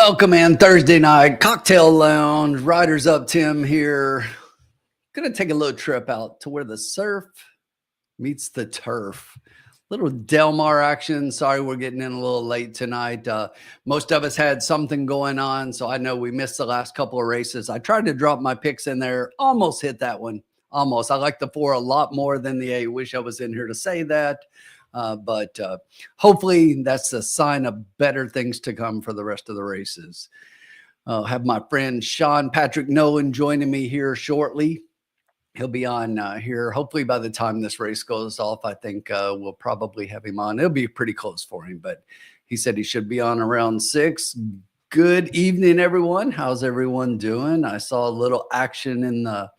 Welcome in Thursday night cocktail lounge. Riders Up Tim here. Gonna take a little trip out to where the surf meets the turf. Little Del Mar action. Sorry, we're getting in a little late tonight. Most of us had something going on, so I know we missed the last couple of races. I tried to drop my picks in there, almost hit that one. Almost. I like the 4 a lot more than the 8. Wish I was in here to say that. But hopefully that's a sign of better things to come for the rest of the races. I'll have my friend Sean Patrick Nolan joining me here shortly. He'll be on here. Hopefully by the time this race goes off, I think we'll probably have him on. It'll be pretty close for him, but he said he should be on around 6. Good evening, everyone. How's everyone doing? I saw a little action in the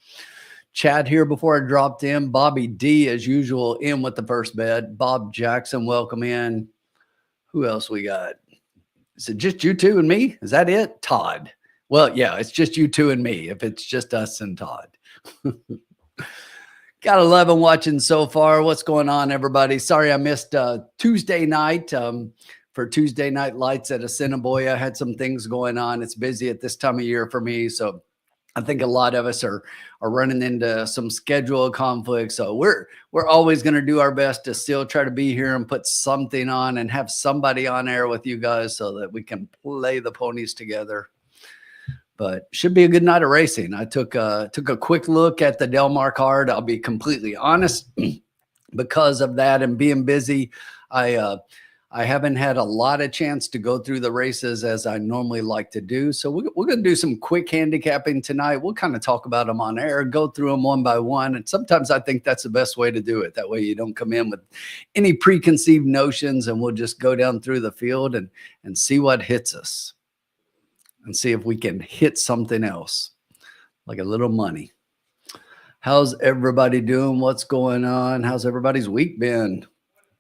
chat here before I dropped in. Bobby D, as usual, in with the first bet. Bob Jackson, welcome in. Who else we got? Is it just you two and me? Is that it? Todd. Well, yeah, it's just you two and me. If it's just us and Todd. Got 11 watching so far. What's going on, everybody? Sorry I missed Tuesday night. For Tuesday night lights at Assiniboia. I had some things going on. It's busy at this time of year for me, so I think a lot of us are running into some schedule conflicts. So we're always going to do our best to still try to be here and put something on and have somebody on air with you guys so that we can play the ponies together. But should be a good night of racing. I took a quick look at the Del Mar card. I'll be completely honest. Because of that and being busy, I haven't had a lot of chance to go through the races as I normally like to do. So we're going to do some quick handicapping tonight. We'll kind of talk about them on air, go through them one by one. And sometimes I think that's the best way to do it. That way you don't come in with any preconceived notions, and we'll just go down through the field and see what hits us and see if we can hit something else, like a little money. How's everybody doing? What's going on? How's everybody's week been?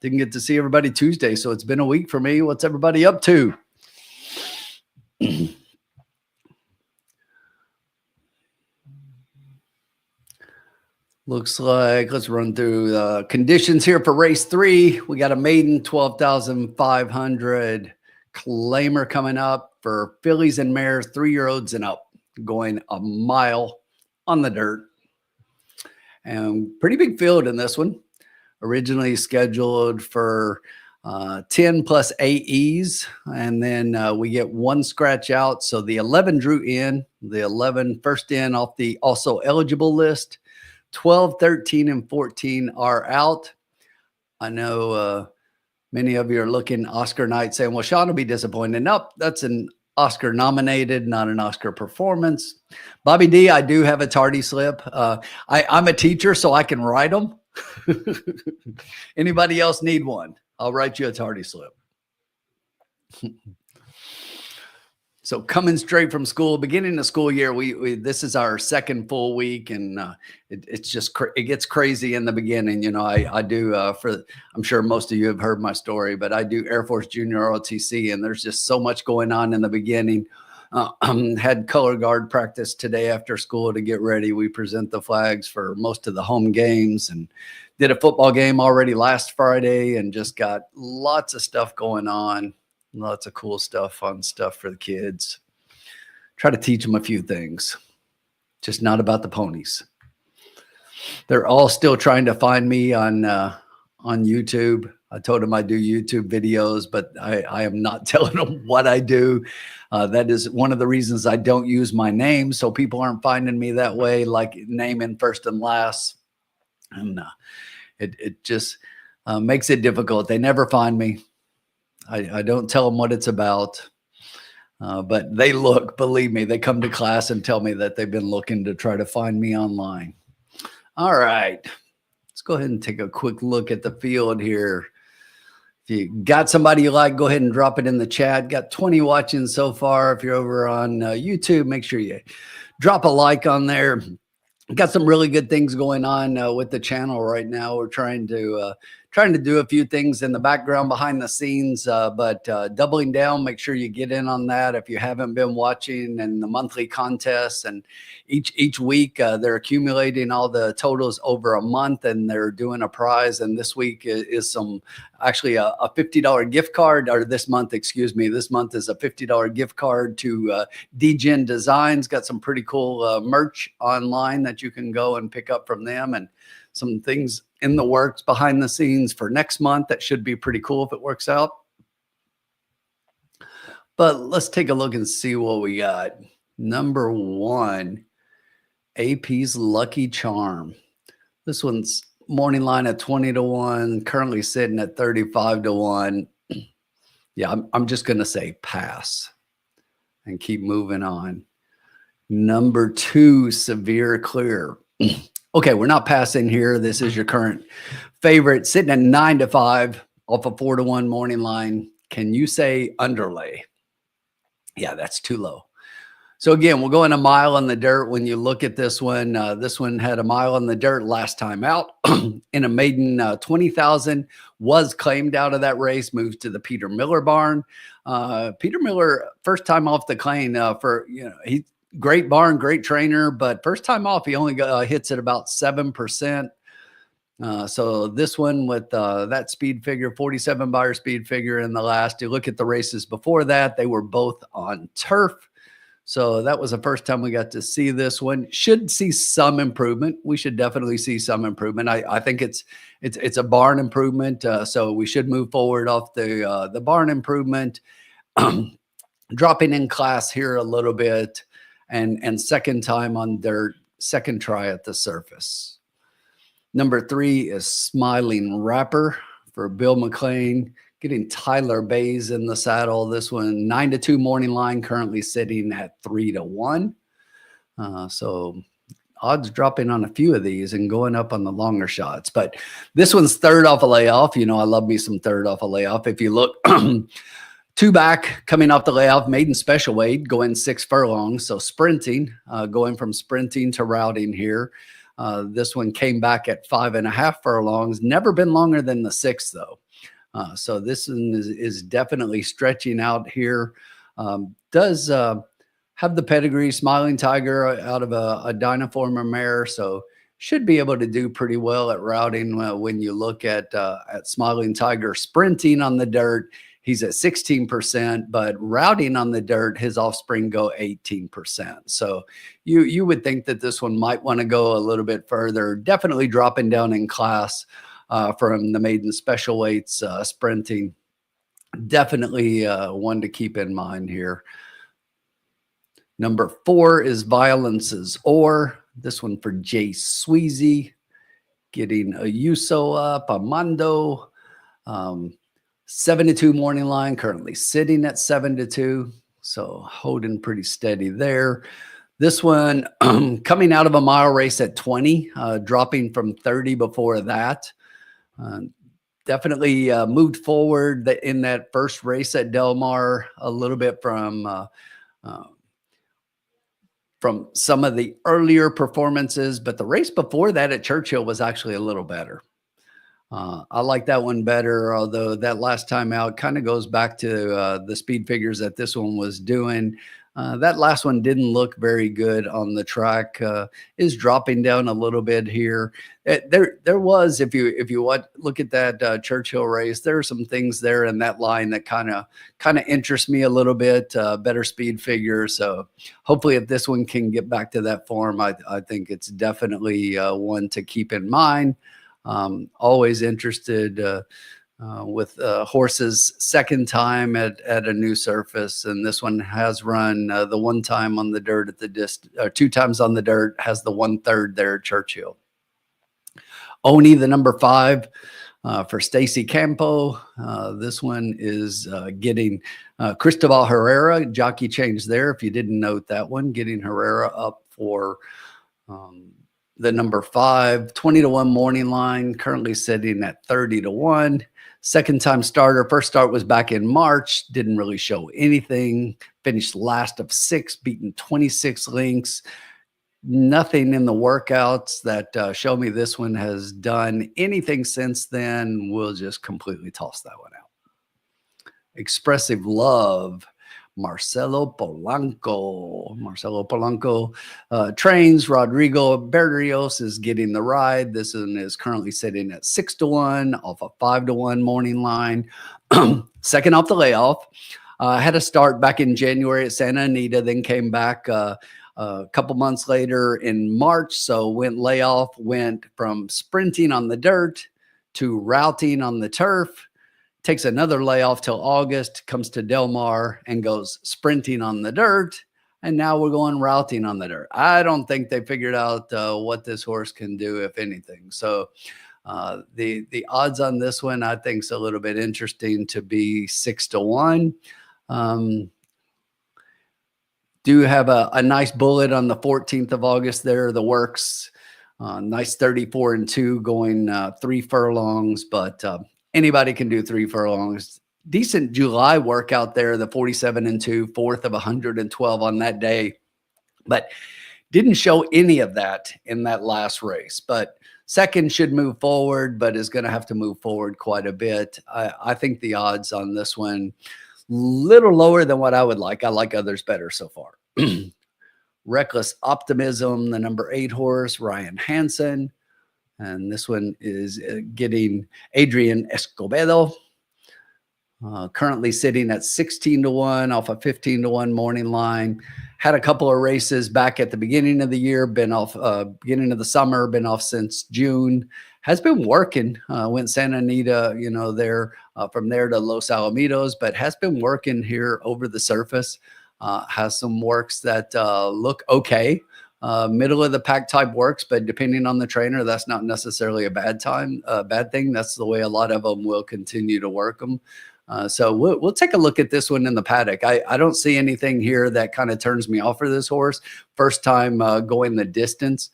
Didn't get to see everybody Tuesday, so it's been a week for me. What's everybody up to? Looks like, let's run through the conditions here for race 3. We got a maiden 12,500 claimer coming up for fillies and mares, 3-year-olds and up, going a mile on the dirt. And pretty big field in this one. Originally scheduled for 10 plus AEs, and then we get 1 scratch out. So the 11 drew in, the 11 first in off the also eligible list. 12, 13, and 14 are out. I know many of you are looking Oscar night saying, well, Sean will be disappointed. Nope, that's an Oscar nominated, not an Oscar performance. Bobby D, I do have a tardy slip. I'm a teacher, so I can write them. Anybody else need one? I'll write you a tardy slip. So coming straight from school, beginning the school year, this is our second full week, and it's just it gets crazy in the beginning. You know, I do I'm sure most of you have heard my story, but I do Air Force Junior ROTC, and there's just so much going on in the beginning. Had color guard practice today after school to get ready. We present the flags for most of the home games, and did a football game already last Friday, and just got lots of stuff going on. Lots of cool stuff, fun stuff for the kids. Try to teach them a few things, just not about the ponies. They're all still trying to find me on YouTube. I told them I do YouTube videos, but I am not telling them what I do. That is one of the reasons I don't use my name, so people aren't finding me that way, like naming first and last. And it just makes it difficult. They never find me. I don't tell them what it's about, but they look, believe me, they come to class and tell me that they've been looking to try to find me online. All right, let's go ahead and take a quick look at the field here. If you got somebody you like, go ahead and drop it in the chat. Got 20 watching so far. If you're over on YouTube, make sure you drop a like on there. Got some really good things going on with the channel right now. We're trying to trying to do a few things in the background behind the scenes, but doubling down, make sure you get in on that if you haven't been watching, and the monthly contests. And each week they're accumulating all the totals over a month, and they're doing a prize. And this week is some actually a $50 gift card, or this month, excuse me, this month is a $50 gift card to DGen Designs. Got some pretty cool merch online that you can go and pick up from them, and some things in the works behind the scenes for next month that should be pretty cool if it works out. But let's take a look and see what we got. Number 1, AP's Lucky Charm. This one's morning line at 20-1, currently sitting at 35-1. Yeah, I'm just going to say pass and keep moving on. Number 2, Severe Clear. Okay, we're not passing here. This is your current favorite, sitting at 9-5 off a 4-1 morning line. Can you say underlay? Yeah, that's too low. So again, we'll go in a mile on the dirt. When you look at this one had a mile on the dirt last time out in a maiden 20,000, was claimed out of that race, moved to the Peter Miller barn. Peter Miller, first time off the claim he great barn, great trainer, but first time off, he only hits at about 7%. So this one with that speed figure, 47 buyer speed figure in the last, you look at the races before that, they were both on turf. So that was the first time we got to see this one. Should see some improvement. We should definitely see some improvement. I think it's a barn improvement. So we should move forward off the barn improvement, dropping in class here a little bit, and second time on dirt, second try at the surface. Number 3 is Smiling Rapper for Bill McLean, getting Tyler Bays in the saddle. This one, 9-2 morning line, currently sitting at 3-1. So odds dropping on a few of these and going up on the longer shots. But this one's third off a layoff. You know, I love me some third off a layoff. If you look, 2 back coming off the layoff, maiden special weight, going 6 furlongs. So sprinting, going from sprinting to routing here. This one came back at 5.5 furlongs. Never been longer than the 6, though. So this one is definitely stretching out here. Does have the pedigree, Smiling Tiger out of a Dynaformer mare. So should be able to do pretty well at routing. When you look at Smiling Tiger sprinting on the dirt, he's at 16%, but routing on the dirt, his offspring go 18%. So you would think that this one might want to go a little bit further, definitely dropping down in class from the maiden special weights sprinting. Definitely one to keep in mind here. Number 4 is Violence's Or. This one for Jay Sweezy, getting a Uso up, a Mondo. 7-2 morning line, currently sitting at 7-2. So holding pretty steady there. This one coming out of a mile race at 20, dropping from 30 before that. Definitely moved forward in that first race at Del Mar a little bit from some of the earlier performances, but the race before that at Churchill was actually a little better. I like that one better, although that last time out kind of goes back to the speed figures that this one was doing. That last one didn't look very good on the track. Is dropping down a little bit here. There was, if you look at that Churchill race, there are some things there in that line that kind of interest me a little bit. Better speed figure. So hopefully, if this one can get back to that form, I think it's definitely one to keep in mind. Always interested with horses second time at a new surface, and this one has run the one time on the dirt at the 2 times on the dirt, has the 1/3 there at Churchill. Oni, the number 5 for Stacy Campo. This one is getting Cristobal Herrera, jockey change there. If you didn't note that one, getting Herrera up for the number 5, 20-1 morning line, currently sitting at 30-1. Second time starter. First start was back in March. Didn't really show anything. Finished last of 6, beaten 26 lengths. Nothing in the workouts that show me this one has done anything since then. We'll just completely toss that one out. Expressive Love, Marcelo Polanco. Marcelo Polanco trains. Rodrigo Berrios is getting the ride. This one is currently sitting at 6-1 off a 5-1 morning line. Second off the layoff. Had a start back in January at Santa Anita, then came back a couple months later in March. So went from sprinting on the dirt to routing on the turf. Takes another layoff till August, comes to Del Mar and goes sprinting on the dirt. And now we're going routing on the dirt. I don't think they figured out what this horse can do, if anything. So the odds on this one, I think, is a little bit interesting to be 6-1. Do have a nice bullet on the 14th of August there, the works. Nice 34-2 going 3 furlongs, but anybody can do 3 furlongs. Decent July workout there, the 47-2, fourth of 112 on that day, but didn't show any of that in that last race. But second should move forward, but is going to have to move forward quite a bit. I think the odds on this one little lower than what I would like. I like others better so far. Reckless Optimism, the number 8 horse, Ryan Hansen. And this one is getting Adrian Escobedo, currently sitting at 16-1 off a 15-1 morning line. Had a couple of races back at the beginning of the year, been off beginning of the summer, been off since June. Has been working, went Santa Anita, there from there to Los Alamitos, but has been working here over the surface. Has some works that look okay. Middle of the pack type works, but depending on the trainer, that's not necessarily a bad thing. That's the way a lot of them will continue to work them. So we'll take a look at this one in the paddock. I don't see anything here that kind of turns me off for this horse. First time going the distance.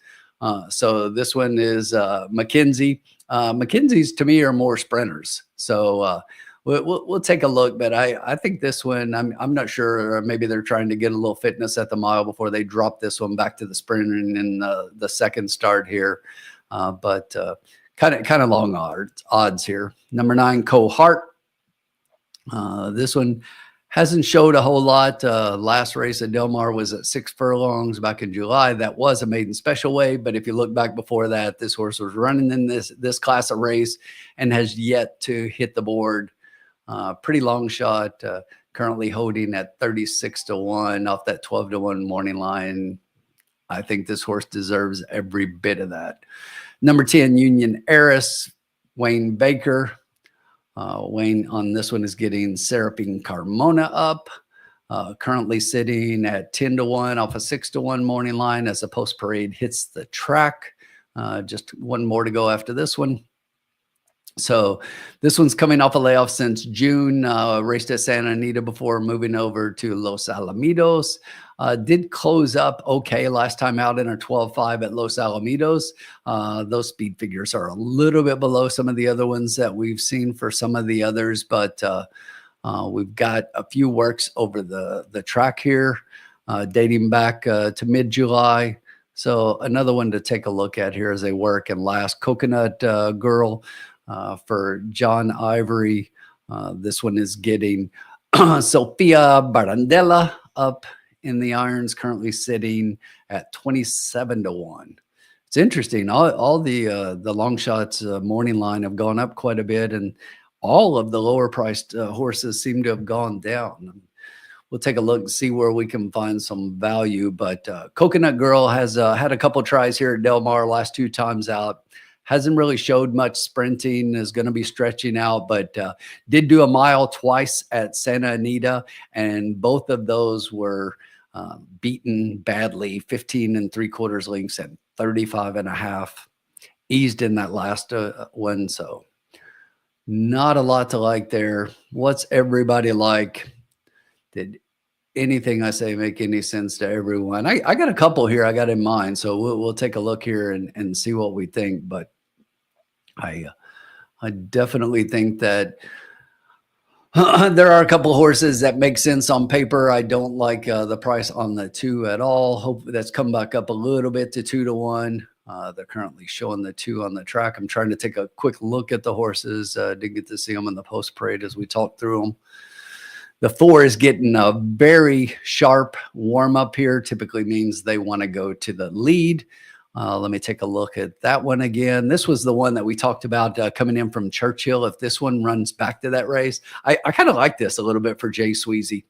So this one is McKenzie. McKenzie's to me are more sprinters. So we'll take a look, but I think this one, I'm not sure. Maybe they're trying to get a little fitness at the mile before they drop this one back to the sprinter in the second start here. But kind of long odds here. Number 9, Cohart. This one hasn't showed a whole lot. Last race at Del Mar was at 6 furlongs back in July. That was a maiden special weight, but if you look back before that, this horse was running in this class of race and has yet to hit the board. Pretty long shot, currently holding at 36-1 off that 12-1 morning line. I think this horse deserves every bit of that. Number 10, Union Heiress, Wayne Baker. Wayne on this one is getting Serapine Carmona up, currently sitting at 10-1 off a 6-1 morning line as the post parade hits the track. Just one more to go after this one. So this one's coming off a layoff since June, raced at Santa Anita before moving over to Los Alamitos. Did close up okay last time out in our 12.5 at Los Alamitos. Those speed figures are a little bit below some of the other ones that we've seen for some of the others, but we've got a few works over the track here, dating back to mid-July. So another one to take a look at here as they work. And last, Coconut Girl. For John Ivory, this one is getting Sophia Barandella up in the irons, currently sitting at 27-1. It's interesting. All the long shots morning line have gone up quite a bit, and all of the lower priced horses seem to have gone down. We'll take a look and see where we can find some value. But Coconut Girl has had a couple tries here at Del Mar last 2 times out. Hasn't really showed much sprinting, is going to be stretching out, but did do a mile twice at Santa Anita, and both of those were beaten badly, 15 3/4 lengths and 35.5. Eased in that last one, so not a lot to like there. What's everybody like? Did anything I say make any sense to everyone? I got a couple here I got in mind, so we'll take a look here and see what we think. But I definitely think that There are a couple horses that make sense on paper. I don't like the price on the 2 at all. Hope that's come back up a little bit to 2-1. They're currently showing the 2 on the track. I'm trying to take a quick look at the horses. Didn't get to see them in the post parade as we talked through them. The 4 is getting a very sharp warm up here. Typically means they want to go to the lead. Let me take a look at that one again. This was the one that we talked about coming in from Churchill. If this one runs back to that race, I kind of like this a little bit for Jay Sweezy.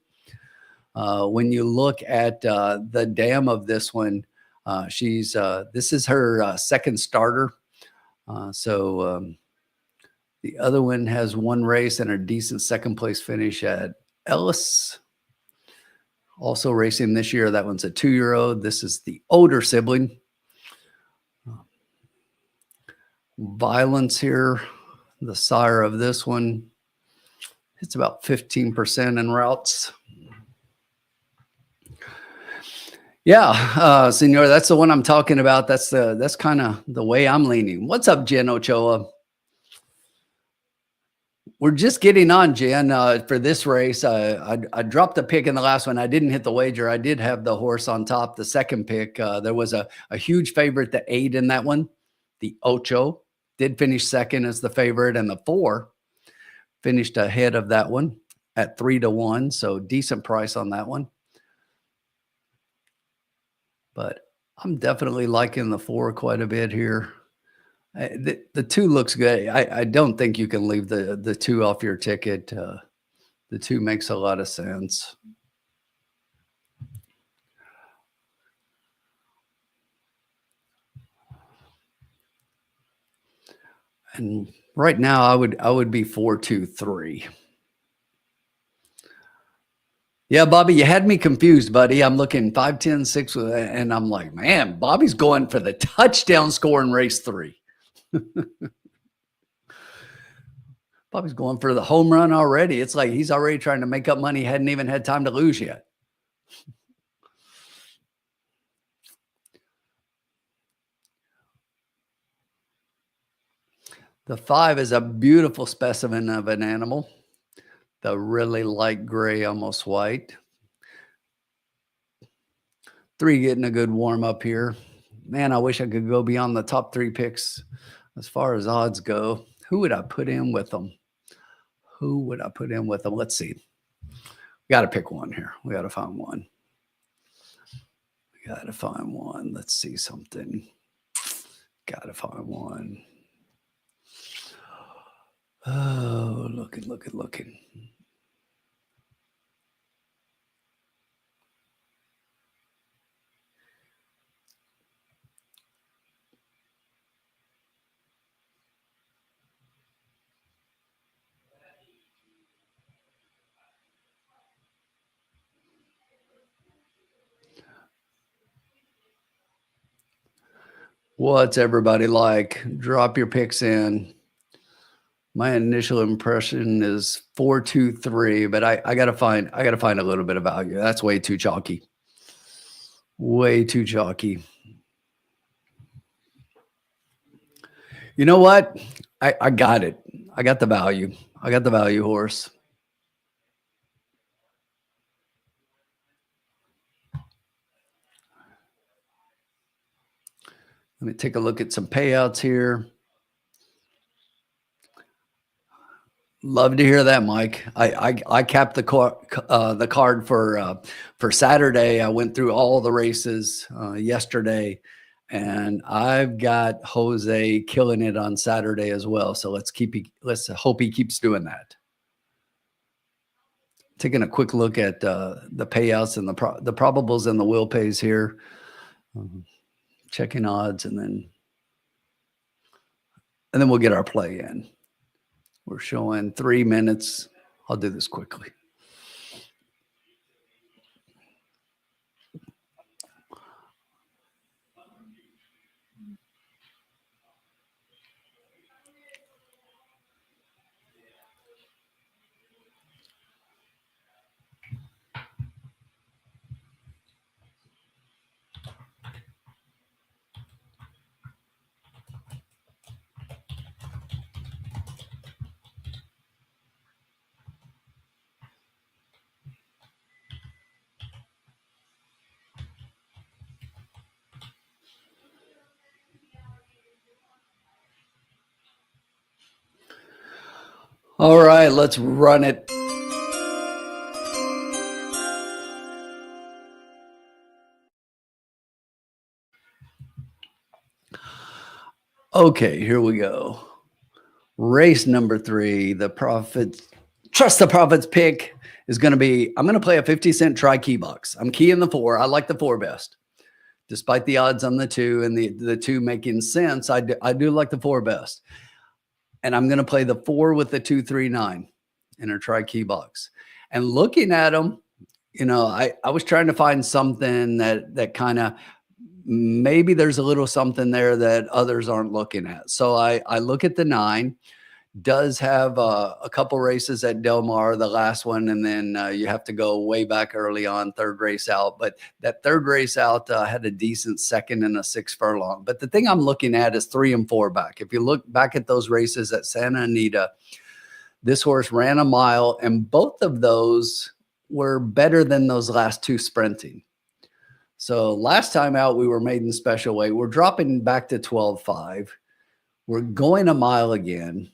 When you look at the dam of this one, this is her second starter. The other one has one race and a decent second place finish at Ellis. Also racing this year. That one's a 2-year-old. This is the older sibling. Violence here, the sire of this one. It's about 15% in routes. Yeah, Senor, that's the one I'm talking about. That's kind of the way I'm leaning. What's up, Jen Ochoa? We're just getting on, Jen, for this race. I dropped a pick in the last one. I didn't hit the wager. I did have the horse on top, the second pick. There was a huge favorite, the 8 in that one. The Ocho did finish second as the favorite, and the 4 finished ahead of that one at 3-1. So decent price on that one. But I'm definitely liking the 4 quite a bit here. The 2 looks good. I don't think you can leave the 2 off your ticket. The 2 makes a lot of sense. And right now, I would be 4-2-3. Yeah, Bobby, you had me confused, buddy. I'm looking 5, 10, 6, and I'm like, man, Bobby's going for the touchdown score in race 3. Bobby's going for the home run already. It's like he's already trying to make up money. Hadn't even had time to lose yet. The 5 is a beautiful specimen of an animal. The really light gray, almost white. 3 getting a good warm up here. Man, I wish I could go beyond the top 3 picks as far as odds go. Who would I put in with them? Let's see. We got to pick one here. We got to find one. Let's see something. Got to find one. Oh, looking. What's everybody like? Drop your picks in. My initial impression is 4-2-3, but I gotta find a little bit of value. That's way too chalky. Way too chalky. You know what? I got it. I got the value. I got the value horse. Let me take a look at some payouts here. Love to hear that, Mike. I capped the card for Saturday. I went through all the races yesterday, and I've got Jose killing it on Saturday as well. So let's hope he keeps doing that. Taking a quick look at the payouts and the probables and the will pays here. Checking odds, and then we'll get our play in. We're showing 3 minutes. I'll do this quickly. All right, let's run it. Okay, here we go. Race number 3, the Prophets. Trust the Prophets pick is going to be, I'm going to play a 50-cent try key box. I'm keying the 4. I like the 4 best. Despite the odds on the 2 and the 2 making sense, I do like the 4 best. And I'm going to play the 4 with the 2, 3, 9 in a try key box. And looking at them, you know, I was trying to find something that kind of, maybe there's a little something there that others aren't looking at. So I look at the 9. Does have a couple races at Del Mar, the last one, and then you have to go way back early on, 3rd race out. But that 3rd race out had a decent 2nd and a 6 furlong. But the thing I'm looking at is 3 and 4 back. If you look back at those races at Santa Anita, this horse ran a mile, and both of those were better than those last 2 sprinting. So last time out, we were maiden special weight. We're dropping back to 12.5. We're going a mile again.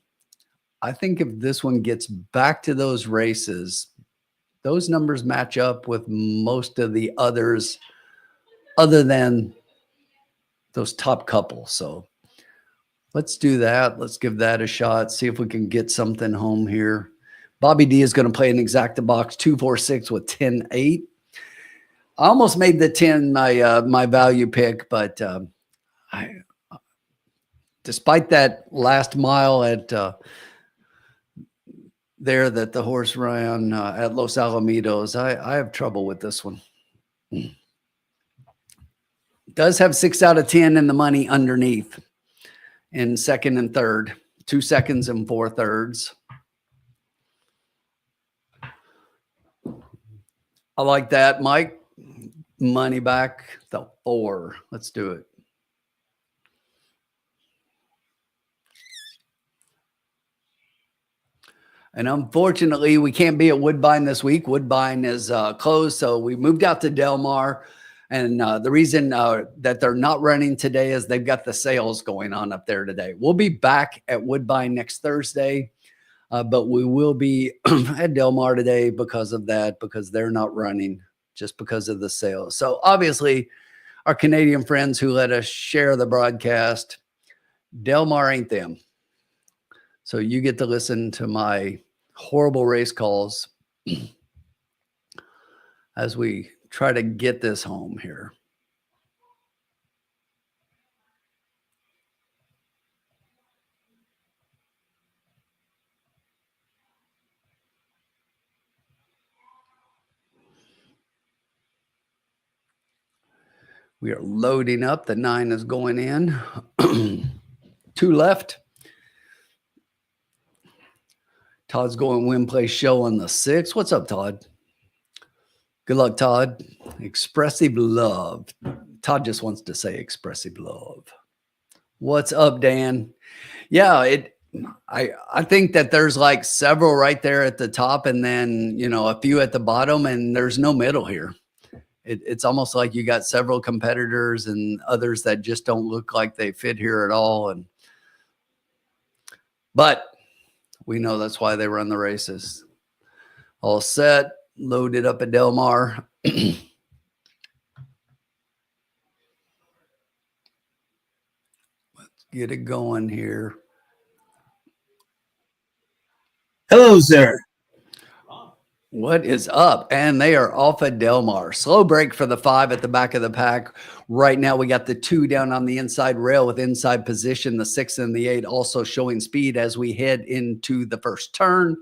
I think if this one gets back to those races, those numbers match up with most of the others other than those top couple. So let's do that. Let's give that a shot. See if we can get something home here. Bobby D is going to play an exacta box 2-4-6 with 10-8. I almost made the 10 my value pick, but despite that last mile at there that the horse ran at Los Alamitos, I have trouble with this one. Does have 6 out of 10 in the money underneath in 2nd and 3rd, 2 seconds and 4 thirds. I like that, Mike. Money back the 4. Let's do it. And unfortunately, we can't be at Woodbine this week. Woodbine is closed, so we moved out to Del Mar. And the reason that they're not running today is they've got the sales going on up there today. We'll be back at Woodbine next Thursday, but we will be at Del Mar today because of that, because they're not running, just because of the sales. So obviously, our Canadian friends who let us share the broadcast, Del Mar ain't them. So you get to listen to my horrible race calls as we try to get this home here. We are loading up. The 9 is going in. 2 left. Todd's going win, play, show on the 6. What's up, Todd? Good luck, Todd. Expressive love. Todd just wants to say expressive love. What's up, Dan? Yeah, I think that there's like several right there at the top and then, you know, a few at the bottom, and there's no middle here. It's almost like you got several competitors and others that just don't look like they fit here at all. But we know that's why they run the races. All set, loaded up at Del Mar. Let's get it going here. Hello, sir. What is up? And they are off at Del Mar. Slow break for the 5 at the back of the pack. Right now, we got the 2 down on the inside rail with inside position. The 6 and the 8 also showing speed as we head into the first turn.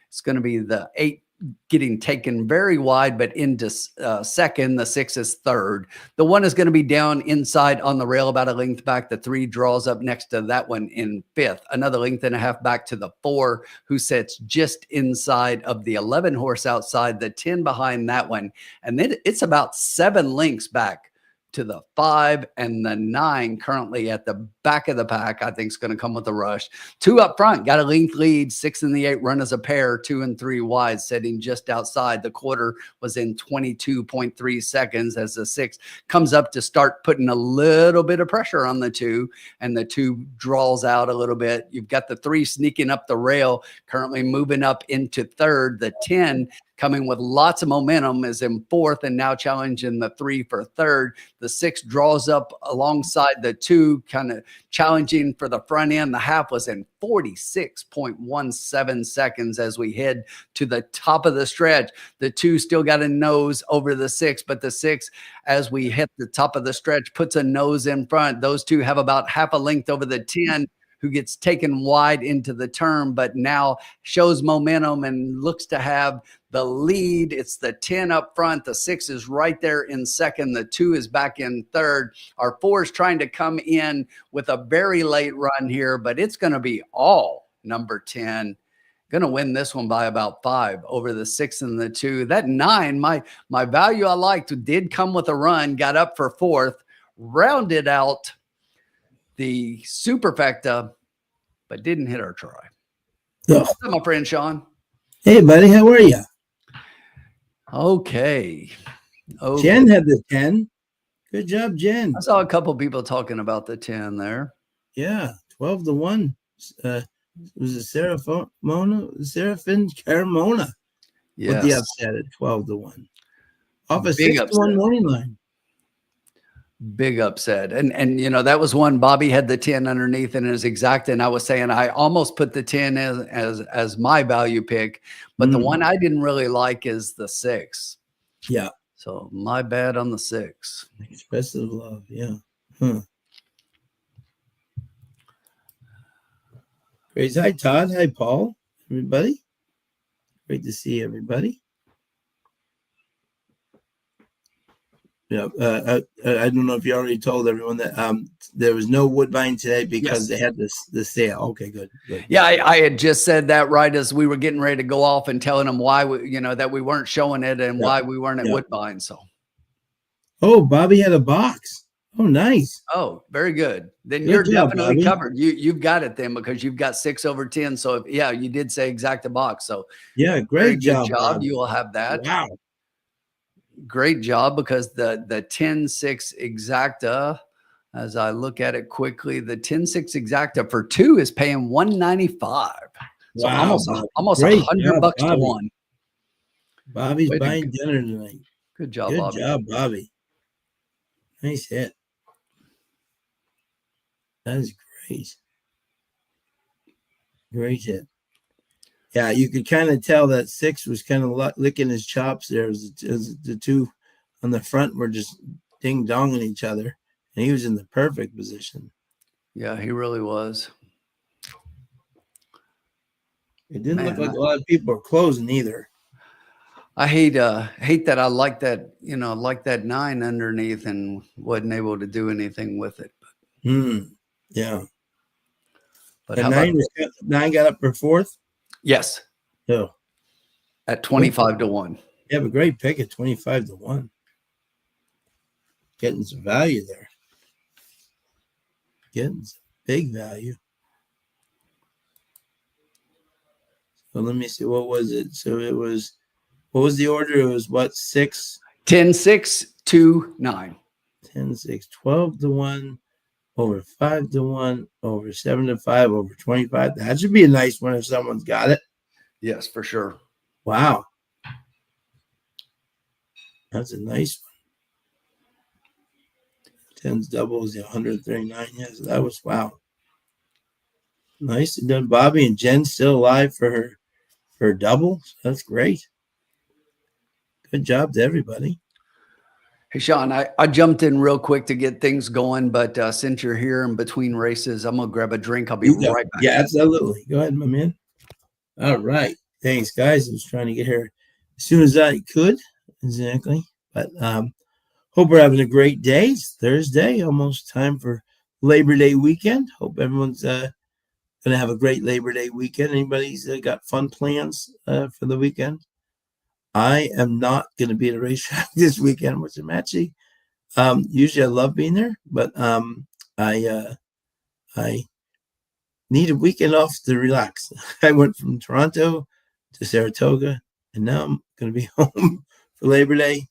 It's going to be the 8 getting taken very wide, but into second. The 6 is third. The 1 is going to be down inside on the rail about a length back. The 3 draws up next to that one in 5th. Another length and a half back to the 4, who sits just inside of the 11 horse outside, the 10 behind that one. And then it's about 7 lengths back to the 5, and the 9 currently at the back of the pack. I think is going to come with a rush. 2 up front, got a length lead. 6 and the 8 run as a pair. 2 and 3 wide, sitting just outside. The quarter was in 22.3 seconds as the 6 comes up to start putting a little bit of pressure on the 2, and the 2 draws out a little bit. You've got the 3 sneaking up the rail, currently moving up into 3rd. The 10 coming with lots of momentum is in 4th and now challenging the 3 for 3rd. The 6 draws up alongside the 2, kind of challenging for the front end. The half was in 46.17 seconds as we head to the top of the stretch. The 2 still got a nose over the 6, but the 6, as we hit the top of the stretch, puts a nose in front. Those 2 have about half a length over the 10, who gets taken wide into the turn, but now shows momentum and looks to have the lead. It's the 10 up front. The 6 is right there in 2nd. The 2 is back in 3rd. Our 4 is trying to come in with a very late run here, but it's going to be all number 10. Going to win this one by about 5 over the 6 and the 2. That 9, my value I liked, did come with a run, got up for 4th, rounded out the superfecta, but didn't hit our try. Oh. What's up, my friend Sean? Hey, buddy, how are you? Okay. Jen had the 10. Good job, Jen. I saw a couple people talking about the 10 there. Yeah, 12 to 1. Was it Serafin Carmona? Yes. With the upset at 12 to 1. Off a Big 6 to 1 morning line. Big upset. And you know, that was one. Bobby had the 10 underneath and is exact. And I was saying I almost put the 10 as my value pick, but the one I didn't really like is the 6. Yeah. So my bad on the 6. Expressive love. Yeah. Huh. Great. Hi, Todd. Hi, Paul. Everybody. Great to see everybody. Yeah, I don't know if you already told everyone that there was no Woodbine today because they had the sale. Okay, good. Yeah, I had just said that right as we were getting ready to go off and telling them why that we weren't showing it and why we weren't at Woodbine. So, oh, Bobby had a box. Oh, nice. Oh, very good. Then Good you're job, definitely Bobby. covered. You've got it then because you've got 6 over 10. So yeah, you did say exact the box. So yeah, great job. Bobby. You will have that. Wow. Great job because the 10-6 exacta, as I look at it quickly, the 10-6 exacta for 2 is paying $195. So wow, almost great $100 job, to 1. Bobby's buying dinner tonight. Good job, Good Bobby. job, Bobby. Nice hit. That is great. Great hit. Yeah, you could kind of tell that 6 was kind of licking his chops there. As the 2 on the front were just ding-donging each other. And he was in the perfect position. Yeah, he really was. It didn't look like a lot of people were closing either. I hate that I like that, like that 9 underneath and wasn't able to do anything with it. Yeah. But and 9 got up for 4th? Yes. So at 25 to 1. You have a great pick at 25 to 1. Getting some value there. Getting some big value. So let me see. What was it? So it was, what was the order? It was what? 6? 10-6 to 9. 10-6, 12 to 1, over 5 to 1, over 7 to 5, over 25. That should be a nice one if someone's got it. Yes, for sure. Wow. That's a nice one. 10s doubles, 139. Yes, that was wow. Nicely done, Bobby. And Jen's still alive for her double. That's great. Good job to everybody. Hey, Sean, I jumped in real quick to get things going, but since you're here in between races, I'm going to grab a drink. I'll be right back. Yeah, absolutely. Go ahead, my man. All right. Thanks, guys. I was trying to get here as soon as I could. Exactly. But hope we're having a great day. It's Thursday, almost time for Labor Day weekend. Hope everyone's going to have a great Labor Day weekend. Anybody's got fun plans for the weekend? I am not going to be at a racetrack this weekend, which I'm actually Usually I love being there, but I need a weekend off to relax. I went from Toronto to Saratoga, and now I'm going to be home for Labor Day,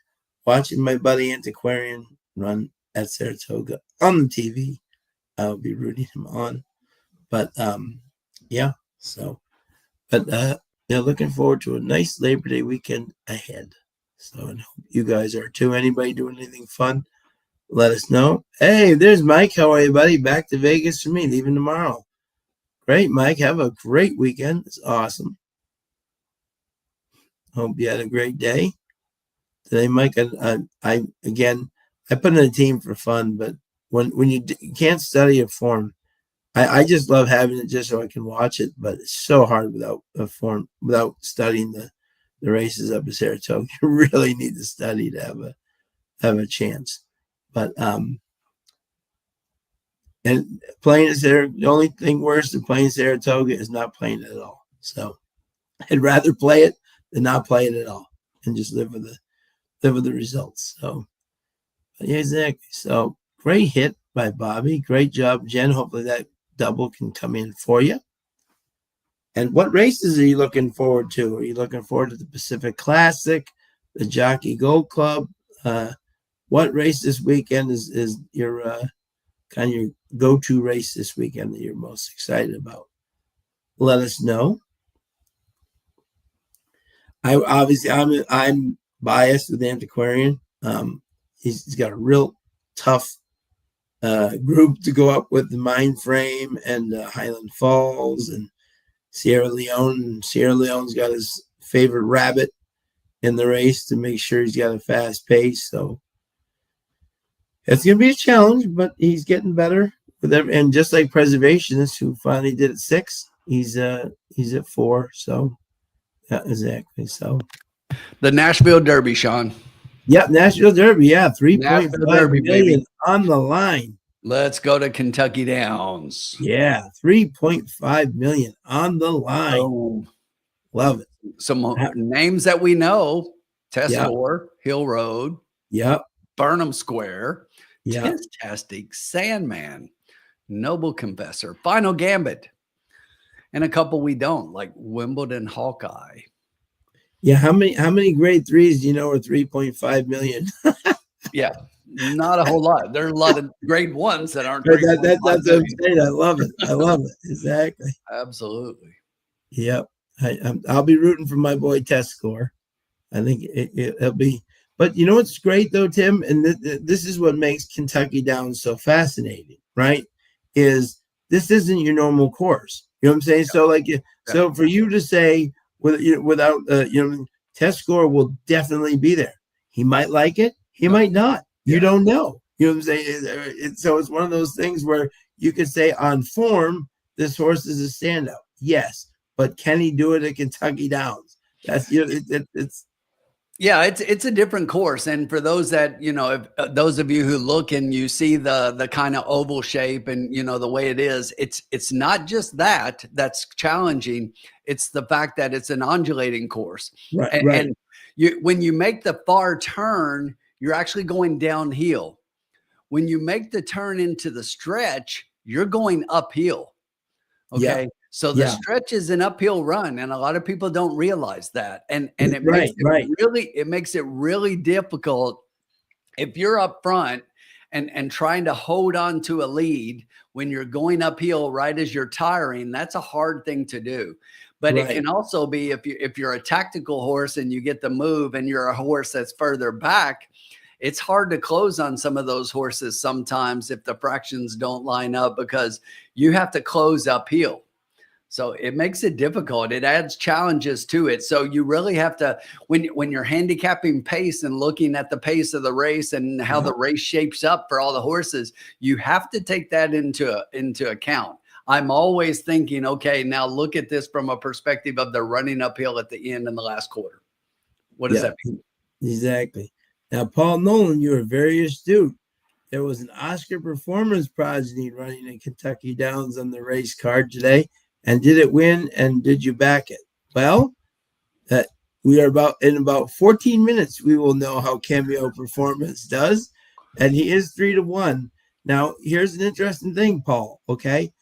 watching my buddy Antiquarian run at Saratoga on the TV. I'll be rooting him on. But yeah, so looking forward to a nice Labor Day weekend ahead. So I hope you guys are too. Anybody doing anything fun? Let us know. Hey, there's Mike. How are you, buddy? Back to Vegas for me, leaving tomorrow. Great, Mike. Have a great weekend. It's awesome. Hope you had a great day today, Mike. I put in a team for fun, but when you can't study a form, I just love having it just so I can watch it. But it's so hard without a form, without studying the races up at Saratoga. You really need to study to have a chance. But and playing at Saratoga, the only thing worse than playing Saratoga is not playing it at all. So I'd rather play it than not play it at all and just live with the results. So yeah, exactly. So great hit by Bobby. Great job, Jen. Hopefully that double can come in for you. And what races are you looking forward to? Are you looking forward to the Pacific Classic, the Jockey Gold Club? What race this weekend is your kind of your go-to race this weekend that you're most excited about? Let us know. I'm biased with Antiquarian. He's got a real tough group to go up with, the Mind Frame and Highland Falls and Sierra Leone. Sierra Leone's got his favorite rabbit in the race to make sure he's got a fast pace. So it's going to be a challenge, but he's getting better with every, and just like Preservationist, who finally did it 6, he's at 4. So yeah, exactly. So The Nashville Derby, Sean. Yep, Nashville Derby. Yeah, 3.5 million baby. on the line. Let's go to Kentucky Downs. Yeah, 3.5 million on the line. Oh, love it. Some names that we know: Testor, Yep. Hill Road, Yep, Burnham Square, yep. Tastic, Sandman, Noble Confessor, Final Gambit, and a couple we don't, like Wimbledon Hawkeye. Yeah, how many grade 3s do you know are 3.5 million? Yeah, not a whole lot. There are a lot of grade 1s that aren't. That's what I'm saying. I love it. I love it. Exactly. Absolutely. Yep. I'll be rooting for my boy Test Score. I think it'll be. But you know what's great though, Tim, and this is what makes Kentucky Downs so fascinating, right? Is this isn't your normal course? You know what I'm saying? Yeah. So for you to say without Test Score will definitely be there. He might like it. He might not. You don't know. You know what I'm saying? So it's one of those things where you could say on form, this horse is a standout. Yes, but can he do it at Kentucky Downs? That's it's. Yeah, it's a different course, and for those that if, those of you who look and you see the kind of oval shape and the way it is, it's not just that's challenging. It's the fact that it's an undulating course, right? And when you make the far turn, you're actually going downhill. When you make the turn into the stretch, you're going uphill. Okay. Yeah. So the stretch is an uphill run, and a lot of people don't realize that. And it makes it really difficult if you're up front and trying to hold on to a lead when you're going uphill right as you're tiring. That's a hard thing to do. But it can also be if you're a tactical horse and you get the move and you're a horse that's further back, it's hard to close on some of those horses sometimes if the fractions don't line up, because you have to close uphill. So it makes it difficult. It adds challenges to it. So you really have to, when you're handicapping pace and looking at the pace of the race and how the race shapes up for all the horses, you have to take that into account. I'm always thinking, okay, now look at this from a perspective of the running uphill at the end in the last quarter. What does that mean? Exactly. Now, Paul Nolan, you were very astute. There was an Oscar Performance progeny running in Kentucky Downs on the race card today. And did it win? And did you back it? Well, we are in about 14 minutes. We will know how Cameo Performance does. and he is 3-1. Now, here's an interesting thing, Paul. Okay,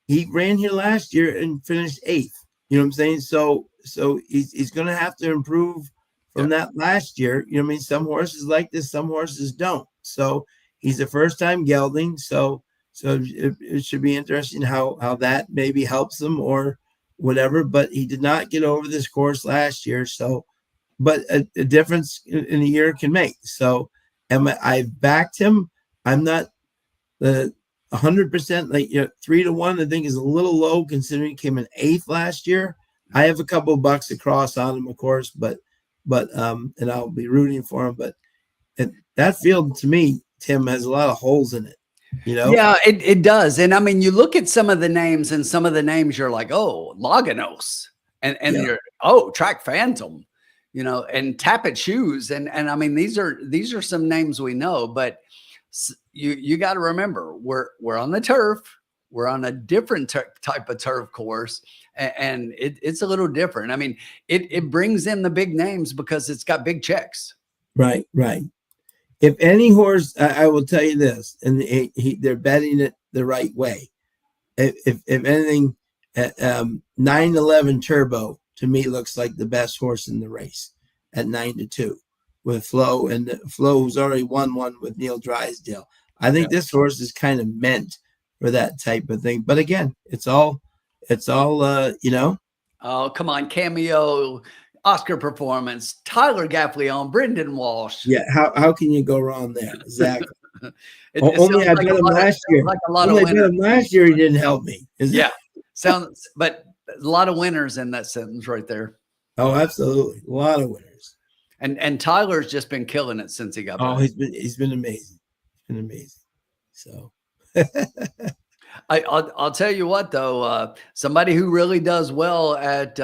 he ran here last year and finished 8th. You know what I'm saying? So he's going to have to improve from that last year. You know what I mean? Some horses like this, some horses don't. So he's a first time gelding. So it should be interesting how that maybe helps him or whatever. But he did not get over this course last year. So, but a difference in a year can make. So I've backed him. I'm not the 100%, like 3-1. I think is a little low considering he came in 8th last year. I have a couple of bucks across on him, of course, but and I'll be rooting for him. But that field to me, Tim, has a lot of holes in it. Yeah, it does. And I mean, you look at some of the names, and some of the names you're like, oh, Laganos, and you're Track Phantom, and Tappet Shoes, and I mean these are some names we know, but you got to remember we're on the turf. We're on a different type of turf course, and it's a little different. I mean, it brings in the big names because it's got big checks. Right. If any horse, I will tell you this, and they're betting it the right way. If anything, 911 Turbo to me looks like the best horse in the race at 9-2 with Flo, and Flo who's already won one with Neil Drysdale. I think this horse is kind of meant for that type of thing. But again, it's all Oh, come on, Cameo, Oscar Performance, Tyler Gaffleon, Brendan Walsh. Yeah, how can you go wrong there? Exactly. Only I bet him last year. Only I bet him last year he didn't help me. But a lot of winners in that sentence right there. Oh, absolutely, a lot of winners. And Tyler's just been killing it since he got back. Oh, he's been amazing. He's been amazing. So I'll tell you what though, somebody who really does well at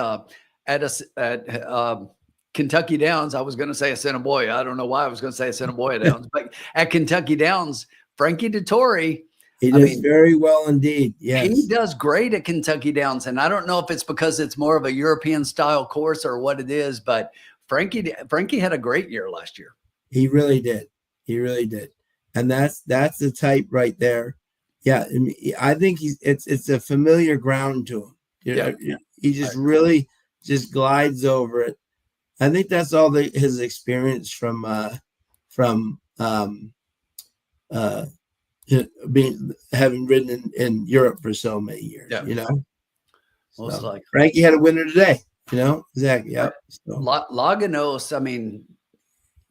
Kentucky Downs. I was going to say Assiniboia. I don't know why I was going to say Assiniboia Downs, but at Kentucky Downs, Frankie Dettori. He does very well indeed. Yes, he does great at Kentucky Downs, and I don't know if it's because it's more of a European style course or what it is, but Frankie had a great year last year. He really did. And that's the type right there. Yeah, I think it's a familiar ground to him. He just really just glides over it. I think that's all his experience from having ridden in Europe for so many years. Yeah. Most likely. Frankie had a winner today. Exactly. Yeah. So. Laganos, I mean,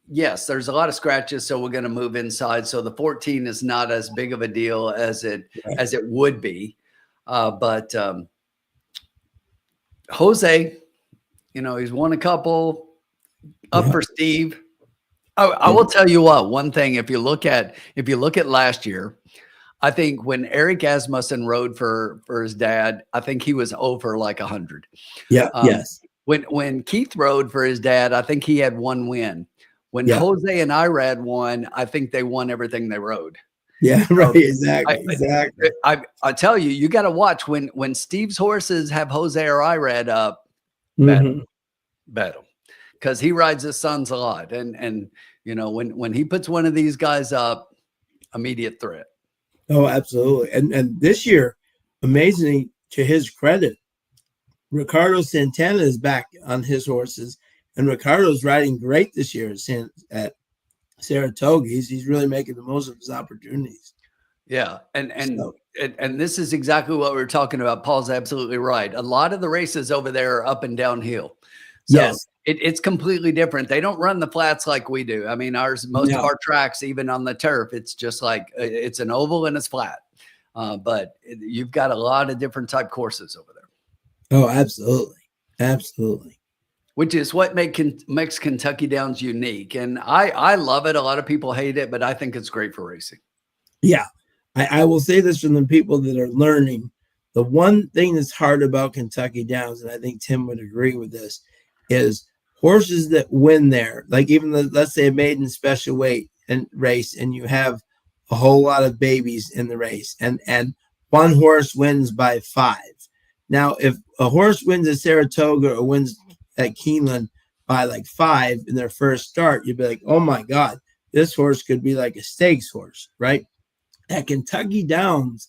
yes, there's a lot of scratches, so we're going to move inside. So the 14 is not as big of a deal as it would be. But Jose, he's won a couple up for Steve. I will tell you what, one thing, if you look at last year, I think when Eric Asmussen rode for his dad, I think he was over like 100. Yeah. Yes. When Keith rode for his dad, I think he had one win. When Jose and Irad won, I think they won everything they rode. Yeah, right. Exactly. I tell you, you got to watch when Steve's horses have Jose or Irad up, bet him, because he rides his sons a lot, and when he puts one of these guys up, immediate threat. Oh, absolutely. And this year, amazingly, to his credit, Ricardo Santana is back on his horses, and Ricardo's riding great this year at Saratoga. He's really making the most of his opportunities. Yeah, and this is exactly what we were talking about. Paul's absolutely right. A lot of the races over there are up and downhill. So yes. It's completely different. They don't run the flats like we do. I mean, most of our tracks, even on the turf, it's just like it's an oval and it's flat. But you've got a lot of different type courses over there. Oh, absolutely. Which is what makes Kentucky Downs unique. And I love it. A lot of people hate it, but I think it's great for racing. Yeah. I will say this from the people that are learning. The one thing that's hard about Kentucky Downs, and I think Tim would agree with this, is horses that win there, like even let's say a maiden special weight and race, and you have a whole lot of babies in the race, and one horse wins by 5. Now, if a horse wins at Saratoga or wins at Keeneland by like 5 in their first start, you'd be like, oh my God, this horse could be like a stakes horse, right? At Kentucky Downs,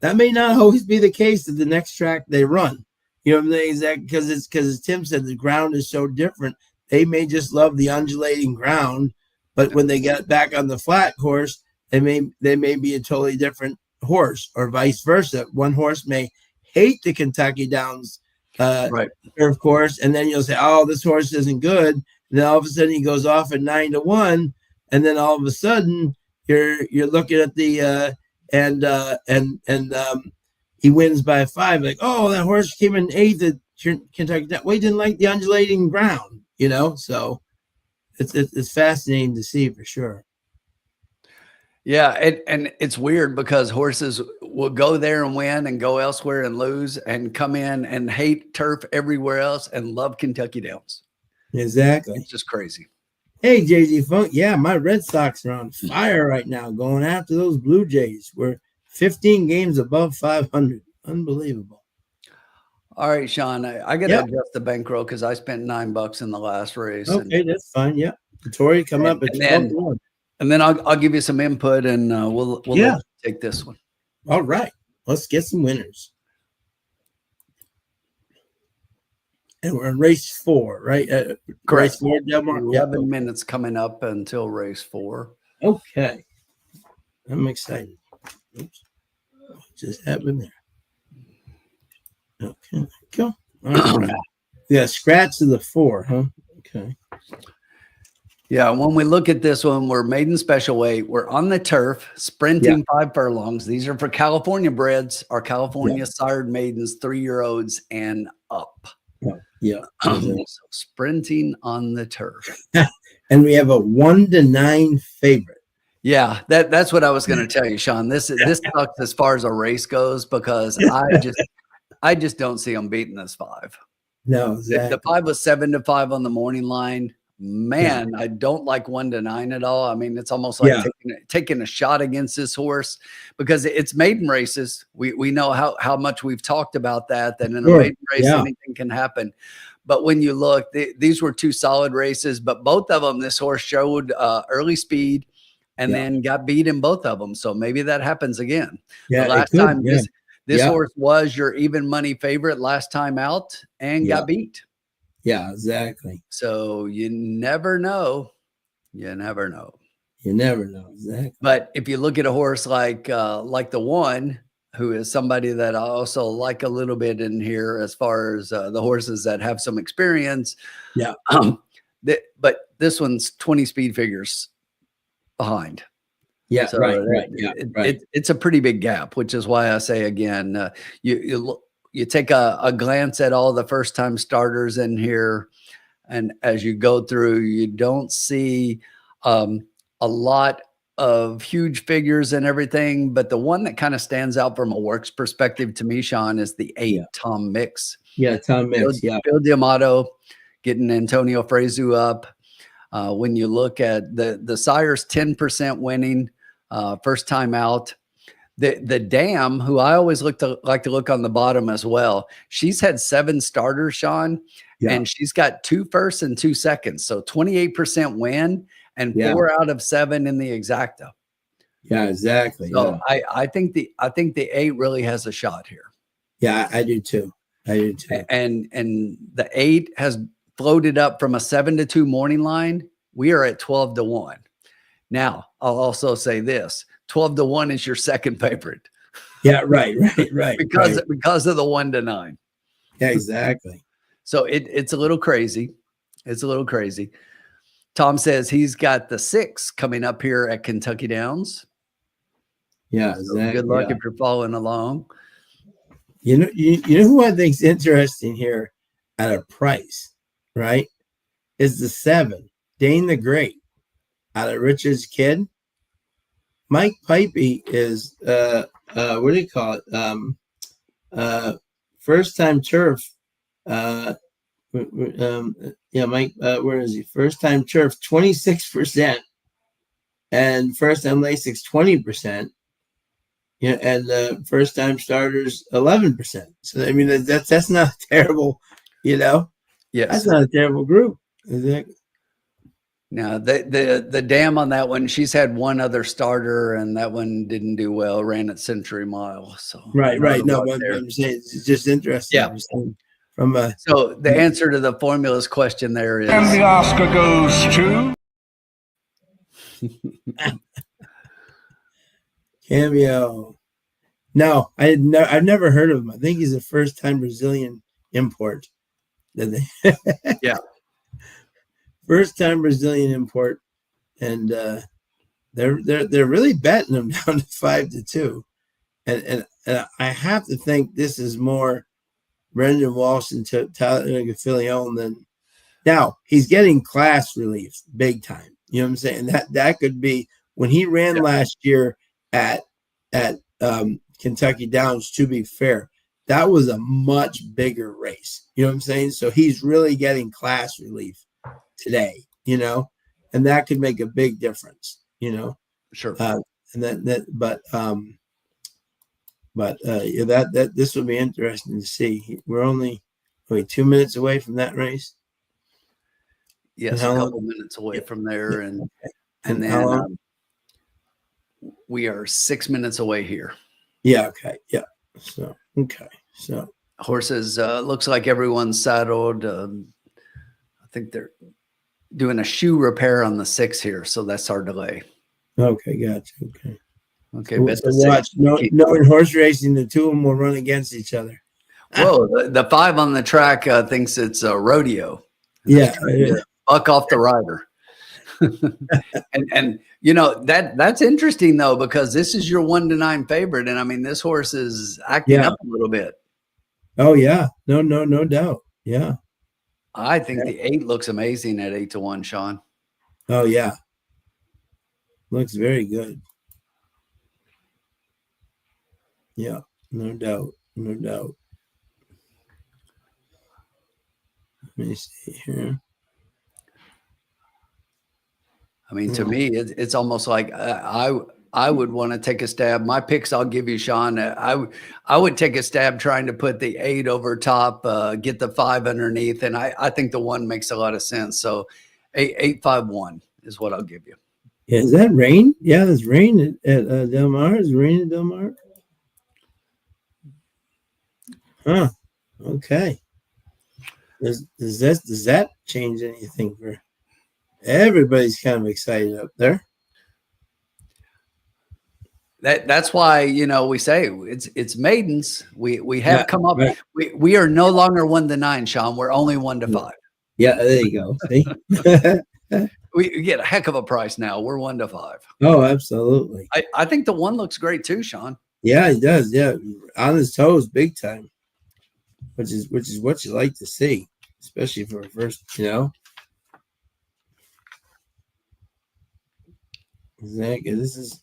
that may not always be the case at the next track they run. You know what I'm saying? Is that because as Tim said, the ground is so different. They may just love the undulating ground, but when they get back on the flat course, they may be a totally different horse, or vice versa. One horse may hate the Kentucky Downs Right. turf course, and then you'll say, "Oh, this horse isn't good." And then all of a sudden he goes off at 9-1, and then all of a sudden you're looking at the he wins by 5. Like, oh, that horse came in 8th at Kentucky. Well, he didn't like the undulating ground, you know. So it's fascinating to see for sure. Yeah, and it's weird because horses will go there and win and go elsewhere and lose and come in and hate turf everywhere else and love Kentucky Downs. Exactly. It's just crazy. Hey, JG Funk. Yeah, my Red Sox are on fire right now, going after those Blue Jays. We're 15 games above 500. Unbelievable. All right, Sean, I got to adjust the bankroll because I spent $9 in the last race. Okay, that's fine. Yeah. Tori, come up at 12-1. And then I'll give you some input, and we'll let you take this one. All right. Let's get some winners. And we're in race 4, right? Correct. Race 4, Delmar. 11 minutes coming up until race 4. Okay. I'm excited. Oops. What just happened there? Okay. Go. All right. Yeah, scratch to the 4, huh? Okay. Yeah, when we look at this one, we're maiden special weight. We're on the turf, sprinting 5 furlongs. These are for California breds, our California sired maidens, 3-year-olds and up. Yeah. So sprinting on the turf. And we have a 1-9 favorite. Yeah, that's what I was going to tell you, Sean. This sucks as far as a race goes because I just don't see them beating this 5. No, exactly. The 5 was 7-5 on the morning line. Man, I don't like 1-9 at all. I mean, it's almost like taking a shot against this horse because it's maiden races. We know how much we've talked about that in a maiden race, anything can happen. But when you look, these were 2 solid races, but both of them, this horse showed early speed and then got beat in both of them. So maybe that happens again. Yeah, the last time this horse was your even money favorite last time out and got beat. Yeah, exactly. So you never know. You never know. You never know. Exactly. But if you look at a horse like the one, who is somebody that I also like a little bit in here as far as the horses that have some experience. Yeah. But this one's 20 speed figures behind. Yeah, so right. It's a pretty big gap, which is why I say again, you take a glance at all the first time starters in here. And as you go through, you don't see a lot of huge figures and everything. But the one that kind of stands out from a works perspective to me, Sean, is the 8 Tom Mix. Yeah, Tom Mix. Bill D'Amato getting Antonio Fresu up. When you look at the sire's 10% winning first time out. The Dam, who I always like to look on the bottom as well. She's had 7 starters, Sean, and she's got 2 firsts and 2 seconds. So 28% win and 4 out of 7 in the exacta. Yeah, exactly. So I think the 8 really has a shot here. Yeah, I do too. And the 8 has floated up from a 7-2 morning line. We are at 12-1. Now, I'll also say this. 12-1 is your second favorite. Yeah, right. because of the 1-9. Yeah, exactly. So it's a little crazy. It's a little crazy. Tom says he's got the 6 coming up here at Kentucky Downs. Yeah, so exactly. Good luck if you're following along. You know who I think's interesting here at a price, right? Is the 7, Dane the Great, out of Richard's Kid. Mike Pipey is what do you call it? First time turf. Mike, where is he? First time turf, 26%, and first time Lasix 20%. Yeah, and first time starters 11%. So I mean that's not terrible, Yes, that's not a terrible group, is it? Now the dam on that one, she's had one other starter, and that one didn't do well. Ran at Century Mile, so Right. No, but there. I'm saying it's just interesting. Yeah. I'm saying from a So the answer to the formulas question there is, And the Oscar goes to Cameo. No, I've never heard of him. I think he's a first-time Brazilian import. yeah, First-time Brazilian import, and they're really betting him down to 5-2, and I have to think this is more Brendan Walsh and Tyler Gaffilione than. Now he's getting class relief big time. You know what I'm saying? That could be when he ran last year at Kentucky Downs. To be fair, that was a much bigger race. You know what I'm saying? So he's really getting class relief today. You know, and that could make a big difference. You know, sure. And that this will be interesting to see. We're only 2 minutes away from that race. Yes, a couple minutes away from there, and then we are 6 minutes away here. Yeah. Okay. Yeah. So okay. So horses looks like everyone's saddled. I think they're doing a shoe repair on the 6 here, so that's our delay. Okay, gotcha. Okay. Okay, so watch. No, in horse racing, the two of them will run against each other. Whoa, the 5 on the track thinks it's a rodeo. Yeah. Buck off the rider. and you know that's interesting though, because this is your 1-9 favorite, and I mean this horse is acting up a little bit. Oh yeah, no doubt. Yeah, I think the 8 looks amazing at 8-1, Sean. Oh yeah, looks very good. Yeah, no doubt. Let me see here. I mean, to me, it's almost like I would want to take a stab. My picks I'll give you, Sean. I would take a stab trying to put the 8 over top, get the 5 underneath, and I think the 1 makes a lot of sense. So 8-5-1 is what I'll give you. Yeah, is that rain? Yeah, there's rain at Del Mar. Is rain at Del Mar? Huh. Okay. Does that change anything for everybody's kind of excited up there? That's why, you know, we say it's maidens. We have come up. Right. We are no longer 1-9, Sean. We're only 1-5. Yeah, there you go. See? We get a heck of a price now. We're 1-5. Oh, absolutely. I think the 1 looks great too, Sean. Yeah, he does. Yeah, on his toes, big time. Which is what you like to see, especially for a first. You know. Exactly. This is.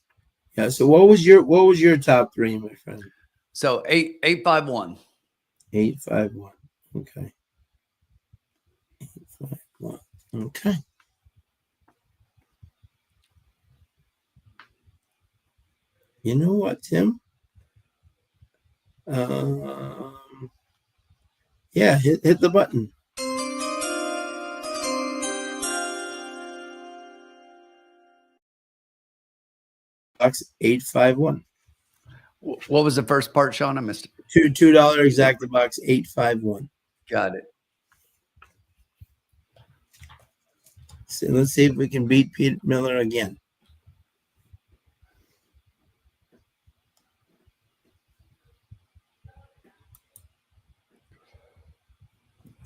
Yeah. So what was your top 3, my friend? So 8-5-1. 8-5-1. Okay. 8-5-1. Okay. You know what, Tim? Yeah, hit the button. Box 851. What was the first part, Sean? I missed it. $2 exacta box 851. Got it. So let's see if we can beat Pete Miller again.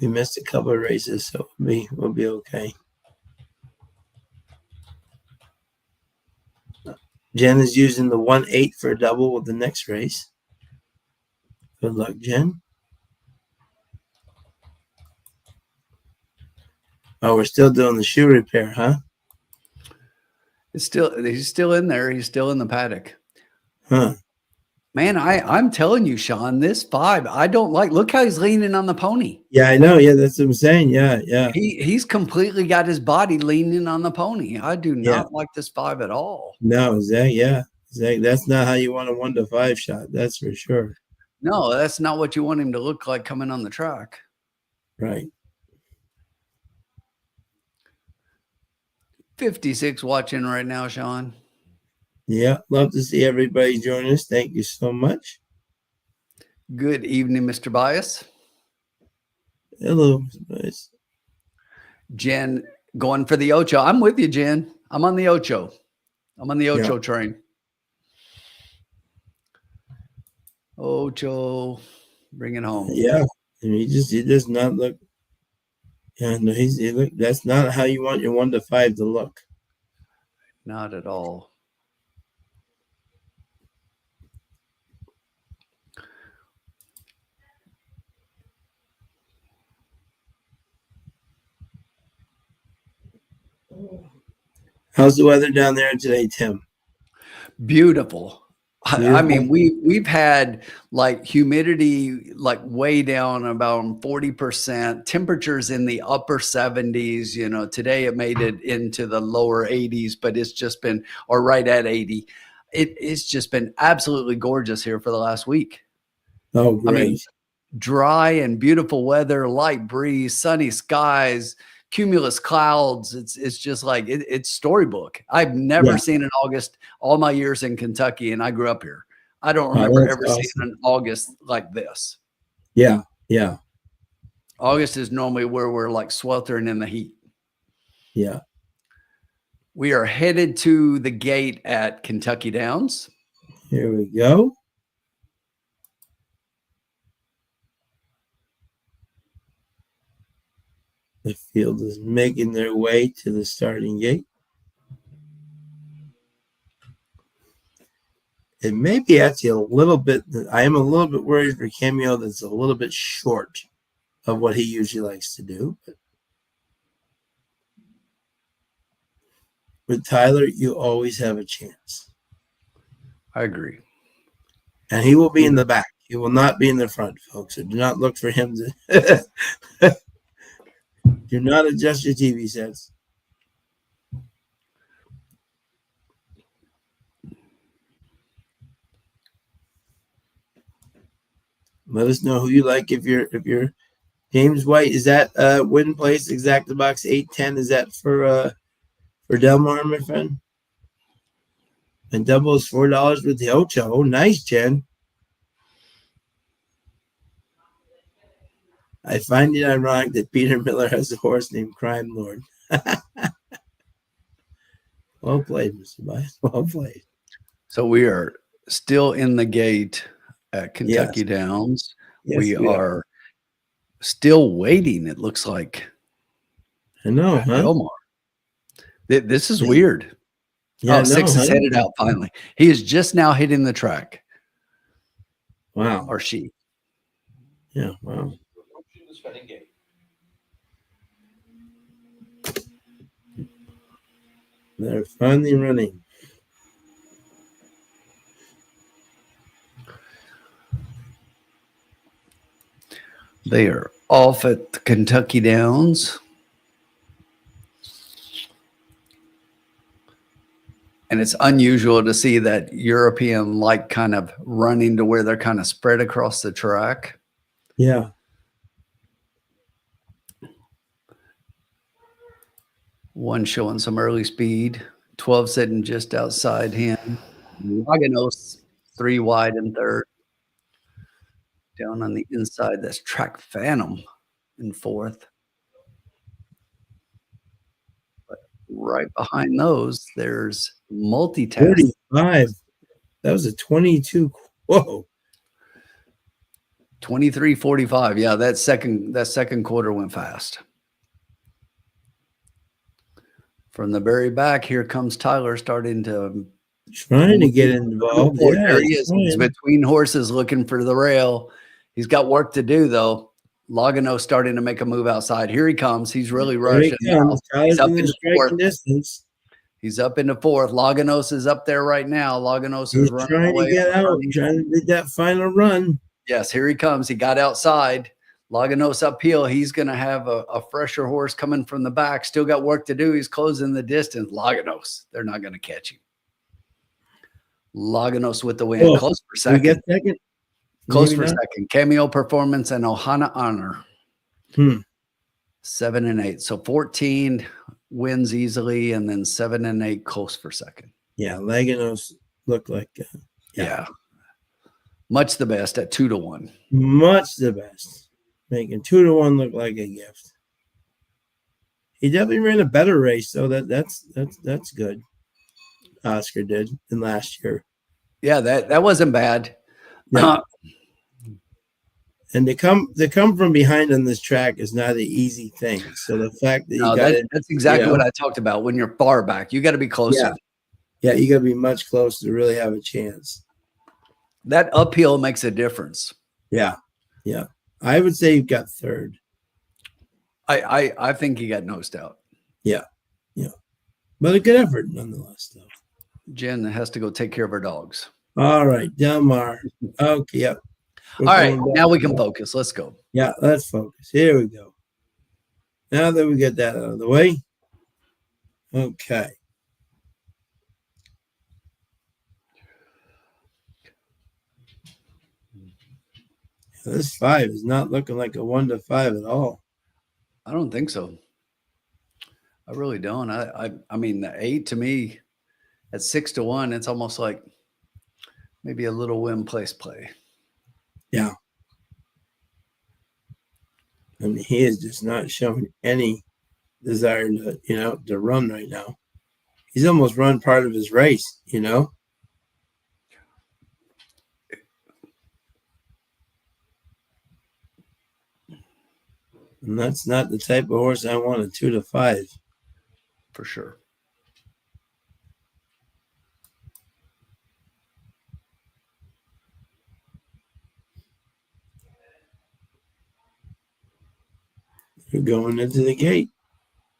We missed a couple of races, so we'll be okay. Jen is using the 1-8 for a double with the next race. Good luck, Jen. Oh, we're still doing the shoe repair, huh? He's still in there. He's still in the paddock. Huh. Man, I'm telling you, Sean, this 5, I don't like. Look how he's leaning on the pony. Yeah, I know. Yeah, that's what I'm saying. Yeah. He's completely got his body leaning on the pony. I do not like this 5 at all. No, Zach, Zach, that's not how you want a 1-5 shot. That's for sure. No, that's not what you want him to look like coming on the track. Right. 56 watching right now, Sean. Yeah, love to see everybody join us. Thank you so much. Good evening, Mr. Bias. Hello, guys. Jen going for the Ocho. I'm with you, Jen. I'm on the Ocho. I'm on the Ocho Yeah. train. Ocho, bring it home. Yeah, and he does not look. Yeah, no, he look. That's not how you want your 1 to 5 to look. Not at all. How's the weather down there today, Tim? Beautiful. I Beautiful. mean, we've had like humidity like way down about 40%, temperatures in the upper 70s. You know, today it made it into the lower 80s, but it's just been, or right at 80. It's just been absolutely gorgeous here for the last week. Oh, great. I mean, dry and beautiful weather, light breeze, sunny skies, cumulus clouds. It's just like it's storybook. I've never seen an August all my years in Kentucky, and I grew up here. I don't remember ever seeing an August like this. Yeah, yeah, August is normally where we're like sweltering in the heat. yeah. We are headed to the gate at Kentucky Downs. Here we go. The field is making their way to the starting gate. It may be actually a little bit, I am a little bit worried for Cameo that's a little bit short of what he usually likes to do. But with Tyler, you always have a chance. I agree. And he will be in the back. He will not be in the front, folks. So do not look for him to do not adjust your TV sets. Let us know who you like if you're James White. Is that win place exact the box 810? Is that for Delmar, my friend? And double is $4 with the Ocho. Oh, nice, Jen. I find it ironic that Peter Miller has a horse named Crime Lord. Well played, Mr. Bias. Well played. So we are still in the gate at Kentucky Downs. Yes, we are still waiting, it looks like. I know, huh? Delmar. This is weird. Yeah, Six is headed out finally. He is just now hitting the track. Wow. Or she. Yeah, wow. They're finally running. They are off at the Kentucky Downs. And it's unusual to see that European like kind of running to where they're kind of spread across the track. Yeah. One showing some early speed. 12 sitting just outside him. Laganos 3 wide in third. Down on the inside, that's Track Phantom in fourth. But right behind those, there's Multitask. 45. That was a 22. Whoa. 23:45. Yeah, that second quarter went fast. From the very back, here comes Tyler starting to trying to get involved. Yeah, there he is. He's between horses looking for the rail. He's got work to do, though. Logano starting to make a move outside. Here he comes. He's really rushing. He's up in striking distance. He's up into fourth. Laganos is up there right now. Laganos is running trying away. To get out, trying to do that final run. Yes, here he comes. He got outside. Laganos uphill. He's going to have a fresher horse coming from the back. Still got work to do. He's closing the distance. Laganos. They're not going to catch him. Laganos with the win. Oh, close for second. We get second. Close for second. Cameo Performance and Ohana Honor. 7 and 8. So 14. wins easily, and then 7 and 8 close for second. Yeah, Laganos look like Yeah. Much the best at 2-1. much the best, making 2-1 look like a gift. He definitely ran a better race, though. That's good. Oscar did than last year. Yeah, that wasn't bad. Yeah. And to come from behind on this track is not an easy thing. So the fact that you got it, that's exactly what I talked about. When you're far back, you got to be closer. Yeah, you got to be much closer to really have a chance. That uphill makes a difference. Yeah. I would say you got third. I think he got nosed out. Yeah. But a good effort nonetheless, though. Jen has to go take care of her dogs. All right, Delmar. Okay, yep. All right, now we can focus. Let's go. Yeah, let's focus. Here we go. Now that we get that out of the way. Okay. This 5 is not looking like a 1 to 5 at all. I don't think so. I really don't. I mean, the 8 to me at 6-1, it's almost like maybe a little win place play. Yeah. I mean, he is just not showing any desire to run right now. He's almost run part of his race, And that's not the type of horse I want a 2 to 5. For sure. You're going into the gate.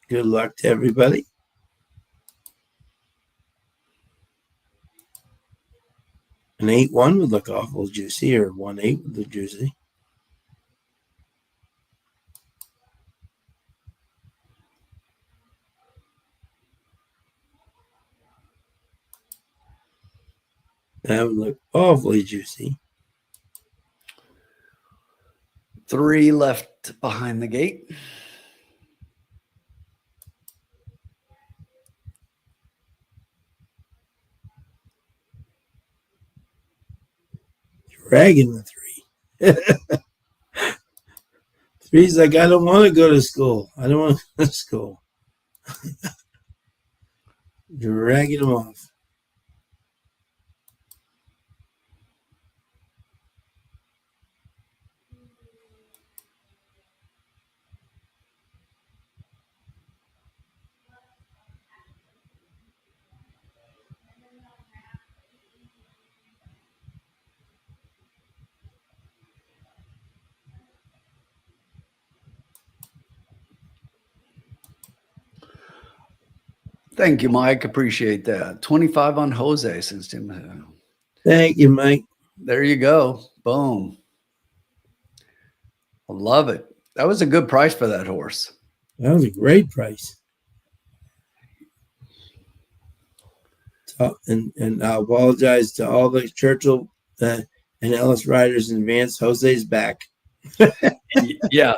Good luck to everybody. An 8-1 would look awful juicy, or 1-8 would look juicy. That would look awfully juicy. 3 left behind the gate. Dragging the 3. 3's like, I don't want to go to school. I don't want to go to school. Dragging him off. Thank you, Mike. Appreciate that. 25 on Jose since Tim. Thank you, Mike. There you go. Boom. I love it. That was a good price for that horse. That was a great price. And I apologize to all the Churchill and Ellis riders in advance. Jose's back. Yeah.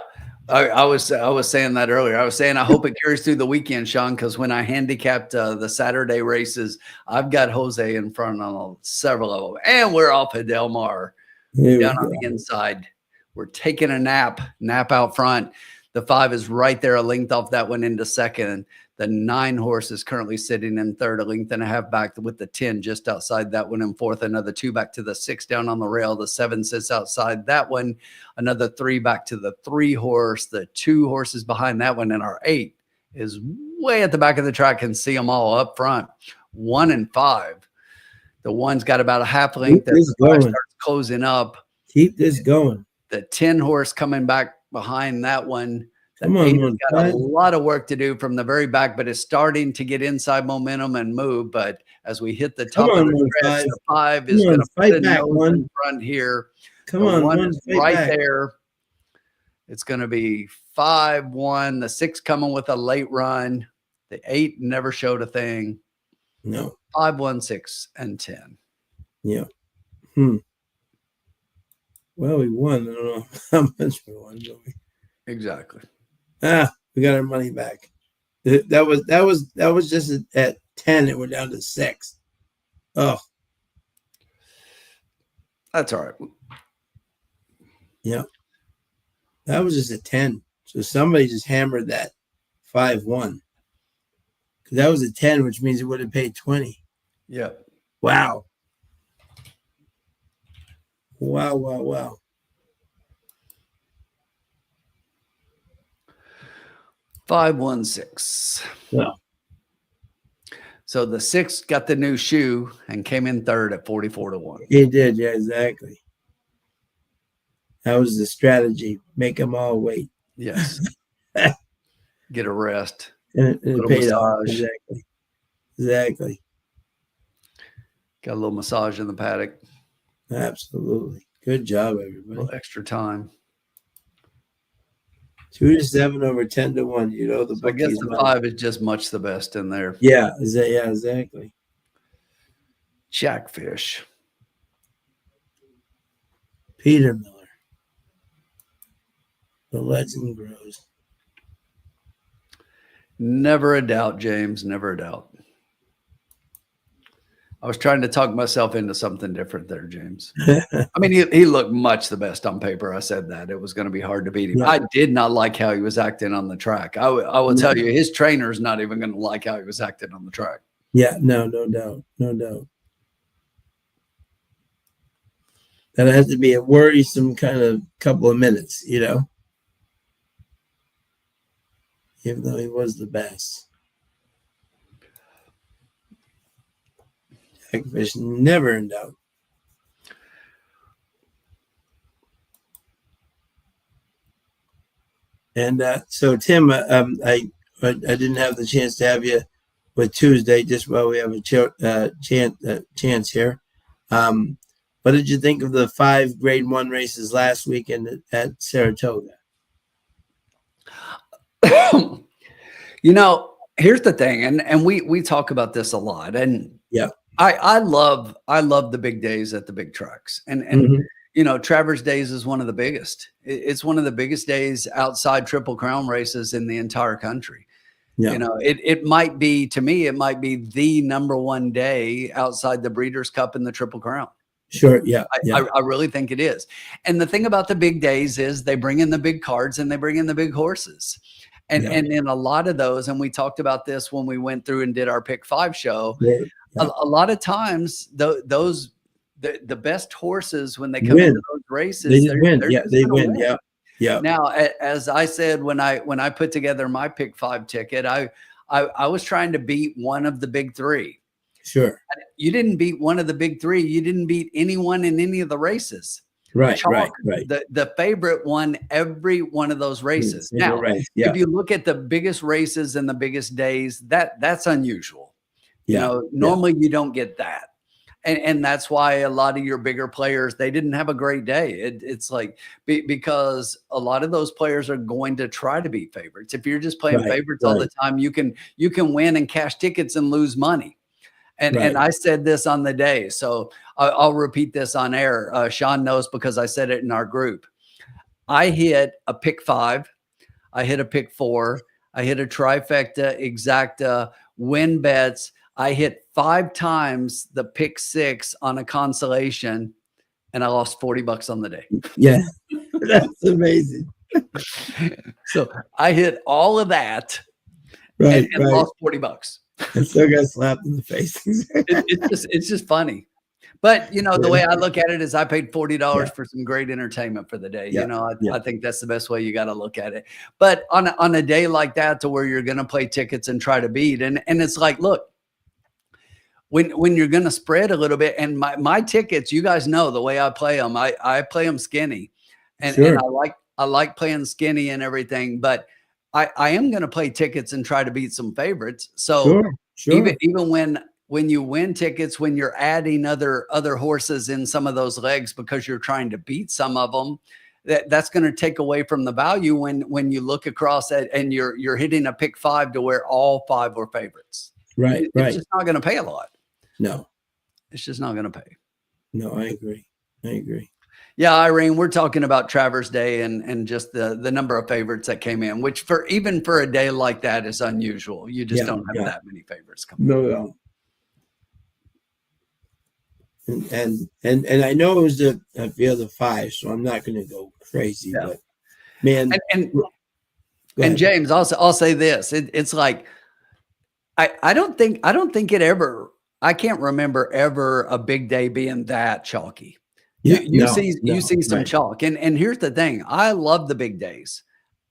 I was saying that earlier. I was saying I hope it carries through the weekend, Sean, because when I handicapped the Saturday races, I've got Jose in front on several of them. And we're off at Del Mar down on the inside. We're taking a nap out front. The 5 is right there, a length off that one into second. The 9 horse is currently sitting in third, a length and a half back with the 10 just outside that one in fourth. Another 2 back to the 6 down on the rail. The 7 sits outside that one. Another 3 back to the 3 horse. The 2 horses behind that one. And our 8 is way at the back of the track. Can see them all up front. 1 and 5. The 1's got about a half length. As the 5 starts closing up. Keep this going. The 10 horse coming back behind that one. The 8 has got a lot of work to do from the very back, but it's starting to get inside momentum and move. But as we hit the top of the stretch, the 5 is going to put a nose in front here. Come on, 1 is right there. It's going to be 5-1. The 6 coming with a late run. The 8 never showed a thing. No. 5, 1, 6, and 10. Yeah. Well, we won. I don't know how much we won, don't we? Exactly. We got our money back. That was just at 10. It went down to 6. Oh, That's all right. yeah. That was just a 10. So somebody just hammered that 5-1. Because that was a 10, which means it would have paid 20. Yeah. Wow. Wow. 5-1-6. Well, So the 6 got the new shoe and came in third at 44-1. he did. Yeah, exactly. That was the strategy. Make them all wait. Yes. Get a rest. And it Little paid off. massage. Exactly. Got a little massage in the paddock. Absolutely. Good job, A everybody. little extra time. 2-7 over 10-1. You know the So I guess bookies. the 5 is just much the best in there. Yeah, exactly. Jackfish. Peter Miller. The legend grows. Never a doubt, James. Never a doubt. I was trying to talk myself into something different there, James. I mean, he looked much the best on paper. I said that. It was going to be hard to beat him. Yeah. I did not like how he was acting on the track. I will tell you, his trainer's not even going to like how he was acting on the track. Yeah, no doubt. That has to be a worrisome kind of couple of minutes, you know? Even though he was the best. Jackfish never in doubt. And so, Tim, I didn't have the chance to have you with Tuesday, just while we have a chance here. What did you think of the 5 Grade 1 races last weekend at Saratoga? You know, here's the thing, and we talk about this a lot, and yeah, I love the big days at the big tracks, and you know, Travers Days is one of the biggest. It's one of the biggest days outside Triple Crown races in the entire country. Yeah. You know, it might be, to me, it might be the #1 day outside the Breeders' Cup and the Triple Crown. Sure. Yeah. I really think it is. And the thing about the big days is they bring in the big cards and they bring in the big horses. And in a lot of those, and we talked about this when we went through and did our Pick 5 show, a lot of times the best horses, when they come into those races, they win. They win. Yeah. Now, as I said, when I put together my Pick 5 ticket, I was trying to beat one of the big 3. Sure. You didn't beat one of the big 3. You didn't beat anyone in any of the races. Right. The favorite won every one of those races. Now, if you look at the biggest races and the biggest days, that's unusual. You know, normally you don't get that. And that's why a lot of your bigger players, they didn't have a great day. It's like, because a lot of those players are going to try to be favorites. If you're just playing favorites all the time, you can win and cash tickets and lose money. And I said this on the day, so I'll repeat this on air. Sean knows because I said it in our group. I hit a Pick 5. I hit a Pick 4. I hit a trifecta, exacta, win bets. I hit 5 times the Pick 6 on a consolation, and I lost $40 on the day. Yeah, that's amazing. So I hit all of that and lost $40. I still got slapped in the face. it's just funny. But, you know, the way I look at it is I paid $40 for some great entertainment for the day. You know, I think that's the best way you got to look at it. But on a day like that, to where you're going to play tickets and try to beat, and it's like, look, when you're going to spread a little bit, and my tickets, you guys know the way I play them, I play them skinny, and I like playing skinny and everything, but I am going to play tickets and try to beat some favorites. So even when you win tickets, when you're adding other horses in some of those legs because you're trying to beat some of them, that's going to take away from the value when you look across at and you're hitting a Pick 5 to where all 5 were favorites. It's just not going to pay a lot. No, it's just not going to pay. No, I agree. Yeah, Irene, we're talking about Travers Day and just the number of favorites that came in, which even for a day like that is unusual. You just Yeah, don't have yeah. that many favorites coming. No. And I know it was a field of 5, so I'm not going to go crazy. Yeah. But man, and James, I'll say this: it's like I don't think it ever. I can't remember ever a big day being that chalky. Yeah, You see some right. chalk, and here's the thing: I love the big days.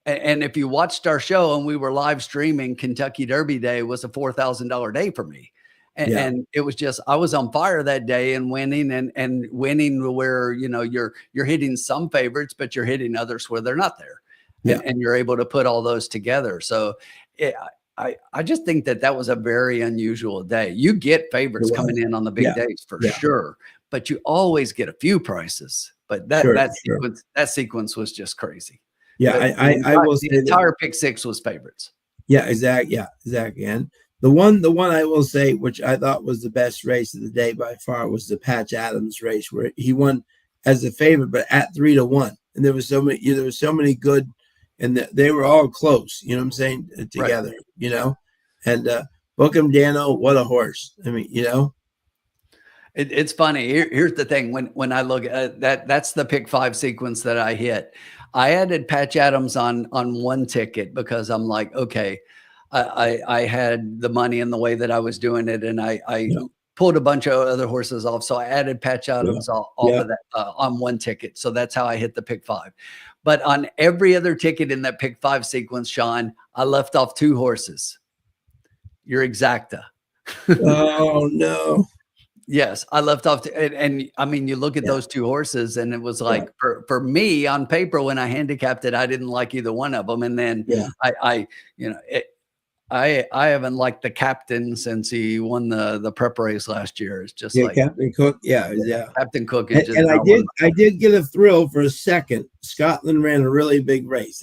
And if you watched our show and we were live streaming, Kentucky Derby Day was a $4,000 day for me. And it was just, I was on fire that day and winning and winning where, you're hitting some favorites, but you're hitting others where they're not there. And you're able to put all those together. So I just think that was a very unusual day. You get favorites coming in on the big days for sure, but you always get a few prices. But that sequence was just crazy. Yeah, I will say the entire pick 6 was favorites. Yeah, exactly. Yeah, exactly. And the one I will say, which I thought was the best race of the day by far, was the Patch Adams race, where he won as a favorite, but at 3-1. And there was so many good, and they were all close. You know what I'm saying? Together. Right. And Bookham Dano, what a horse! I mean, It's funny. Here's the thing: when I look at that's the pick 5 sequence that I hit. I added Patch Adams on one ticket because I'm like, okay, I had the money in the way that I was doing it, and I pulled a bunch of other horses off, so I added Patch Adams off of that on one ticket. So that's how I hit the pick 5. But on every other ticket in that pick 5 sequence, Sean, I left off 2 horses. Your exacta. Oh no. Yes, I left off and I mean, you look at those 2 horses and it was like for me on paper, when I handicapped it, I didn't like either one of them. And then I haven't liked the captain since he won the prep race last year. It's just like Captain Cook. Yeah. Captain Cook is just, and I did get a thrill for a second. Scotland ran a really big race.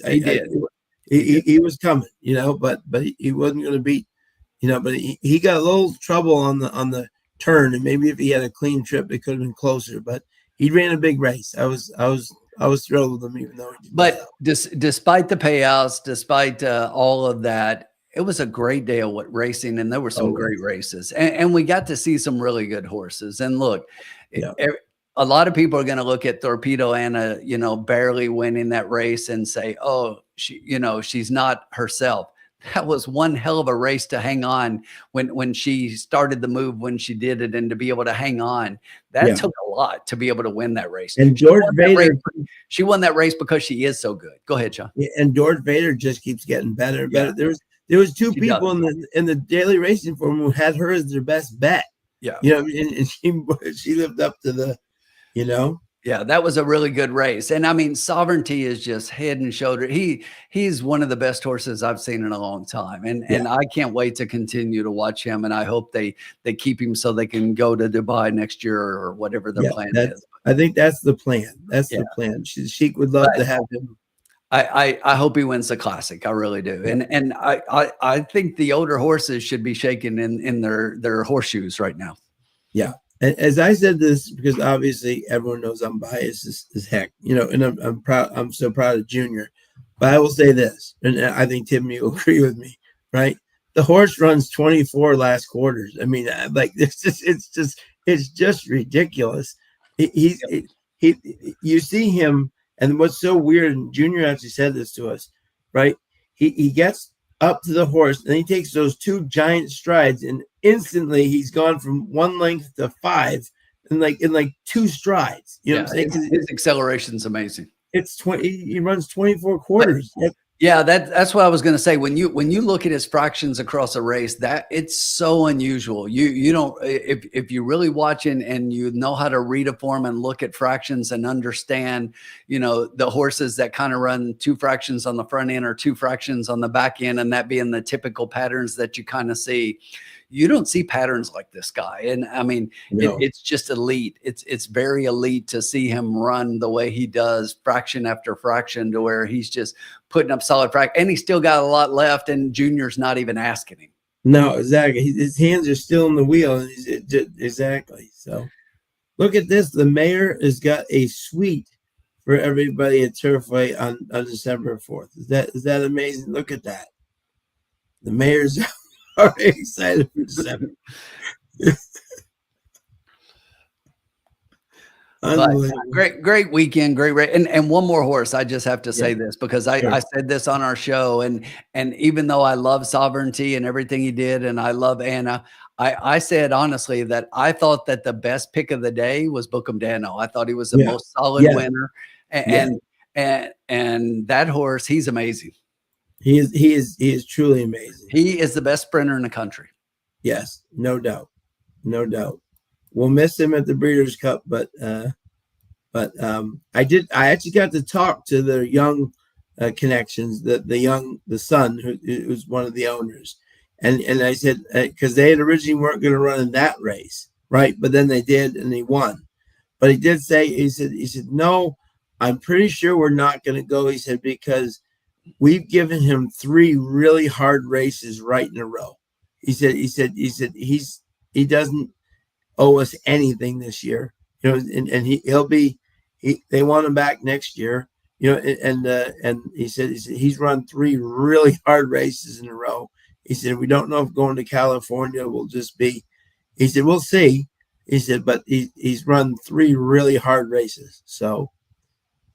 He was coming, but he wasn't going to beat, but he got a little trouble on the turn, and maybe if he had a clean trip, it could have been closer. But he ran a big race. I was thrilled with him, even though. But despite the payouts, despite all of that, it was a great day of racing, and there were some great races, and we got to see some really good horses. And look, a lot of people are going to look at Torpedo Anna, barely winning that race and say, "Oh, she's not herself." That was one hell of a race to hang on when she started the move, when she did it, and to be able to hang on. That took a lot to be able to win that race. And George Vader, she won that race because she is so good. Go ahead, Sean. And George Vader just keeps getting better and better. There was 2 people in the daily racing form who had her as their best bet. Yeah. And she lived up to the, Yeah, that was a really good race. And I mean, Sovereignty is just head and shoulder. He's one of the best horses I've seen in a long time. And I can't wait to continue to watch him. And I hope they keep him so they can go to Dubai next year or whatever their plan is. I think that's the plan. That's the plan. Sheik would love to have him. I hope he wins the Classic. I really do. And I think the older horses should be shaking in their horseshoes right now. Yeah. As I said this, because obviously everyone knows I'm biased as heck, and I'm proud. I'm so proud of Junior, but I will say this, and I think Tim, you agree with me, right? The horse runs 24 last quarters. I mean, like it's just ridiculous. You see him, and what's so weird, and Junior actually said this to us, right? He gets up to the horse and he takes those 2 giant strides, and instantly he's gone from 1 length to 5 in like 2 strides. You know what I'm saying? His acceleration is amazing. It's 20. He runs 24 quarters. Yeah, that's what I was going to say. When you look at his fractions across a race, that it's so unusual. You don't, if you really watch and you know how to read a form and look at fractions and understand, the horses that kind of run 2 fractions on the front end or 2 fractions on the back end, and that being the typical patterns that you kind of see. You don't see patterns like this guy. And I mean, it's just elite. It's very elite to see him run the way he does, fraction after fraction, to where he's just putting up solid fraction, and he's still got a lot left, and Junior's not even asking him. No, exactly. His hands are still in the wheel. And exactly. So look at this. The mayor has got a suite for everybody at Turfway on December 4th. Is that amazing? Look at that. The mayor's already excited for December. But Unbelievable. great weekend, great race. And one more horse. I just have to say this because Sure. I said this on our show. And even though I love Sovereignty and everything he did, and I love Anna, I said honestly that I thought that the best pick of the day was Bookham Dano. I thought he was the most solid winner. And that horse, he's amazing. He is truly amazing. He is the best sprinter in the country. Yes, no doubt. No doubt. We'll miss him at the Breeders' Cup, but I actually got to talk to the young connections, the son who's one of the owners, and I said because they had originally weren't going to run in that race, right? But then they did, and he won. But he did say he said no, I'm pretty sure we're not going to go. He said because we've given him 3 really hard races right in a row. He said he doesn't owe us anything this year, and they want him back next year, and he said he's run 3 really hard races in a row. He said we don't know if going to California will just be. He said we'll see. He said, but he's run 3 really hard races, so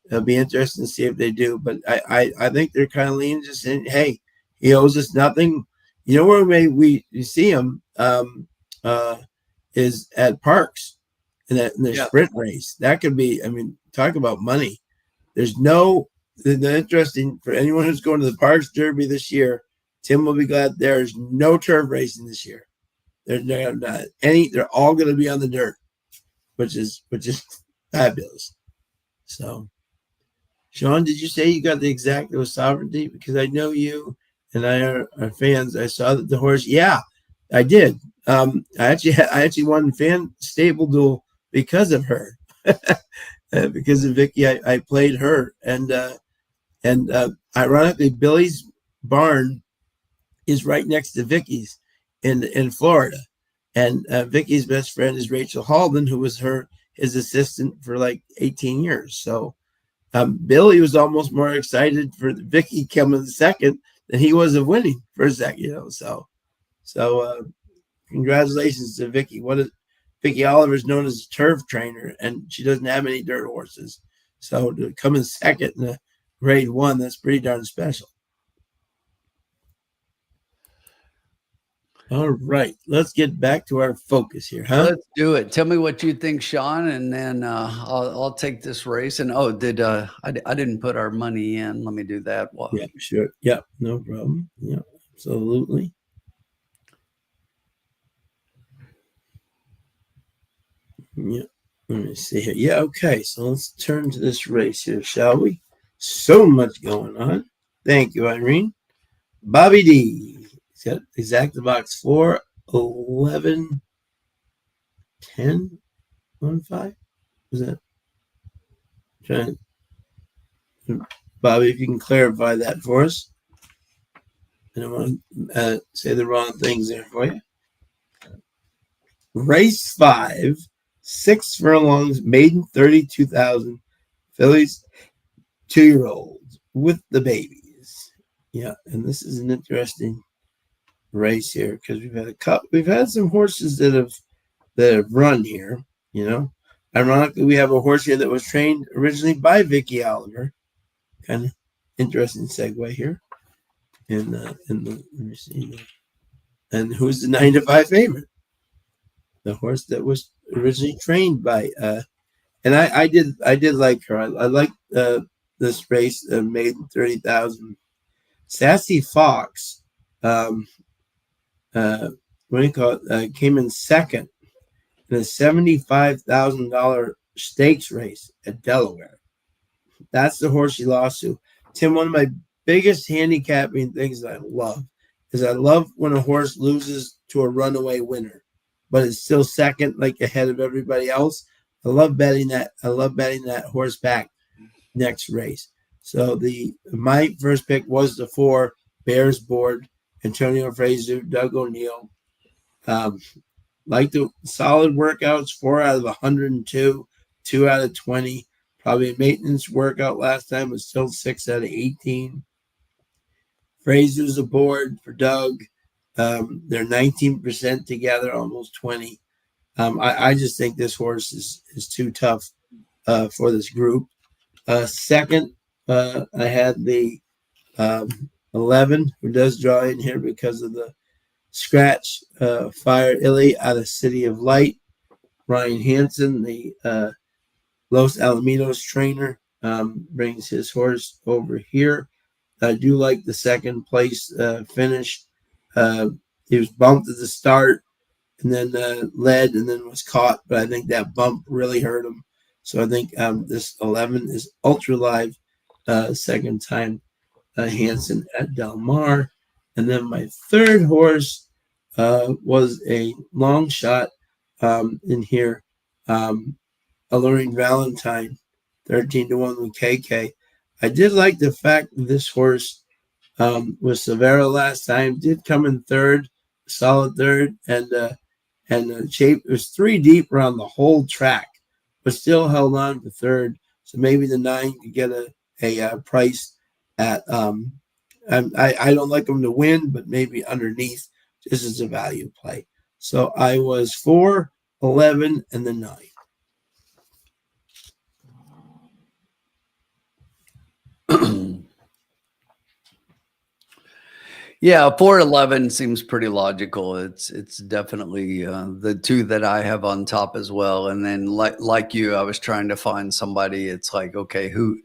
it'll be interesting to see if they do. But I think they're kind of leaning just in. Hey, he owes us nothing. Where we see him is at Parks in the sprint race. That could be. I mean, talk about money. There's no. The interesting for anyone who's going to the Parks Derby this year. Tim will be glad there's no turf racing this year. They're not any. They're all going to be on the dirt, which is fabulous. So, Sean, did you say you got the exact with Sovereignty? Because I know you and I are fans. I saw that the horse. Yeah, I did. I actually won fan stable duel because of her, because of Vicky. I played her, and ironically, Billy's barn is right next to Vicky's in Florida, and Vicky's best friend is Rachel Halden, who was his assistant for like 18 years. So Billy was almost more excited for Vicky coming second than he was of winning for a second. So congratulations to Vicky. Vicky Oliver is known as a turf trainer, and she doesn't have any dirt horses. So to come in second in the grade 1, that's pretty darn special. All right, let's get back to our focus here, huh? Let's do it. Tell me what you think, Sean, and then I'll take this race. And I didn't put our money in. Let me do that. Yeah, sure. Yeah, no problem. Yeah, absolutely. Yeah, let me see here. Yeah, okay. So let's turn to this race here, shall we? So much going on. Thank you, Irene. Bobby D. He's got exact box 4, 11, 10, 1, 5. Was that? Trying. Bobby, if you can clarify that for us. I don't want to say the wrong things there for you. Race 5, 6 furlongs, maiden 32,000, fillies 2-year-olds with the babies. Yeah, and this is an interesting race here because we've had some horses that have run here. Ironically, we have a horse here that was trained originally by Vicky Oliver. Kind of interesting segue here. And let me see. And who's the 9-5 favorite? The horse that was originally trained by and I did like her. I like this race, maiden 30,000. Sassy Fox, what do you call it? Came in second in a $75,000 stakes race at Delaware. That's the horse she lost to. Tim, one of my biggest handicapping things that I love is I love when a horse loses to a runaway winner, but it's still second, like ahead of everybody else. I love betting that. I love betting that horse back next race. So my first pick was the 4 Bears board, Antonio Fraser, Doug O'Neill. Like the solid workouts, 4 out of 102, 2 out of 20. Probably a maintenance workout last time was still 6 out of 18. Fraser's aboard for Doug. They're 19% together, almost 20. I just think this horse is too tough for this group. Second, I had the 11, who does draw in here because of the scratch, Fire Illy out of City of Light. Ryan Hansen, the Los Alamitos trainer, brings his horse over here. I do like the second place finish. He was bumped at the start and then led and then was caught, but I think that bump really hurt him. So I think this 11 is ultra live, second time Hansen at Del Mar. And then my third horse was a long shot in here. Alluring Valentine, 13-1 with KK. I did like the fact that this horse was Severa last time, did come in third, solid third, and the shape was 3 deep around the whole track, but still held on for third. So maybe the 9 could get a price at I don't like them to win, but maybe underneath, just as a value play. So I was 4, 11, and the 9. Yeah, 411 seems pretty logical. It's definitely the 2 that I have on top as well. And then like you, I was trying to find somebody. It's like, okay, who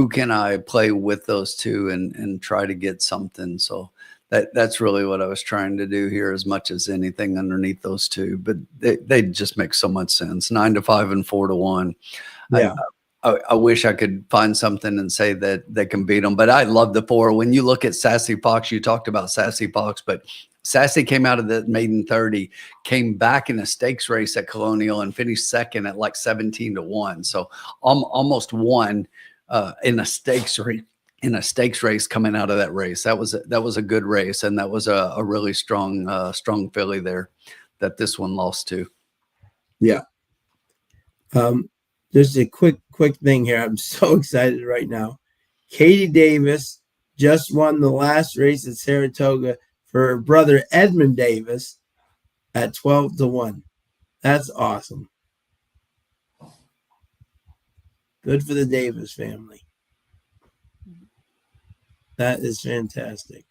can I play with those 2 and try to get something? So that's really what I was trying to do here, as much as anything underneath those 2. But they just make so much sense. 9-5 and 4-1. Yeah. I wish I could find something and say that they can beat them, but I love the 4. When you look at Sassy Fox, you talked about Sassy Fox, but Sassy came out of the maiden 30, came back in a stakes race at Colonial and finished second at like 17-1. So almost won in a stakes race coming out of that race. That was a good race, and that was a really strong filly there that this one lost to. Yeah. Just a quick thing here. I'm so excited right now. Katie Davis just won the last race at Saratoga for her brother Edmund Davis at 12-1. That's awesome. Good for the Davis family. That is fantastic.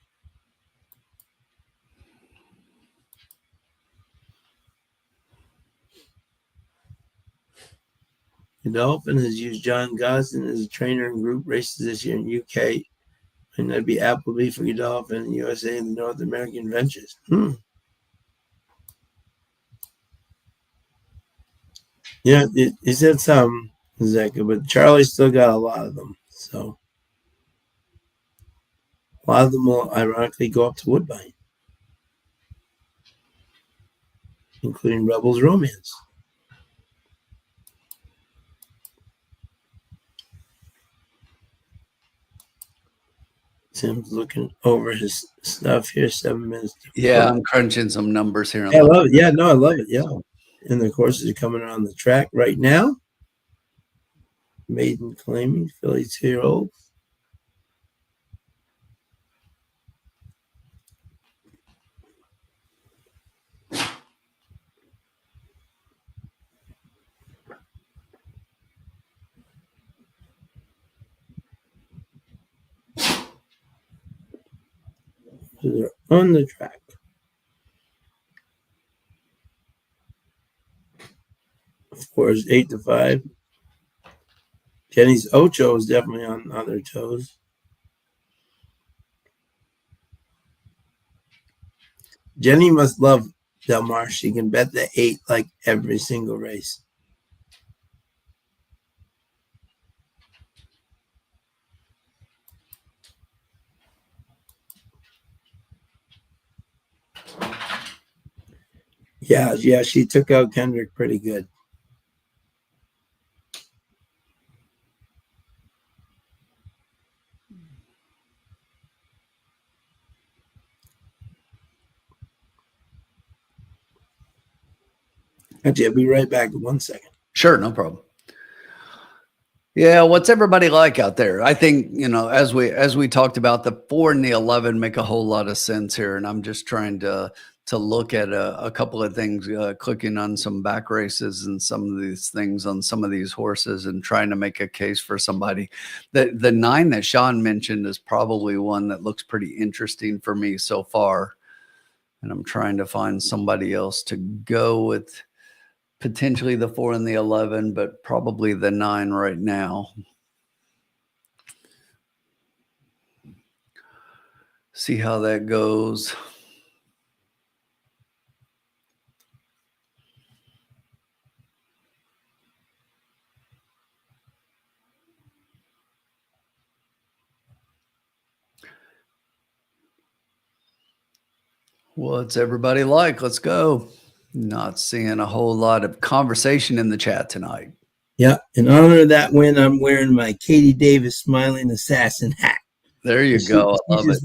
Godolphin has used John Gosden as a trainer in group races this year in UK. And that'd be Appleby for Godolphin, USA, and the North American Ventures. Yeah, he said some, Zeka, but Charlie still got a lot of them. So a lot of them will ironically go up to Woodbine, including Rebels Romance. Tim's looking over his stuff here. 7 minutes. Yeah, I'm crunching some numbers here. Yeah, I love it. Yeah, no, I love it. Yeah. And the horses are coming around the track right now. Maiden claiming filly 2-year-old. So they're on the track. Of course, 8-5. Jenny's Ocho is definitely on their toes. Jenny must love Del Mar. She can bet the 8 like every single race. Yeah, she took out Kendrick pretty good. Actually, I'll be right back in 1 second. Sure, no problem. Yeah, what's everybody like out there? I think, you know, as we talked about, the 4 and the 11 make a whole lot of sense here, and I'm just trying to look at a couple of things, clicking on some back races and some of these things on some of these horses, and trying to make a case for somebody. The 9 that Sean mentioned is probably one that looks pretty interesting for me so far, and I'm trying to find somebody else to go with. Potentially the 4 and the 11, but probably the 9 right now. See how that goes. What's everybody like? Let's go. Not seeing a whole lot of conversation in the chat tonight. Yeah, in honor of that win, I'm wearing my Katie Davis Smiling Assassin hat. There you go. I love it.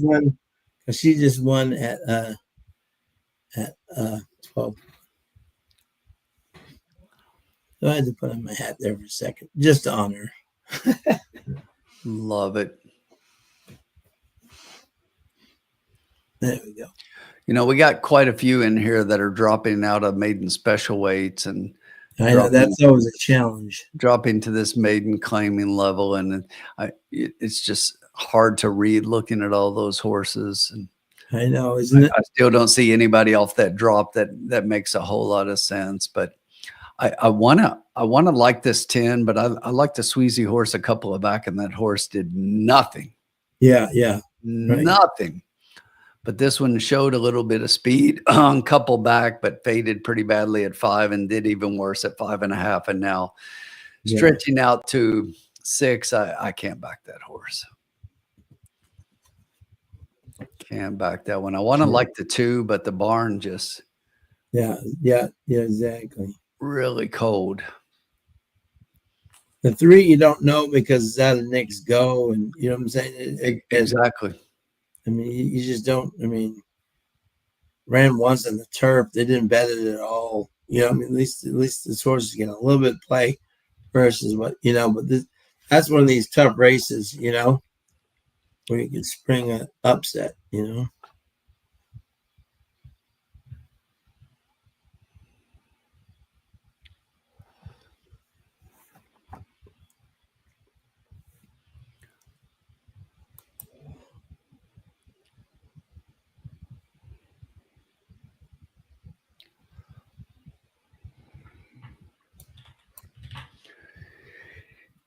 She just won at 12. So I had to put on my hat there for a second, just to honor her. Love it. There we go. You know, we got quite a few in here that are dropping out of maiden special weights, and I know that's always a challenge. Dropping to this maiden claiming level, and it's just hard to read looking at all those horses. And I know, isn't it? I still don't see anybody off that drop that makes a whole lot of sense. But I wanna like this 10, but I like the Sweezy horse a couple of back, and that horse did nothing. Yeah, right. Nothing. But this one showed a little bit of speed on couple back, but faded pretty badly at 5 and did even worse at 5.5. And now stretching out to 6. I can't back that horse. Can't back that one. I want to like the 2, but the barn just yeah, exactly. Really cold. The 3 you don't know because it's out of Nick's go, and you know what I'm saying? Exactly. I mean, you just don't. I mean, ran once in the turf. They didn't bet it at all. You know, I mean, at least this horse is getting a little bit of play versus what, you know. But that's one of these tough races, you know, where you can spring an upset, you know.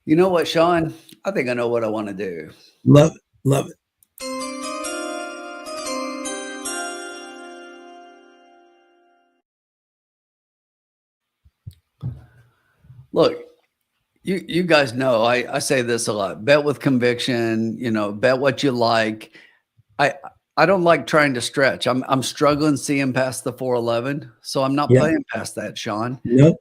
You know what, Sean? I think I know what I want to do. Love it. Love it. Look, you guys know I say this a lot. Bet with conviction, you know, bet what you like. I don't like trying to stretch. I'm struggling seeing past the 411, so I'm not playing past that, Sean. No,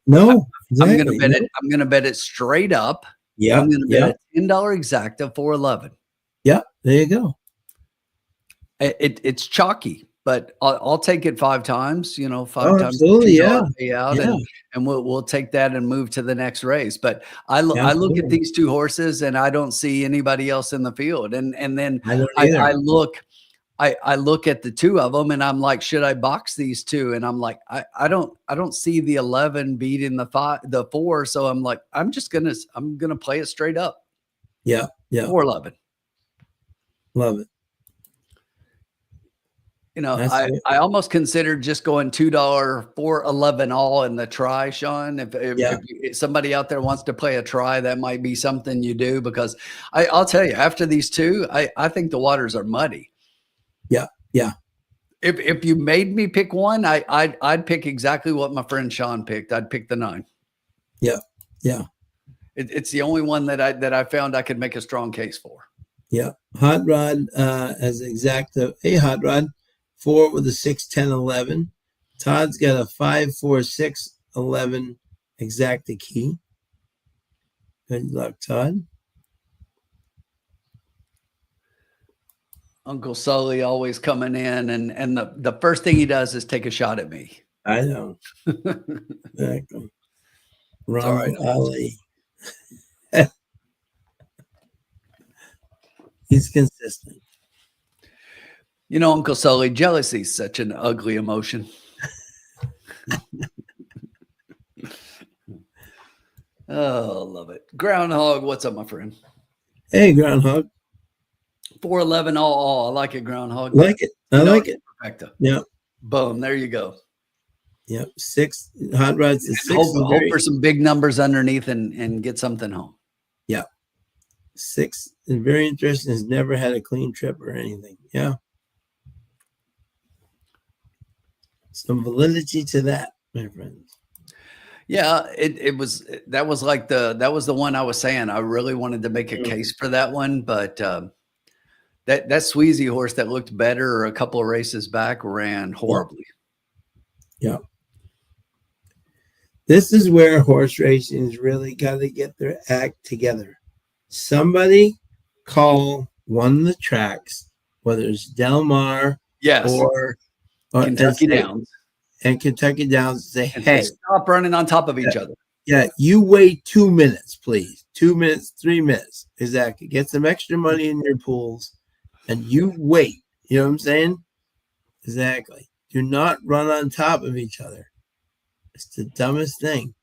exactly. I'm gonna bet it. I'm gonna bet it straight up. Yeah, I'm gonna bet a $10 exacta 411. Yeah, there you go. It's chalky, but I'll take it 5 times. You know, 5 times. Absolutely, Payout, and we'll take that and move to the next race. But I look at these 2 horses and I don't see anybody else in the field, and then I look at the 2 of them and I'm like, should I box these 2? And I'm like, I don't see the 11 beating the 4. So I'm like, I'm gonna play it straight up. Yeah. 411. Love it. You know, I almost considered just going $2 411 all in the try, Sean. If somebody out there wants to play a try, that might be something you do, because I'll tell you, after these 2, I think the waters are muddy. Yeah. If you made me pick one, I'd pick exactly what my friend Sean picked. I'd pick the 9. Yeah. It's the only one that I found I could make a strong case for. Yeah. Hot Rod as exacta. Hey, Hot Rod, 4 with a 6, 10, 11. Todd's got a 5, 4, 6, 11 exacta key. Good luck, Todd. Uncle Sully always coming in, and the first thing he does is take a shot at me. I know. Exactly. It's all right. Ronald Ali. He's consistent. You know, Uncle Sully, jealousy is such an ugly emotion. Oh, love it. Groundhog, what's up, my friend? Hey, Groundhog. 411 all. I like it, Groundhog. Like it. I like it. Perfecto. Yeah. Boom. There you go. Yep. 6 hot rods to 6. Hope for some big numbers underneath and get something home. Yeah. 6 is very interesting. Has never had a clean trip or anything. Yeah. Some validity to that, my friends. Yeah, that was the one I was saying. I really wanted to make a case for that one, but that Sweezy horse that looked better a couple of races back ran horribly. Yeah. This is where horse racing's really got to get their act together. Somebody call one of the tracks, whether it's Del Mar or Kentucky Downs. And Kentucky Downs, say, and hey, stop running on top of each other. Yeah, you wait 2 minutes, please. 2 minutes, 3 minutes. Exactly. Get some extra money in your pools and you wait. You know what I'm saying? Exactly. Do not run on top of each other. It's the dumbest thing.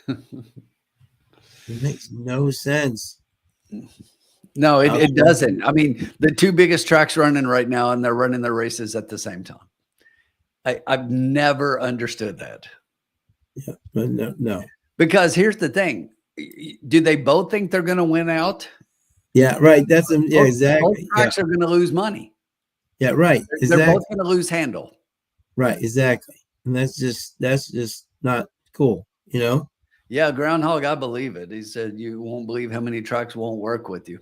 It makes no sense. No, it doesn't. I mean, the two biggest tracks running right now, and they're running their races at the same time. I've never understood that. Yeah, no. Because here's the thing: do they both think they're going to win out? Yeah, right. That's exactly. Both tracks are going to lose money. Yeah, right. They're both going to lose handle. Right, exactly. And that's just not cool. You know. Yeah, Groundhog, I believe it. He said you won't believe how many tracks won't work with you.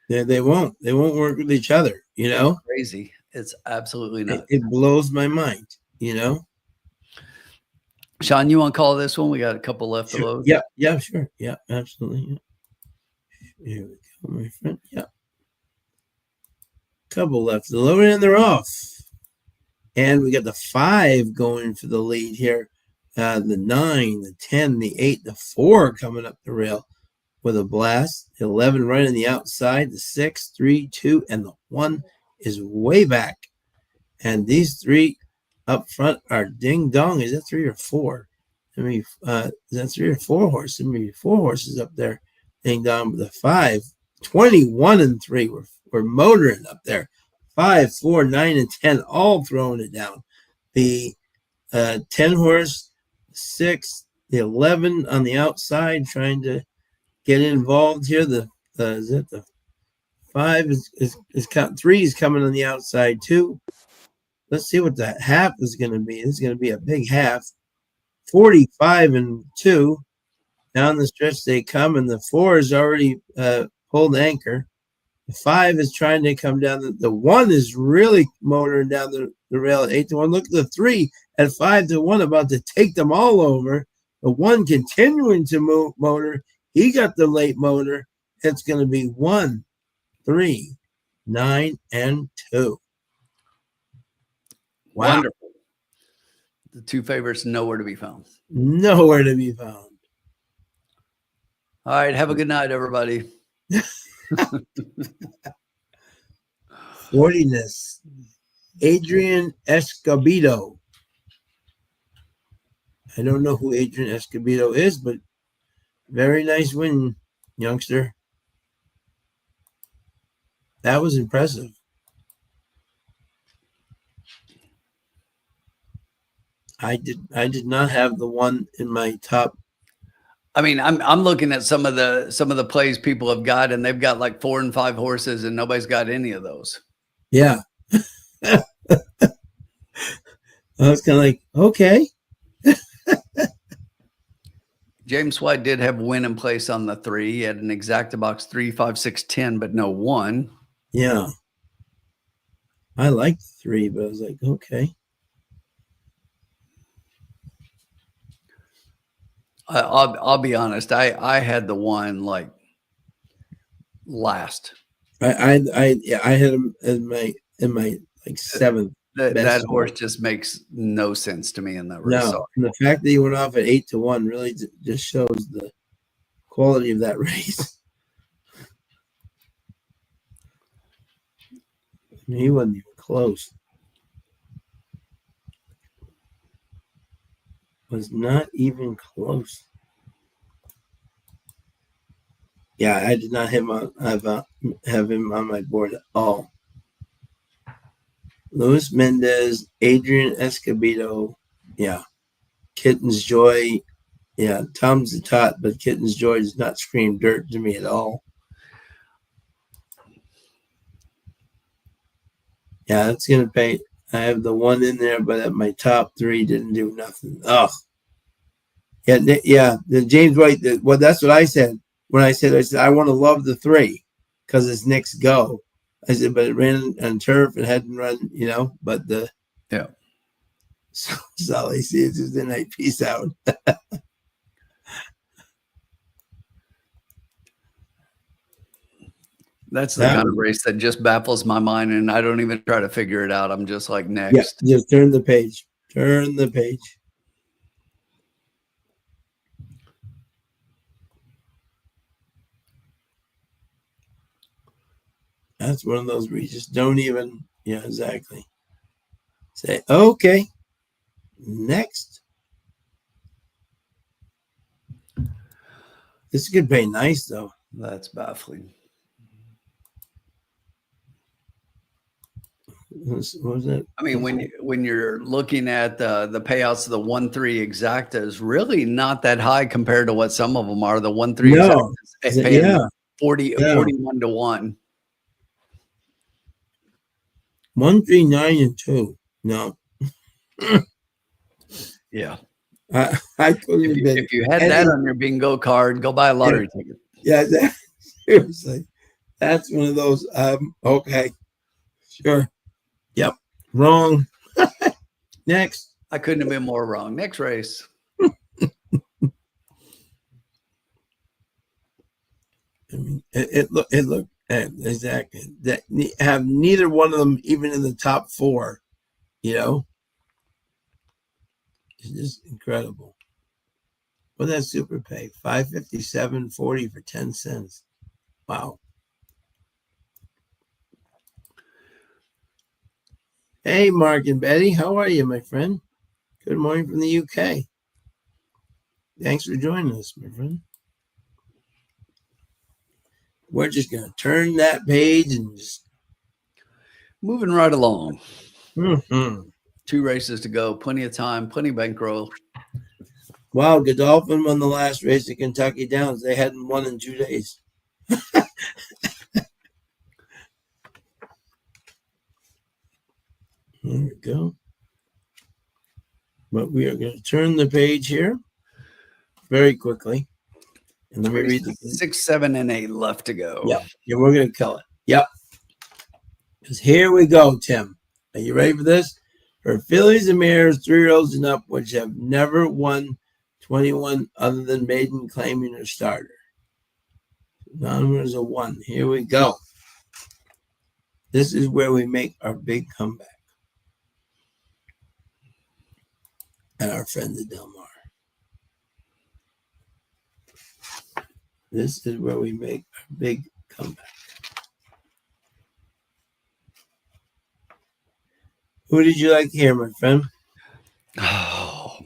Yeah, they won't. They won't work with each other. You know, it's crazy. It's absolutely nuts. It blows my mind. You know. Sean, you want to call this one? We got a couple left to load. Yeah, sure. Yeah, absolutely. Yeah. Here we go, my friend. Yeah. Couple left to load and they're off. And we got the 5 going for the lead here. The 9, the 10, the 8, the 4 coming up the rail with a blast. The 11 right on the outside. The 6, 3, 2, and the 1 is way back. And these 3 up front are ding dong. Is that 3 or 4? I mean, is that 3 or 4 horses? Maybe 4 horses up there. Ding dong. But the 5, 21 and 3 were motoring up there. 5, 4, 9, and 10 all throwing it down. The 10 horse, 6, the 11 on the outside trying to get involved here. The 5 is 3 is coming on the outside too. Let's see what the half is going to be. This is going to be a big half. 45 and 2 down the stretch they come, and the 4 is already pulled anchor. The 5 is trying to come down. The 1 is really motoring down the rail at 8-1. Look at the 3 at 5-1, about to take them all over. The 1 continuing to motor. He got the late motor. It's going to be 1, 3, 9, and 2. Wow. Wonderful. The 2 favorites nowhere to be found. Nowhere to be found. All right. Have a good night, everybody. 40ness. Adrian Escobedo. I don't know who Adrian Escobedo is, but very nice win, youngster. That was impressive. I did not have the 1 in my top. I mean, I'm looking at some of the plays people have got, and they've got like 4 and 5 horses, and nobody's got any of those. Yeah. I was kind of like, okay. James White did have win in place on the 3. He had an exacta box 3, 5, 6, 10, but no 1. Yeah. I liked 3, but I was like, okay. I'll be honest. I had the 1 like last. I had him in my like seventh. That horse just makes no sense to me in that race. No, and the fact that he went off at 8-1 really just shows the quality of that race. I mean, he wasn't even close. Was not even close. Yeah, I did not have him on my board at all. Luis Mendez, Adrian Escobedo, yeah. Kitten's Joy, yeah. Tom's the tot, but Kitten's Joy does not scream dirt to me at all. Yeah, that's going to pay. I have the one in there, but at my top three didn't do nothing. Oh, yeah. The James White, well, that's what I said. When I said, I want to love the three because it's Nick's go. I said, but it ran on turf and hadn't run, but yeah. So all I see is Tuesday night. Peace out. That's the kind of race that just baffles my mind, and I don't even try to figure it out. I'm just like, next. Yeah, just turn the page. Turn the page. That's one of those where you just don't even, exactly. Say, okay, next. This could pay nice, though. That's baffling. What was that? I mean, when you're looking at the payouts of the 1-3 exactas, really not that high compared to what some of them are. The 1-3 exactas paying 41 to 1. 1, 3, 9, and 2. No. Yeah. I couldn't have been. If you had that on your bingo card, go buy a lottery ticket. Yeah, seriously. That's one of those. Okay. Sure. Yep. Wrong. Next. I couldn't have been more wrong. Next race. I mean, it looked exactly that have neither one of them even in the top 4. It's just incredible. What that super pay? $557.40 for 10 cents. Wow. Hey, Mark and Betty, how are you, my friend? Good morning from the UK. Thanks for joining us, my friend. We're just going to turn that page and just moving right along. Mm-hmm. 2 races to go. Plenty of time. Plenty of bankroll. Wow, Godolphin won the last race at Kentucky Downs. They hadn't won in 2 days. There we go. But we are going to turn the page here very quickly. And let me read the 6, 7, and 8 left to go. Yep. Yeah, we're going to kill it. Yep. Because here we go, Tim. Are you ready for this? For fillies and mares, 3-year-olds and up, which have never won 21 other than maiden, claiming or starter. Non-winners of 1. Here we go. This is where we make our big comeback. At our friend the Del Mar. This is where we make our big comeback. Who did you like to hear, my friend? Oh,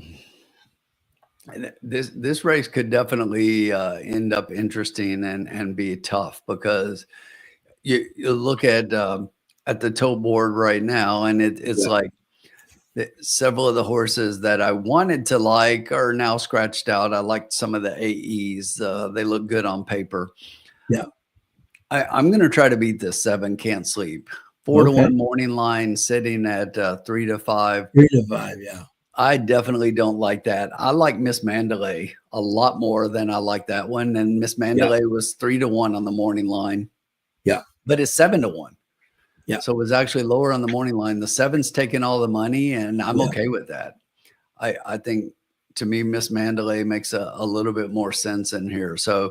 this race could definitely end up interesting and be tough because you look at the toe board right now, and it's like several of the horses that I wanted to like are now scratched out. I liked some of the AEs. They look good on paper. Yeah. I'm going to try to beat this 7 Can't Sleep. 4 to 1 morning line sitting at 3 to 5. 3 to 5, yeah. I definitely don't like that. I like Miss Mandalay a lot more than I like that one. And Miss Mandalay was 3 to 1 on the morning line. Yeah. But it's 7 to 1. Yeah. So it was actually lower on the morning line. The 7's taking all the money, and I'm okay with that. I think, to me, Miss Mandalay makes a little bit more sense in here. So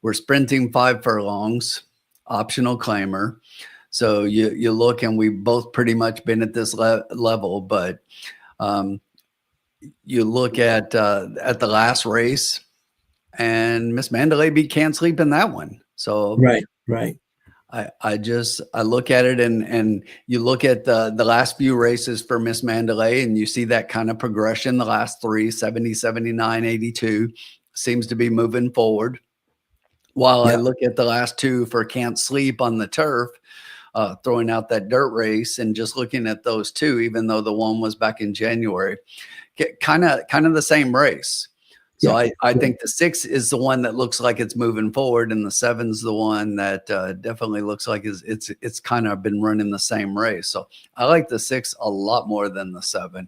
we're sprinting 5 furlongs, optional claimer. So you look, and we've both pretty much been at this level, but you look at the last race, and Miss Mandalay beat Can't Sleep in that one. So right. I look at it, and you look at the last few races for Miss Mandalay, and you see that kind of progression. The last three, 70, 79, 82, seems to be moving forward. While I look at the last two for Can't Sleep on the turf, throwing out that dirt race, and just looking at those two, even though the one was back in January, kind of the same race. So I think the 6 is the one that looks like it's moving forward, and the 7's the one that definitely looks like it's kind of been running the same race. So I like the 6 a lot more than the 7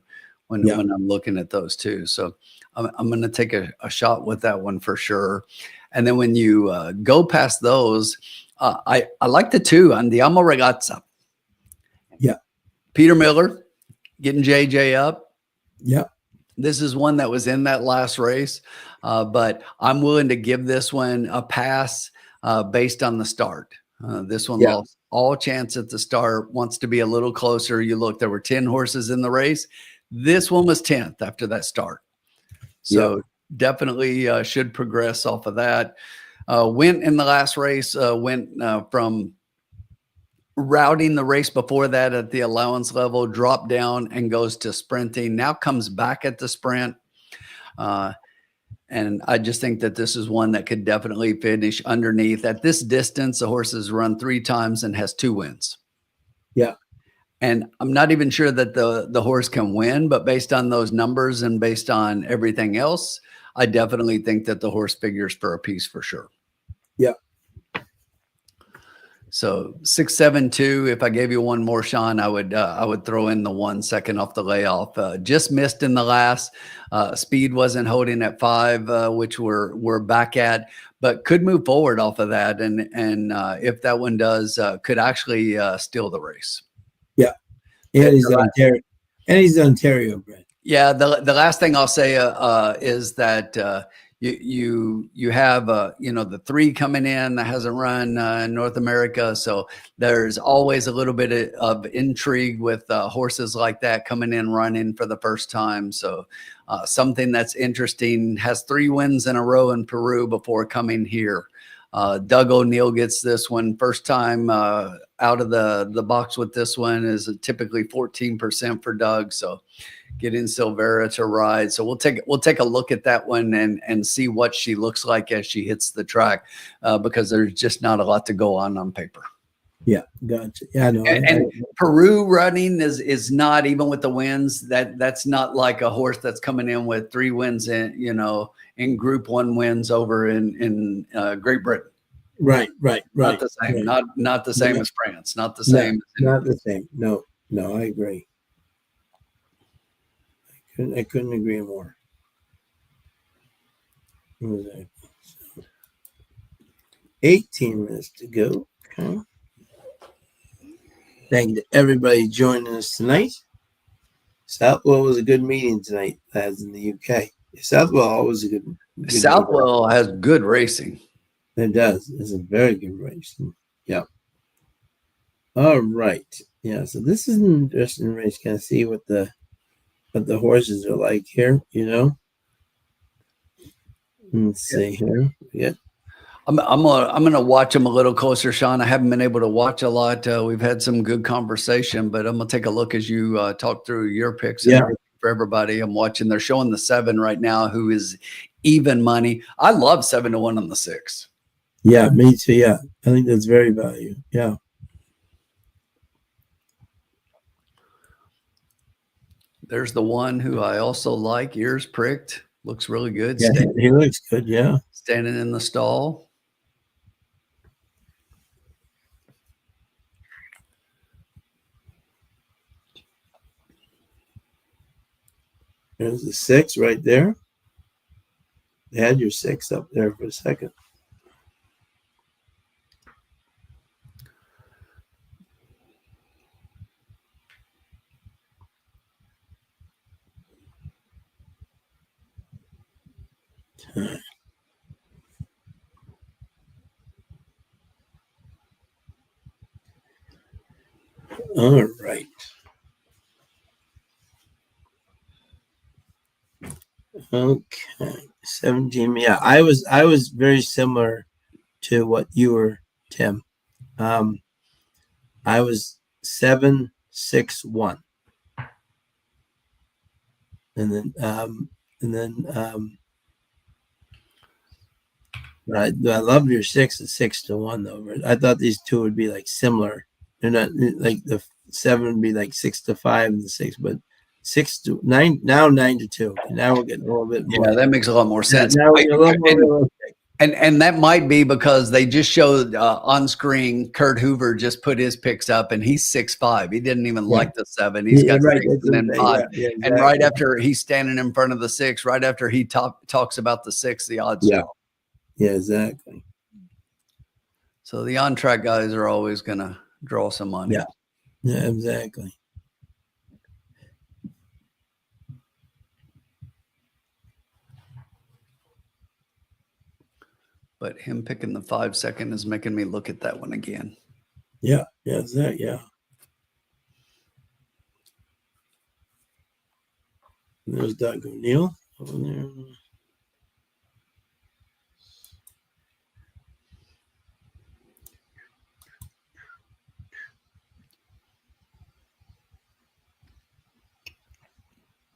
when I'm looking at those two. So I'm going to take a shot with that one for sure. And then when you go past those, I like the 2 on the Amo Ragazza. Yeah. Peter Miller getting JJ up. Yeah. This is one that was in that last race, but I'm willing to give this one a pass based on the start. This one lost all chance at the start, wants to be a little closer. You look, there were 10 horses in the race. This one was 10th after that start. So definitely should progress off of that. Went in the last race, went from routing the race before that at the allowance level, dropped down and goes to sprinting. Now comes back at the sprint. And I just think that this is one that could definitely finish underneath. At this distance, the horse has run 3 times and has 2 wins. Yeah. And I'm not even sure that the horse can win, but based on those numbers and based on everything else, I definitely think that the horse figures for a piece for sure. Yeah. So 6, 7, 2. If I gave you one more, Sean, I would throw in the 1 second off the layoff. Just missed in the last. Speed wasn't holding at 5, which we're back at, but could move forward off of that. And if that one does, could actually steal the race. Yeah, and he's Ontario bred. Yeah, the last thing I'll say is that you have the 3 coming in that hasn't run in North America, so there's always a little bit of intrigue with horses like that coming in running for the first time. So something that's interesting. Has 3 wins in a row in Peru before coming here. Doug O'Neill gets this one first time out of the box with this one is typically 14% for Doug. So getting Silvera to ride. So we'll take a look at that one and see what she looks like as she hits the track because there's just not a lot to go on paper. Yeah, gotcha. Yeah, no. And Peru running is not, even with the wins, that's not like a horse that's coming in with 3 wins in Group 1 wins over in Great Britain. Right. Not the same. Right. Not the same as France. Not the same. Not the same. No, I agree. I couldn't agree more. Exactly. So, 18 minutes to go. Okay. Thank you to everybody joining us tonight. Southwell was a good meeting tonight, lads, in the UK. Southwell always a good Southwell has good racing. It does. It's a very good racing. Yeah. All right. Yeah. So this is an interesting race. Can I see what the horses are like here? Let's see here. Yeah. I'm gonna watch them a little closer, Sean. I haven't been able to watch a lot. We've had some good conversation, but I'm gonna take a look as you talk through your picks and everything for everybody. I'm watching. They're showing the 7 right now, who is even money. I love 7-1 on the 6. Yeah, me too. Yeah, I think that's very value. Yeah. There's the one who I also like. Ears pricked. Looks really good. Yeah, he looks good. Yeah. Standing in the stall. There's the 6 right there. They had your 6 up there for a second. All right. Okay. 17. Yeah, I was very similar to what you were, Tim. I was 761. And then I love your 6 at 6-1 though. I thought these two would be like similar. They're not like the 7 would be like 6-5 and the 6, but 6-9 now 9-2. Now we're getting a little bit more. Yeah, that makes a lot more sense. Now we're a little more realistic. And that might be because they just showed on screen Kurt Hoover just put his picks up and he's 6'5". He didn't even like the 7. He's got 6 and then 5. Yeah, exactly. And right after he's standing in front of the 6, right after he talks about the 6, the odds Yeah. jump. Yeah, exactly. So the on-track guys are always going to draw some money. Yeah. Yeah, exactly. But him picking the 5 second is making me look at that one again. Yeah, yeah, that, yeah. There's Doug O'Neill over there.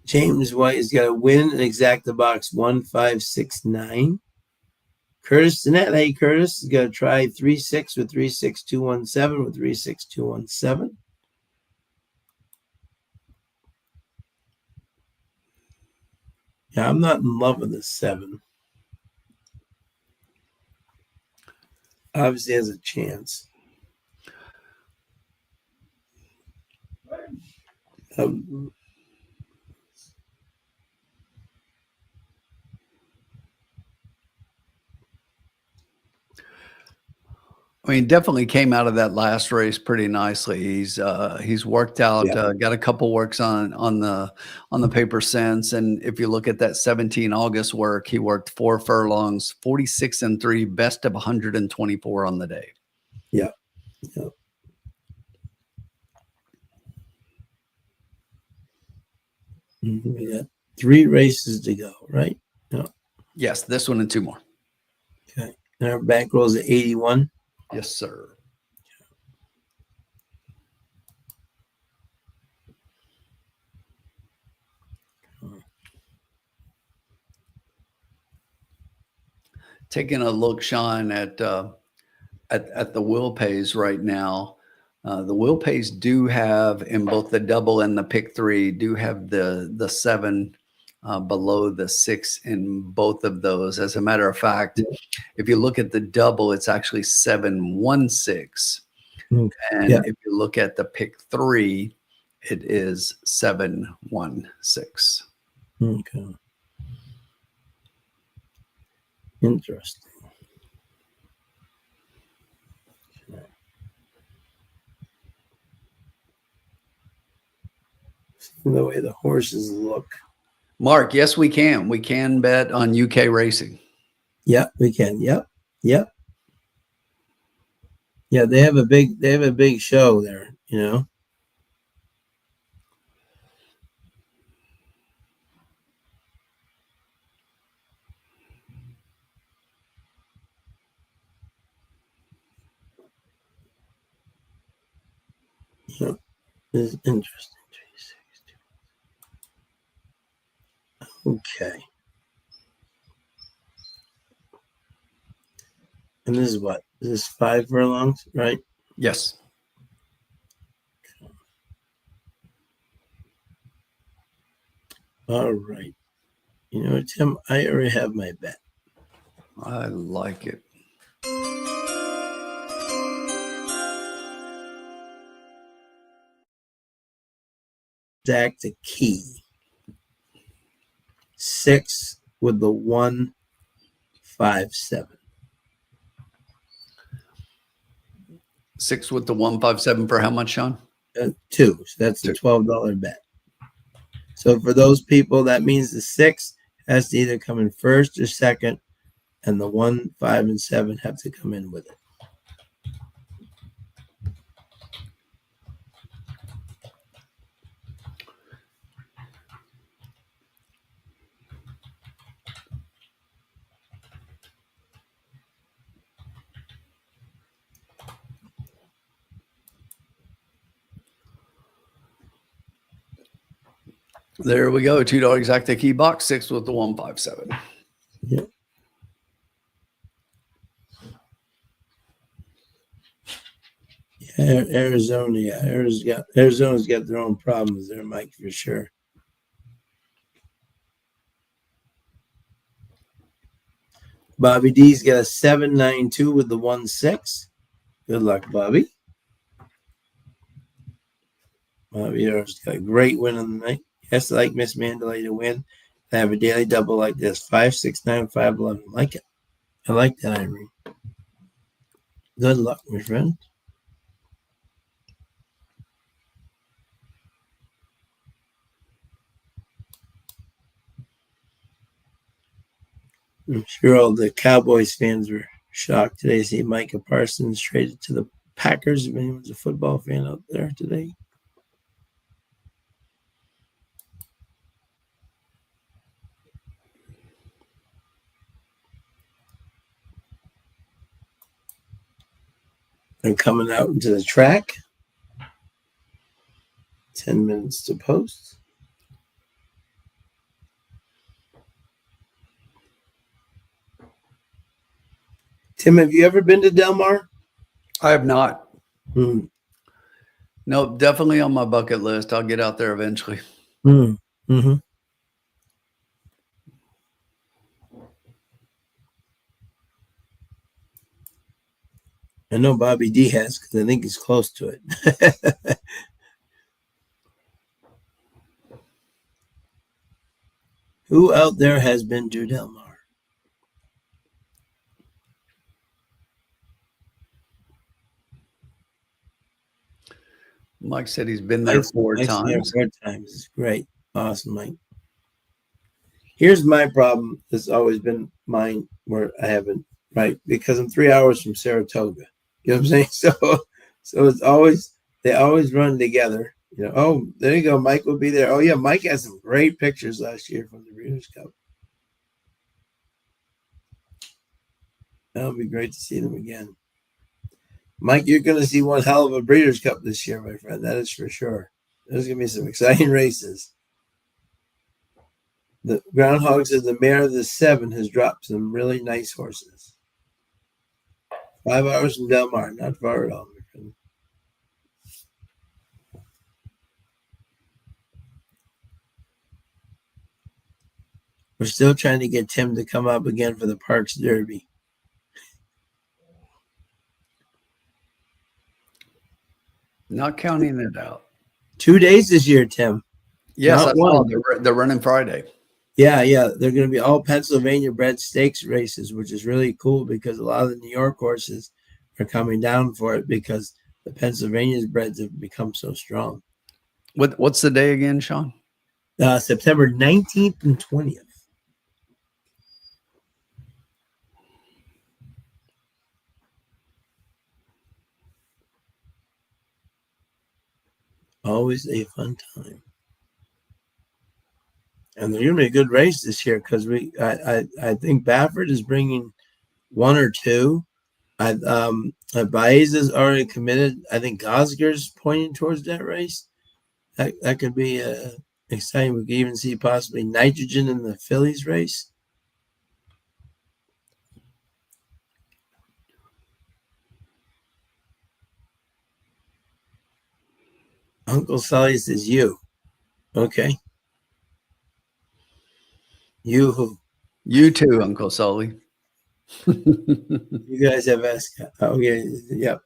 James White has got a win and exacta box 1569. Curtis Danette, hey Curtis, is going to try 3-6 with 36217 with 36217. Yeah, I'm not in love with this 7. Obviously has a chance. I mean, definitely came out of that last race pretty nicely. He's worked out, got a couple works on the paper since. And if you look at that 17 August work, he worked 4 furlongs, 46-3, best of 124 on the day. Yeah. Yeah. We got 3 races to go, right? Yeah. Yes, this one and 2 more. Okay. And our bankroll's at 81. Yes, sir. Taking a look, Sean, at the will pays right now. The will pays do have in both the double and the pick 3 do have the 7 below the 6 in both of those. As a matter of fact, if you look at the double, it's actually 716. Okay. And if you look at the pick 3, it is 716. Okay. Interesting. Okay. See the way the horses look. Mark, yes, we can. We can bet on UK racing. Yeah, we can. Yep. Yep. Yeah, they have a big show there, you know. Yeah, this is interesting. Okay. And this is what? This is 5 furlongs, right? Yes. All right. You know, Tim, I already have my bet. I like it. Stack the key. 6 with the 157. 6 with the 157 for how much, Sean? 2. So that's a $12 bet. So for those people, that means the 6 has to either come in first or second, and the 1, 5, and 7 have to come in with it. There we go. $2 exacta key box, 6 with the 157. Yeah. Yeah, Arizona. Yeah, Arizona's got their own problems there, Mike, for sure. Bobby D's got a 792 with the 16. Good luck, Bobby. Bobby R's got a great win on the night. Yes, I like Miss Mandalay to win. I have a daily double like this 5, 6, 9, 5, 11. Like it. I like that, Irene. Good luck, my friend. I'm sure all the Cowboys fans were shocked today to see Micah Parsons traded to the Packers. If anyone's a football fan out there today. And coming out into the track. 10 minutes to post. Tim, have you ever been to Del Mar? I have not. Mm. No, definitely on my bucket list. I'll get out there eventually. Mm. Mm-hmm. I know Bobby D has because I think he's close to it. Who out there has been to Del Mar? Mike said he's been there four times. 4 times. It's great. Awesome, Mike. Here's my problem. It's always been mine where I haven't, right? Because I'm 3 hours from Saratoga. You know what I'm saying? So it's always, they always run together. You know, oh, there you go. Mike will be there. Oh, yeah. Mike has some great pictures last year from the Breeders' Cup. That'll be great to see them again. Mike, you're going to see one hell of a Breeders' Cup this year, my friend. That is for sure. There's going to be some exciting races. The Groundhogs of the Mare of the 7 has dropped some really nice horses. 5 hours from Del Mar, not far at all, my friend. We're still trying to get Tim to come up again for the Parks Derby. Not counting it out. 2 days this year, Tim. Yes, Not I saw one. they're running Friday. Yeah. They're going to be all Pennsylvania bred stakes races, which is really cool because a lot of the New York horses are coming down for it because the Pennsylvania breds have become so strong. What's the day again, Sean? September 19th and 20th. Always a fun time. And they're going to be a good race this year because I think Baffert is bringing 1 or 2. Baez is already committed. I think Gosger's pointing towards that race. That could be exciting. We could even see possibly Nitrogen in the Phillies race. Uncle Sully says you. Okay. You who? You too, Uncle Sully. You guys have Ascot. Okay. Yep.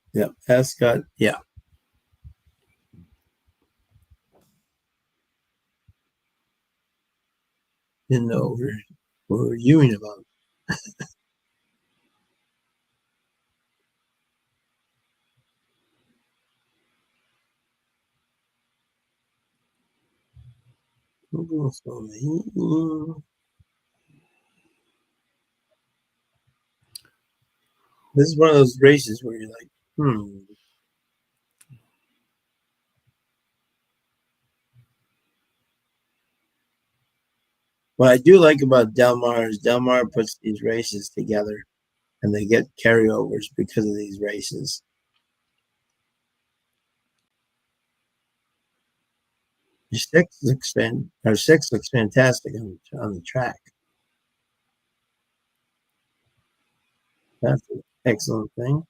Ascot. Yeah. Didn't know what we're arguing about. Uncle Sully. This is one of those races where you're like, What I do like about Del Mar is Del Mar puts these races together and they get carryovers because of these races. Your six looks fantastic on the track. That's an excellent thing.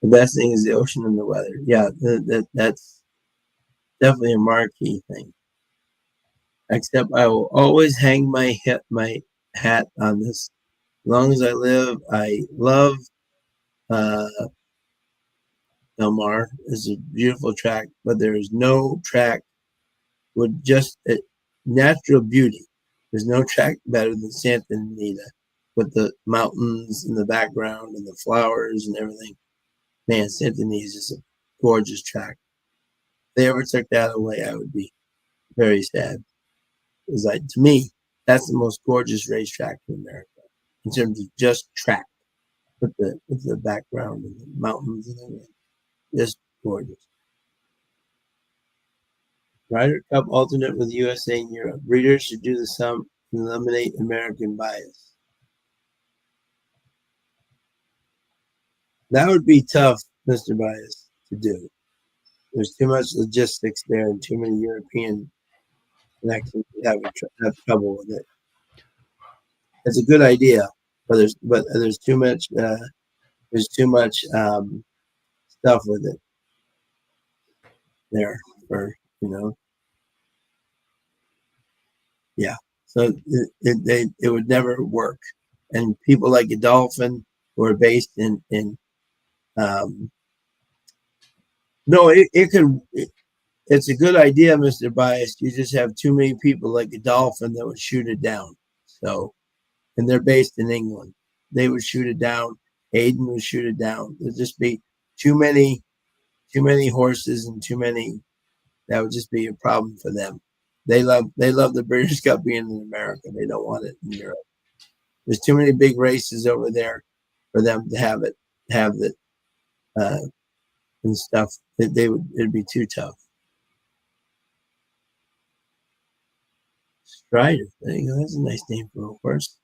The best thing is the ocean and the weather. Yeah, that's definitely a marquee thing. Except I will always hang my hat on this. As long as I live, I love Del Mar. It's a beautiful track, but there is no track with just natural beauty. There's no track better than Santa Anita with the mountains in the background and the flowers and everything. Man, Santa Anita is just a gorgeous track. If they ever took that away, I would be very sad. Because to me, that's the most gorgeous racetrack in America in terms of just track with the background and the mountains and everything. Just gorgeous. Ryder Cup alternate with USA and Europe. Breeders should do the sum and eliminate American bias. That would be tough, Mr. Bias, to do. There's too much logistics there and too many European connections have trouble with it. It's a good idea, but there's too much stuff with it there for yeah. So it would never work. And people like Godolphin who are based in no, it could. It's a good idea, Mr. Bias. You just have too many people like Godolphin that would shoot it down. So, and they're based in England. They would shoot it down. Hayden would shoot it down. There'd just be too many horses and too many. That would just be a problem for them. They love the British Cup being in America. They don't want it in Europe. There's too many big races over there for them to have it and stuff. It'd be too tough. Strider. There you go. That's a nice name for a horse.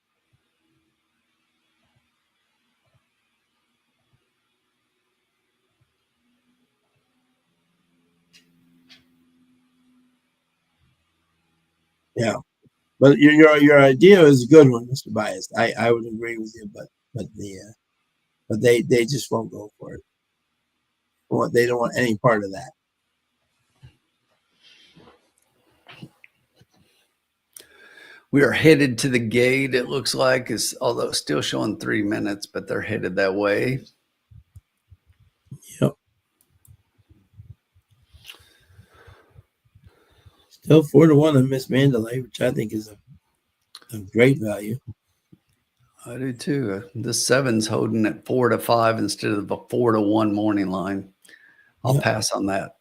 Yeah, but your idea is a good one, Mr. Bias. I would agree with you, but they just won't go for it. They don't want any part of that. We are headed to the gate. It looks like, although still showing 3 minutes, but they're headed that way. Yep. Still 4-1 on Miss Mandalay, which I think is a great value. I do too. The 7's holding at 4-5 instead of a 4-1 morning line. I'll pass on that.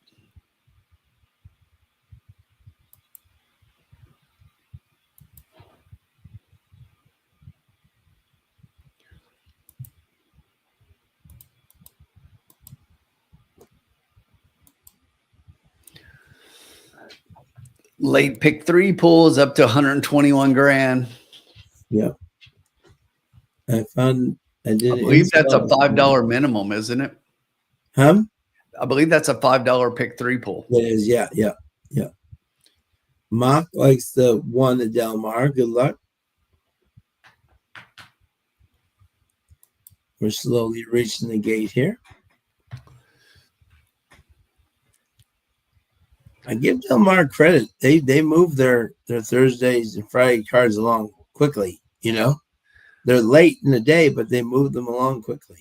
Late pick 3 pulls up to 121 grand. Yeah. I believe that's a $5 minimum, isn't it? Huh? I believe that's a $5 pick 3 pull. It is, yeah. Mock likes the 1 at Del Mar. Good luck. We're slowly reaching the gate here. I give Del Mar credit. They move their Thursdays and Friday cards along quickly. They're late in the day, but they move them along quickly.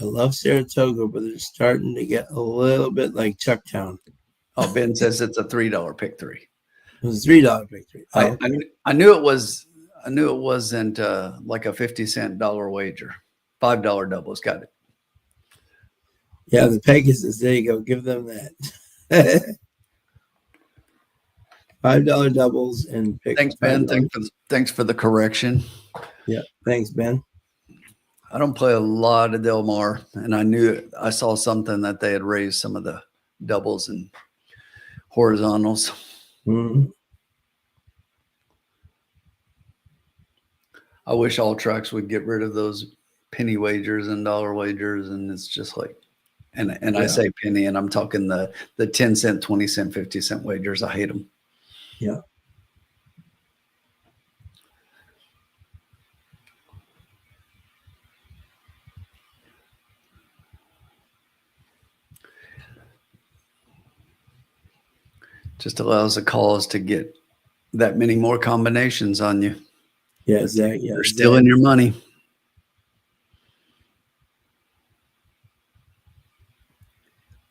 I love Saratoga, but it's starting to get a little bit like Chucktown. Oh, Ben says it's a $3 pick 3. It was a $3 pick 3. Oh, okay. I knew it was. I knew it wasn't like a 50-cent wager. $5 doubles. Got it. Yeah, the Pegasus. There you go. Give them that. $5 doubles and pick. Thanks, Ben. Thanks for the correction. Yeah, thanks, Ben. I don't play a lot of Del Mar, and I saw something that they had raised some of the doubles and horizontals. Mhm. I wish all tracks would get rid of those penny wagers and dollar wagers, and it's just like, and I Yeah. say penny, and I'm talking the 10 cent, 20 cent, 50 cent wagers. I hate them. Yeah. Just allows the calls to get that many more combinations on you. Yeah, exactly. Yeah, You're stealing your money.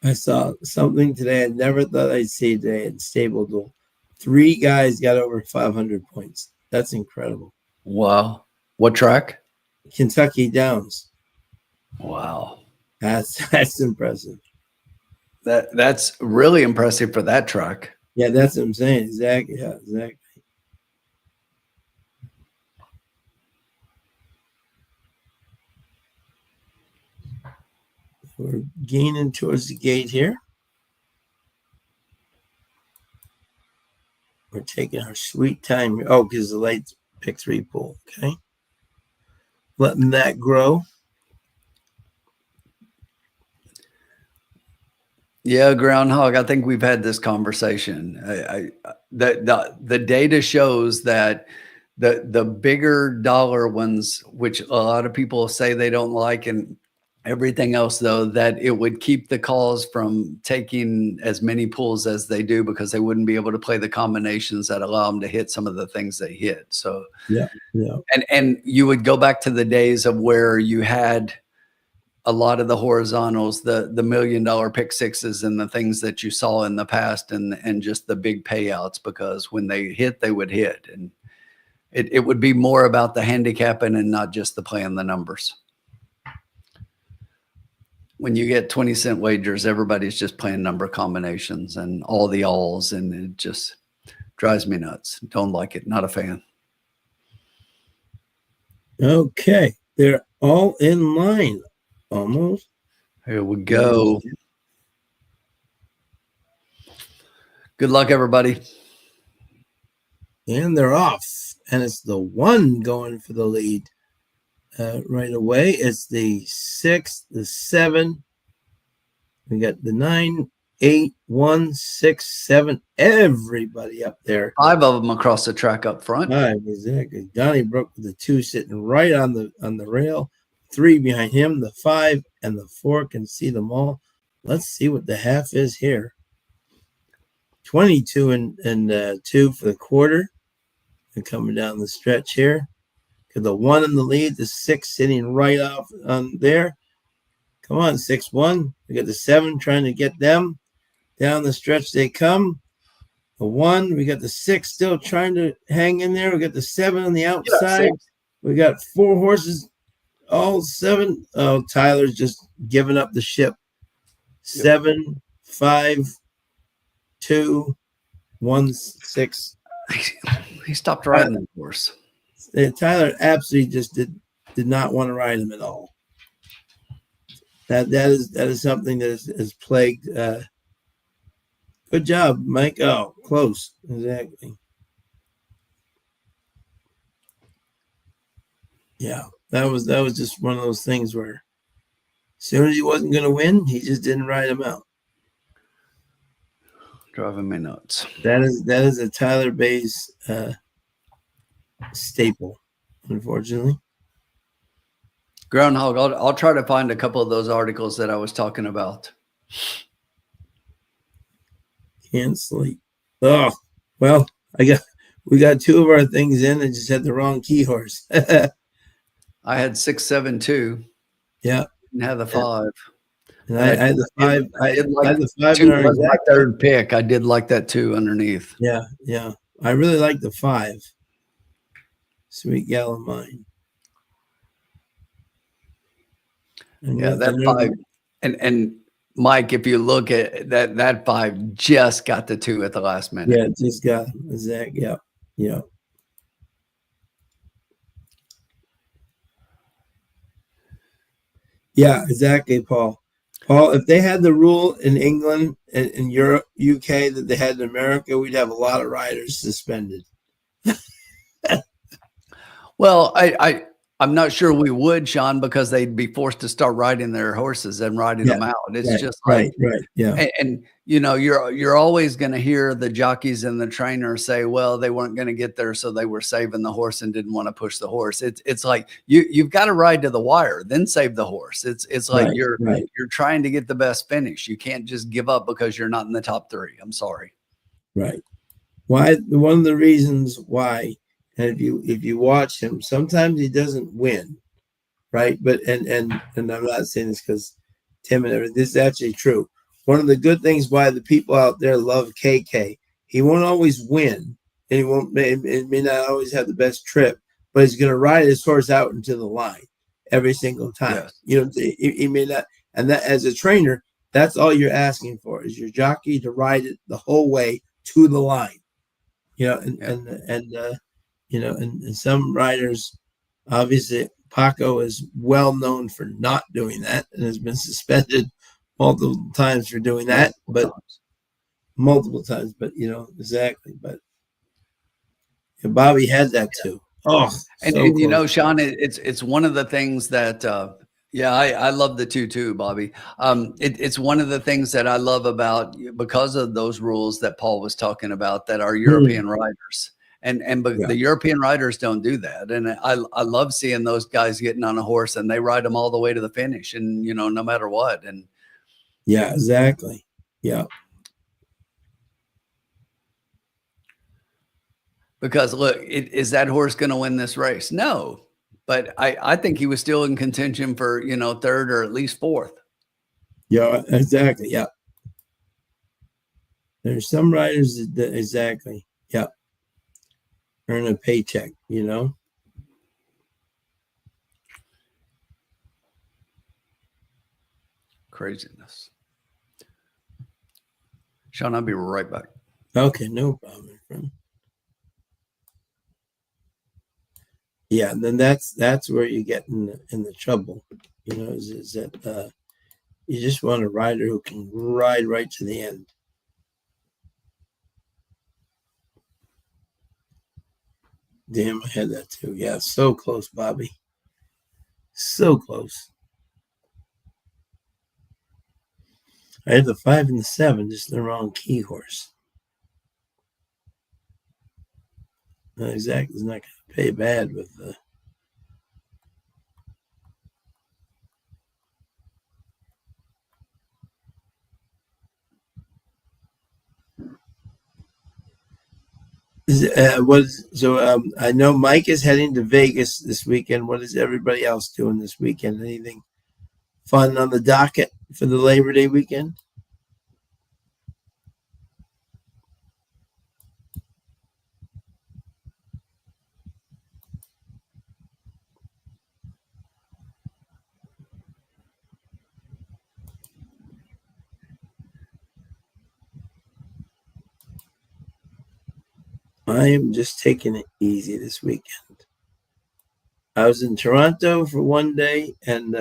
I saw something today I never thought I'd see today in Stable Duel. 3 guys got over 500 points. That's incredible. Wow. What track? Kentucky Downs. Wow. That's impressive. That's really impressive for that track. Yeah, that's what I'm saying. Exactly. Yeah, exactly. We're gaining towards the gate here. We're taking our sweet time. Oh, because the late pick 3 pool. Okay. Letting that grow. Yeah, groundhog. I think we've had this conversation. The data shows that the bigger dollar ones, which a lot of people say they don't like, and everything else, though, that it would keep the calls from taking as many pulls as they do because they wouldn't be able to play the combinations that allow them to hit some of the things they hit. So Yeah. Yeah. and you would go back to the days of where you had a lot of the horizontals, the $1 million pick sixes and the things that you saw in the past, and just the big payouts, because when they hit, they would hit. And it would be more about the handicapping and not just the playing the numbers. When you get 20 cent wagers, everybody's just playing number combinations and all the alls, and it just drives me nuts. Don't like it. Not a fan. Okay. They're all in line almost. Here we go. Good luck, everybody. And they're off. And it's the 1 going for the lead right away. It's the 6, the 7. We got the 9, 8, 1, 6, 7. Everybody up there. 5 of them across the track up front. 5, exactly. Donnybrook with the 2 sitting right on the rail. 3 behind him, the 5 and the 4 can see them all. Let's see what the half is here. 22 and 2 for the quarter. And coming down the stretch here. Got the 1 in the lead, the 6 sitting right off on there. Come on, 6-1. We got the 7 trying to get them. Down the stretch they come. The 1. We got the 6 still trying to hang in there. We got the 7 on the outside. We got 4 horses, all 7. Oh, Tyler's just giving up the ship. 7, 5, 2, 1, 6. He stopped riding the horse. Tyler absolutely just did not want to ride him at all. That is something that is plagued. Good job, Mike. Oh, close. Exactly. Yeah, that was just one of those things where as soon as he wasn't going to win, he just didn't ride him out. Driving me nuts. That is a Tyler Bays staple, unfortunately. Groundhog, I'll try to find a couple of those articles that I was talking about. Can't sleep. Oh, well, we got 2 of our things in and just had the wrong key horse. I had 6-7-2. Yeah. Didn't have the 5. And I had the 5. I had the 5 2 in our was my third pick. I did like that 2 underneath. Yeah. I really like the 5. Sweet gal of mine. And Yeah, that 5. And Mike, if you look at that 5 just got the 2 at the last minute. Yeah, just got him. Exactly. Yeah. Yeah, exactly, Paul. Paul, if they had the rule in England and in Europe, UK that they had in America, we'd have a lot of riders suspended. Well, I'm not sure we would, Sean, because they'd be forced to start riding their horses and riding them out. It's just like, yeah. and you know, you're always going to hear the jockeys and the trainers say, well, they weren't going to get there, so they were saving the horse and didn't want to push the horse. It's like you've got to ride to the wire, then save the horse. It's like you're trying to get the best finish. You can't just give up because you're not in the top 3. I'm sorry. Right. Why? One of the reasons why, and if you watch him, sometimes he doesn't win, right? But and I'm not saying this because Tim and everything. This is actually true. One of the good things why the people out there love KK, he won't always win, and he won't. It may not always have the best trip, but he's going to ride his horse out into the line every single time. Yes. You know, he may not. And that, as a trainer, that's all you're asking for is your jockey to ride it the whole way to the line. You know, and some riders, obviously, Paco is well known for not doing that and has been suspended multiple times for doing that, multiple times. But exactly. But Bobby had that too. Oh, and you know, Sean, it's one of the things that. I love the 2-2, Bobby. It's one of the things that I love about, because of those rules that Paul was talking about, that are European riders. The European riders don't do that. And I love seeing those guys getting on a horse and they ride them all the way to the finish, and, no matter what. And yeah, exactly. Yeah. Because look, is that horse going to win this race? No. But I think he was still in contention for, 3rd or at least 4th. Yeah, exactly. Yeah. There's some riders that exactly. Yeah. Earn a paycheck, Craziness. Sean, I'll be right back. Okay, no problem, my friend. Yeah, and then that's where you get in the trouble, is that you just want a rider who can ride right to the end. Damn, I had that too. Yeah, so close, Bobby. So close. I had the 5 and the 7, just the wrong key horse. No, exactly. It's not going to pay bad with the. I know Mike is heading to Vegas this weekend. What is everybody else doing this weekend? Anything fun on the docket for the Labor Day weekend? I am just taking it easy this weekend. I was in Toronto for one day, and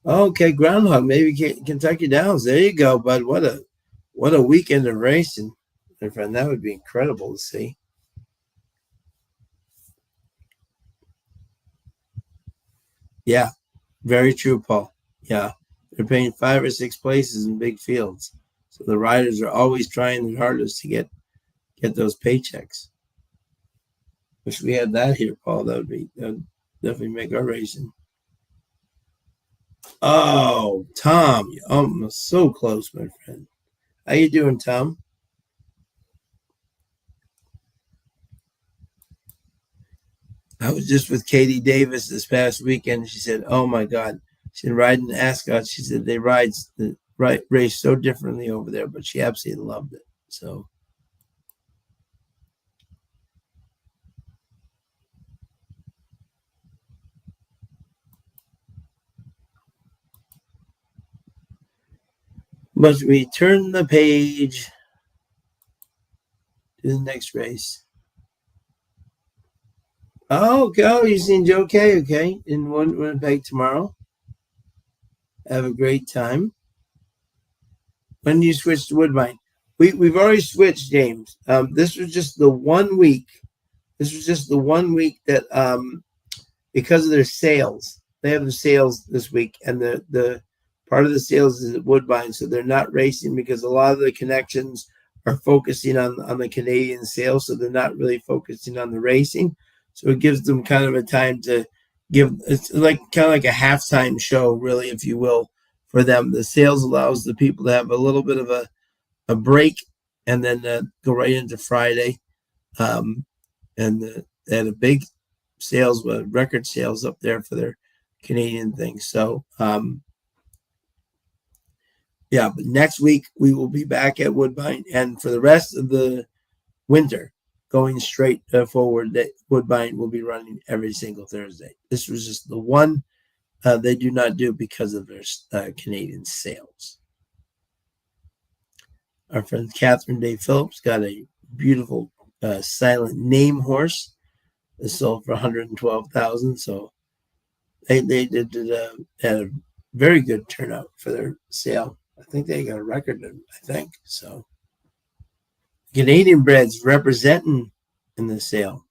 okay, Groundhog, maybe Kentucky Downs. There you go, bud. What a weekend of racing, my friend. That would be incredible to see. Yeah, very true, Paul. Yeah, they're paying 5 or 6 places in big fields, so the riders are always trying their hardest to get those paychecks. Wish we had that here, Paul. That would definitely make our racing. Oh, Tom, you're almost so close, my friend. How you doing, Tom? I was just with Katie Davis this past weekend. She said, "Oh my God," she said, riding Ascot. She said they race so differently over there, but she absolutely loved it. So. But we turn the page to the next race. Oh, go! You seen Joe K? Okay, in Winnipeg tomorrow. Have a great time. When do you switch to Woodbine? We've already switched, James. This was just the 1 week. This was just the 1 week that because of their sales, they have the sales this week, and the part of the sales is at Woodbine, so they're not racing because a lot of the connections are focusing on the Canadian sales, so they're not really focusing on the racing. So it gives them kind of a time to it's like kind of like a halftime show, really, if you will, for them. The sales allows the people to have a little bit of a break and then go right into Friday. And they had a big sales, record sales up there for their Canadian thing. So, yeah, but next week we will be back at Woodbine. And for the rest of the winter, going straight forward, that Woodbine will be running every single Thursday. This was just the one they do not do because of their Canadian sales. Our friend Catherine Day Phillips got a beautiful silent name horse that sold for $112,000. So they had a very good turnout for their sale. I think they got a record, so. Canadian breds representing in the sale.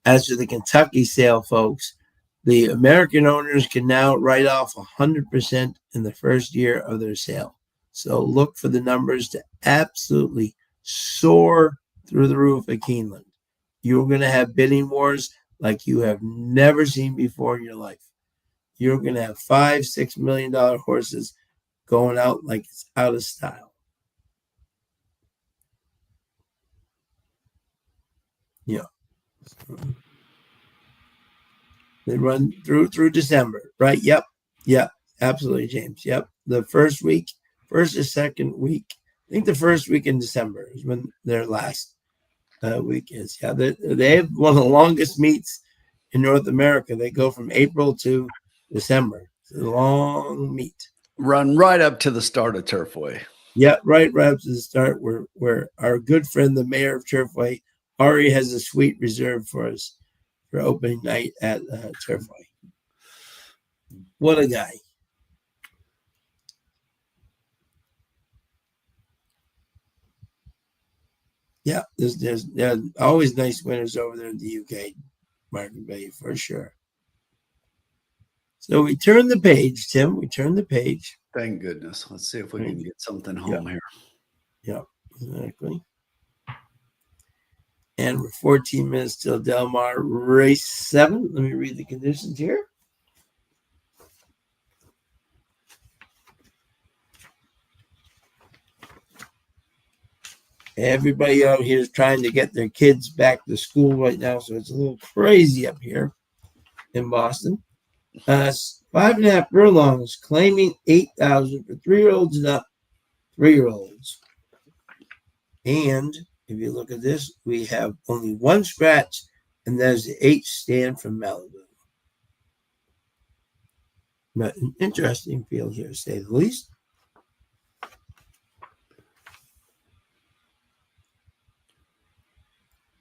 As for the Kentucky sale, folks, the American owners can now write off 100% in the first year of their sale. So look for the numbers to absolutely soar through the roof at Keeneland. You're going to have bidding wars like you have never seen before in your life. You're going to have $5-6 million horses going out like it's out of style. Yeah. They run through December, right? Yep. Absolutely, James. Yep. The first or second week. I think the first week in December is when their last week is. Yeah, they have one of the longest meets in North America. They go from April to December. It's a long meet. Run right up to the start of Turfway. Yeah, right up to the start where our good friend, the mayor of Turfway, already has a suite reserved for us for opening night at Turfway. What a guy. Yeah, there's always nice winners over there in the UK market value for sure. So we turn the page, Tim. We turn the page. Thank goodness. Let's see if we can get something home here. Yeah, exactly. And we're 14 minutes till Del Mar race 7. Let me read the conditions here. Everybody out here is trying to get their kids back to school right now, so it's a little crazy up here in Boston. 5.5 furlongs, claiming 8,000 for 3-year-olds and up. 3-year-olds. And if you look at this, we have only one scratch, and there's the H stand from Malibu. But an interesting field here, to say the least.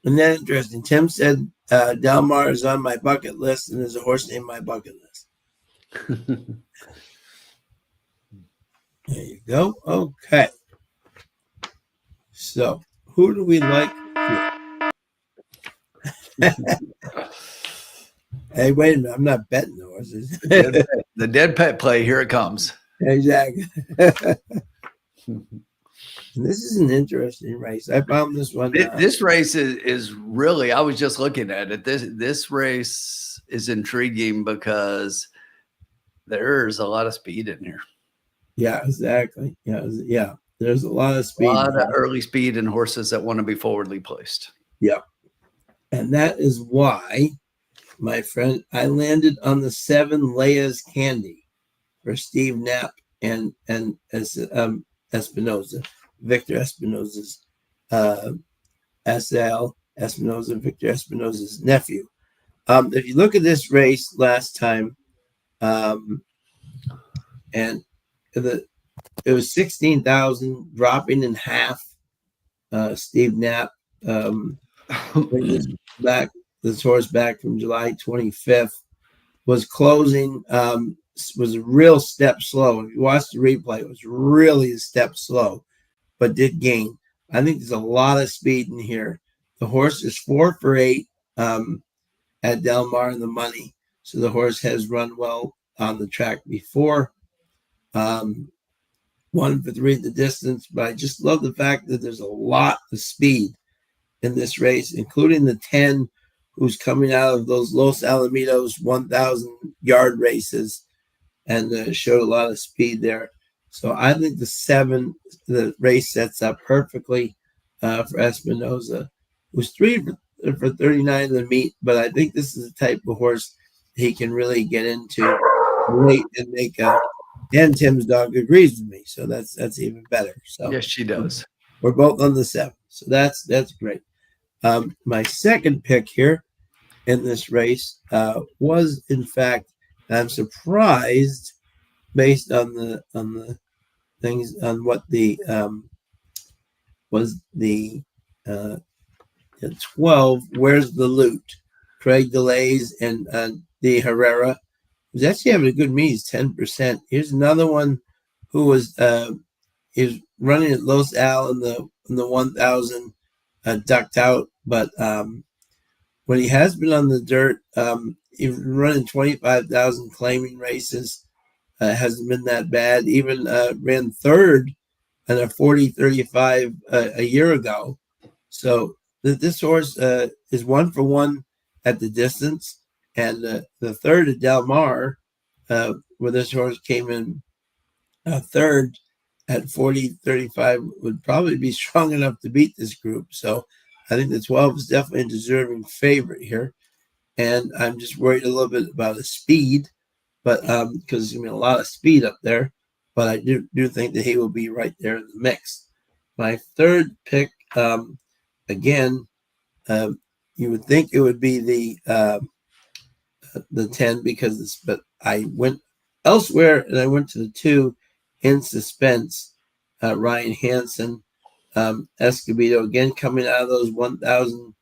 And then interesting. Tim said Del Mar is on my bucket list, and there's a horse named my bucket list. There you go. Okay. So, who do we like? Hey, wait a minute. I'm not betting the horses. The dead pet play. Here it comes. Exactly. This is an interesting race. I found this one. This race is really, I was just looking at it. This race is intriguing because there's a lot of speed in here. Yeah, exactly. Yeah. There's a lot of speed. A lot of early speed and horses that want to be forwardly placed. Yeah. And that is why, my friend, I landed on the 7 Leia's Candy for Steve Knapp and Espinoza. Victor Espinoza's SL Espinoza, Victor Espinoza's nephew. If you look at this race last time, and it was 16,000, dropping in half. Steve Knapp brings this horse back from July 25th, was closing was a real step slow. If you watch the replay, it was really a step slow, but did gain. I think there's a lot of speed in here. The horse is 4 for 8 at Del Mar in the money. So the horse has run well on the track before. 1 for 3 at the distance, but I just love the fact that there's a lot of speed in this race, including the 10 who's coming out of those Los Alamitos 1,000-yard races and showed a lot of speed there. So I think the race sets up perfectly for Espinoza, who's 3 for 39 in the meet, but I think this is the type of horse he can really get into late and make a. And Tim's dog agrees with me, so that's even better. So yes, she does. We're both on the 7, so that's great. My second pick here in this race was, in fact, I'm surprised based on the things on what the was the 12. Where's the loot? Craig Delays and De Herrera was actually having a good meet. He's 10%. Here's another one who was is running at Los Al in the 1,000, ducked out, but when he has been on the dirt, he's running 25,000 claiming races. Hasn't been that bad. Even ran third in a 40-35 a year ago. So this horse is 1 for 1 at the distance. And the third at Del Mar, where this horse came in third at 40-35, would probably be strong enough to beat this group. So I think the 12 is definitely a deserving favorite here. And I'm just worried a little bit about his speed, but because there's going to be a lot of speed up there. But I do think that he will be right there in the mix. My third pick, again, you would think it would be the 10 but I went elsewhere and I went to the 2 in suspense. Ryan Hansen, Escobedo, again coming out of those 1,000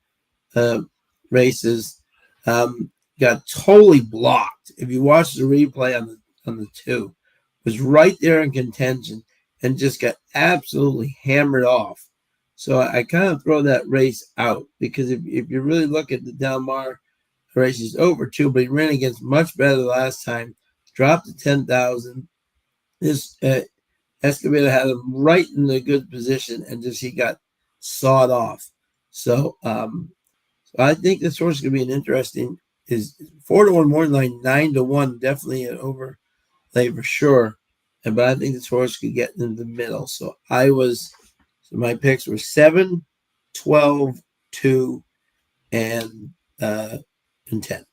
races, got totally blocked. If you watch the replay on the 2, was right there in contention and just got absolutely hammered off. So I kind of throw that race out because if you really look at the Del Mar race, is over 2, but he ran against much better the last time, dropped to 10,000. This Escobedo had him right in a good position and just he got sawed off. So I think this horse is going to be an interesting, is 4-1 morning line, 9-1, definitely an overlay for sure. But I think this horse could get in the middle. So my picks were 7, 12, 2, and 10.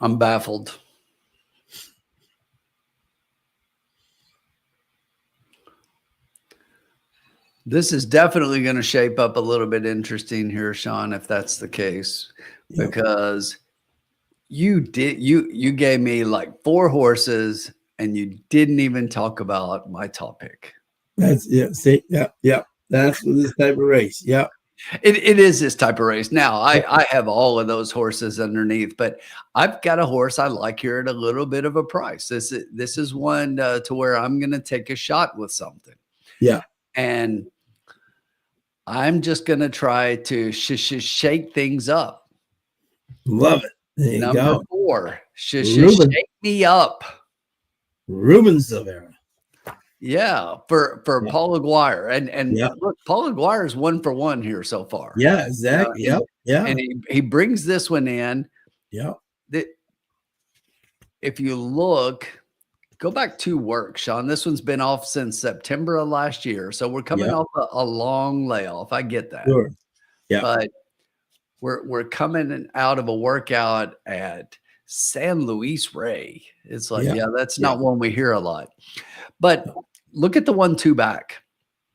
I'm baffled. This is definitely going to shape up a little bit interesting here, Sean, if that's the case, because you gave me like 4 horses and you didn't even talk about my top pick. That's See, that's for this type of race. Yeah. It is this type of race. Now, I have all of those horses underneath, but I've got a horse I like here at a little bit of a price. This is one to where I'm going to take a shot with something. Yeah. And I'm just going to try to shake things up. Love it. There you Number go. 4, shake me up. Ruben Silvera. Yeah, for Paul Aguirre. And look, Paul Aguirre is 1 for 1 here so far. Yeah, exactly. Yeah. And he brings this one in. Yeah. If you look, go back 2 work, Sean. This one's been off since September of last year. So we're coming off a long layoff. I get that. Sure. Yeah. But we're coming out of a workout at San Luis Rey. It's like, that's not one we hear a lot. But look at the 1-2 back.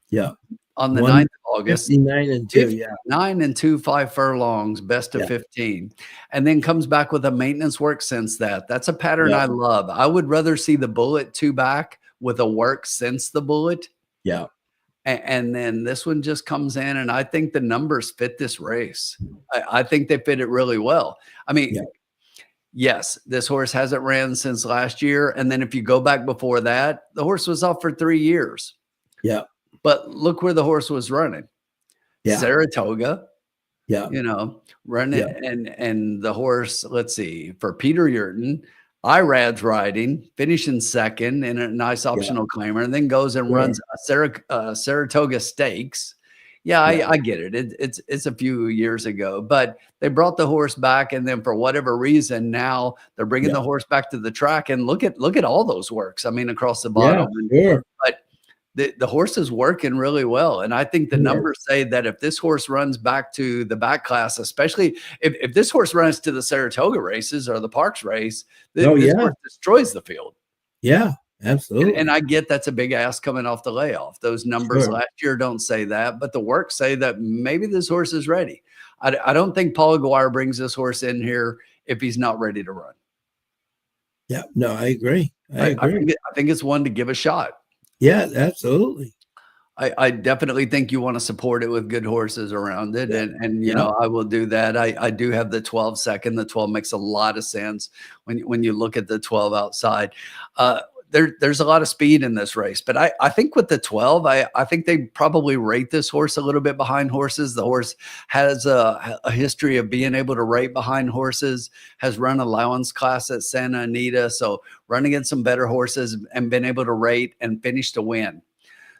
Yeah. On the 9th of August. 59 and 2. Yeah. 9 and 2, 5 furlongs, best of 15. And then comes back with a maintenance work since that. That's a pattern I love. I would rather see the bullet 2 back with a work since the bullet. Yeah. And then this one just comes in, and I think the numbers fit this race. I think they fit it really well. I mean, Yeah. yes, this horse hasn't ran since last year. And then if you go back before that, the horse was off for 3 years. Yeah. But look where the horse was running. Yeah. Saratoga, Yeah. running, Yeah. and the horse, let's see, for Peter Yurton, Irad's riding, finishing second in a nice optional claimer, and then goes and runs a Saratoga Stakes. Yeah, I get it. It's a few years ago, but they brought the horse back, and then for whatever reason, now they're bringing the horse back to the track. And look at all those works. I mean, across the bottom. But the horse is working really well, and I think the numbers say that if this horse runs back to the back class, especially if this horse runs to the Saratoga races or the Parks race, this horse destroys the field. Yeah. Absolutely. And I get that's a big ask coming off the layoff. Those numbers last year don't say that, but the work say that maybe this horse is ready. I don't think Paul Aguirre brings this horse in here if he's not ready to run. Yeah, no, I agree. I agree. I think it's one to give a shot. Yeah, absolutely. I definitely think you want to support it with good horses around it. And you know, I will do that. I do have the 12 second. The 12 makes a lot of sense when you look at the 12 outside. There's a lot of speed in this race, but I think with the 12, I think they probably rate this horse a little bit behind horses. The horse has a history of being able to rate behind horses, has run allowance class at Santa Anita. So running against some better horses and been able to rate and finish to win.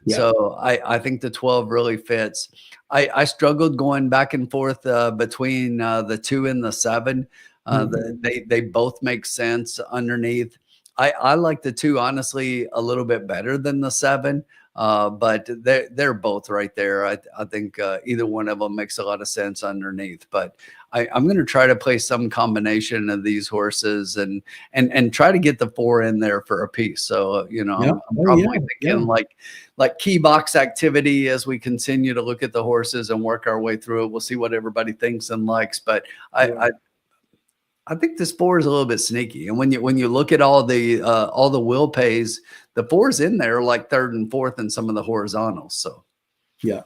Yeah. So I think the 12 really fits. I struggled going back and forth between the 2 and the 7. They both make sense underneath. I like the 2, honestly, a little bit better than the 7, but they're both right there. I think either one of them makes a lot of sense underneath. But I'm going to try to play some combination of these horses and try to get the 4 in there for a piece. So I'm probably thinking like key box activity as we continue to look at the horses and work our way through it. We'll see what everybody thinks and likes, but I think this 4 is a little bit sneaky. And when you look at all the will pays, the 4's in there like 3rd and 4th in some of the horizontals. So yeah.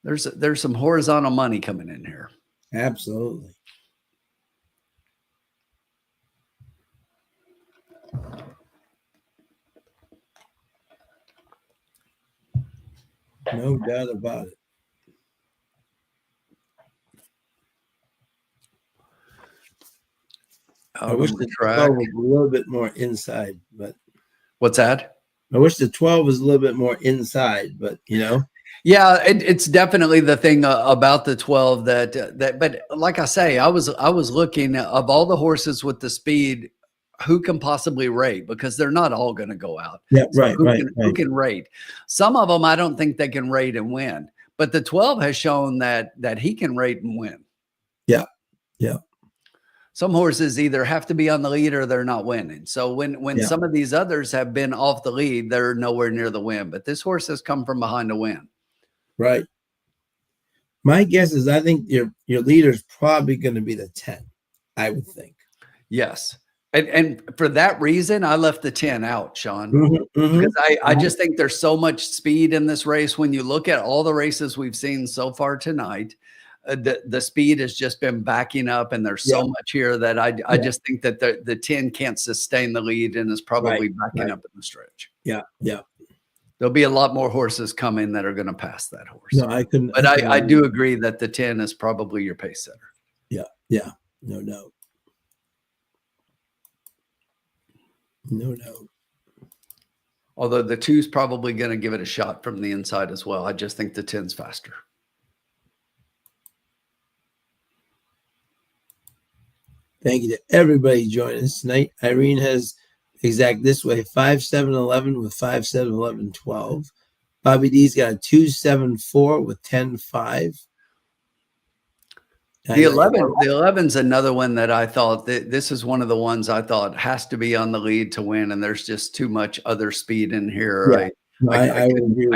There's some horizontal money coming in here. Absolutely. No doubt about it. I wish the 12 was a little bit more inside, but what's that? I wish the 12 was a little bit more inside, but Yeah, it's definitely the thing about the 12 but like I say, I was looking of all the horses with the speed, who can possibly rate, because they're not all going to go out. Yeah, so who can rate? Some of them I don't think they can rate and win, but the 12 has shown that he can rate and win. Yeah. Some horses either have to be on the lead or they're not winning. So when some of these others have been off the lead, they're nowhere near the win. But this horse has come from behind to win. Right. My guess is I think your leader is probably going to be the 10, I would think. Yes. And for that reason, I left the 10 out, Sean, because I just think there's so much speed in this race. When you look at all the races we've seen so far tonight, the speed has just been backing up, and there's so much here that I just think that the 10 can't sustain the lead and is probably backing up in the stretch. Yeah. There'll be a lot more horses coming that are going to pass that horse. No, I couldn't. But I do agree that the 10 is probably your pace setter. Yeah. No doubt. Although the 2 is probably going to give it a shot from the inside as well. I just think the 10's faster. Thank you to everybody joining us tonight. Irene has exact this way 5-7-11 with 5-7-11 12. Bobby D's got a 2-7-4 with 10-5. The 11's another one that I thought this is one of the ones I thought has to be on the lead to win, and there's just too much other speed in here. I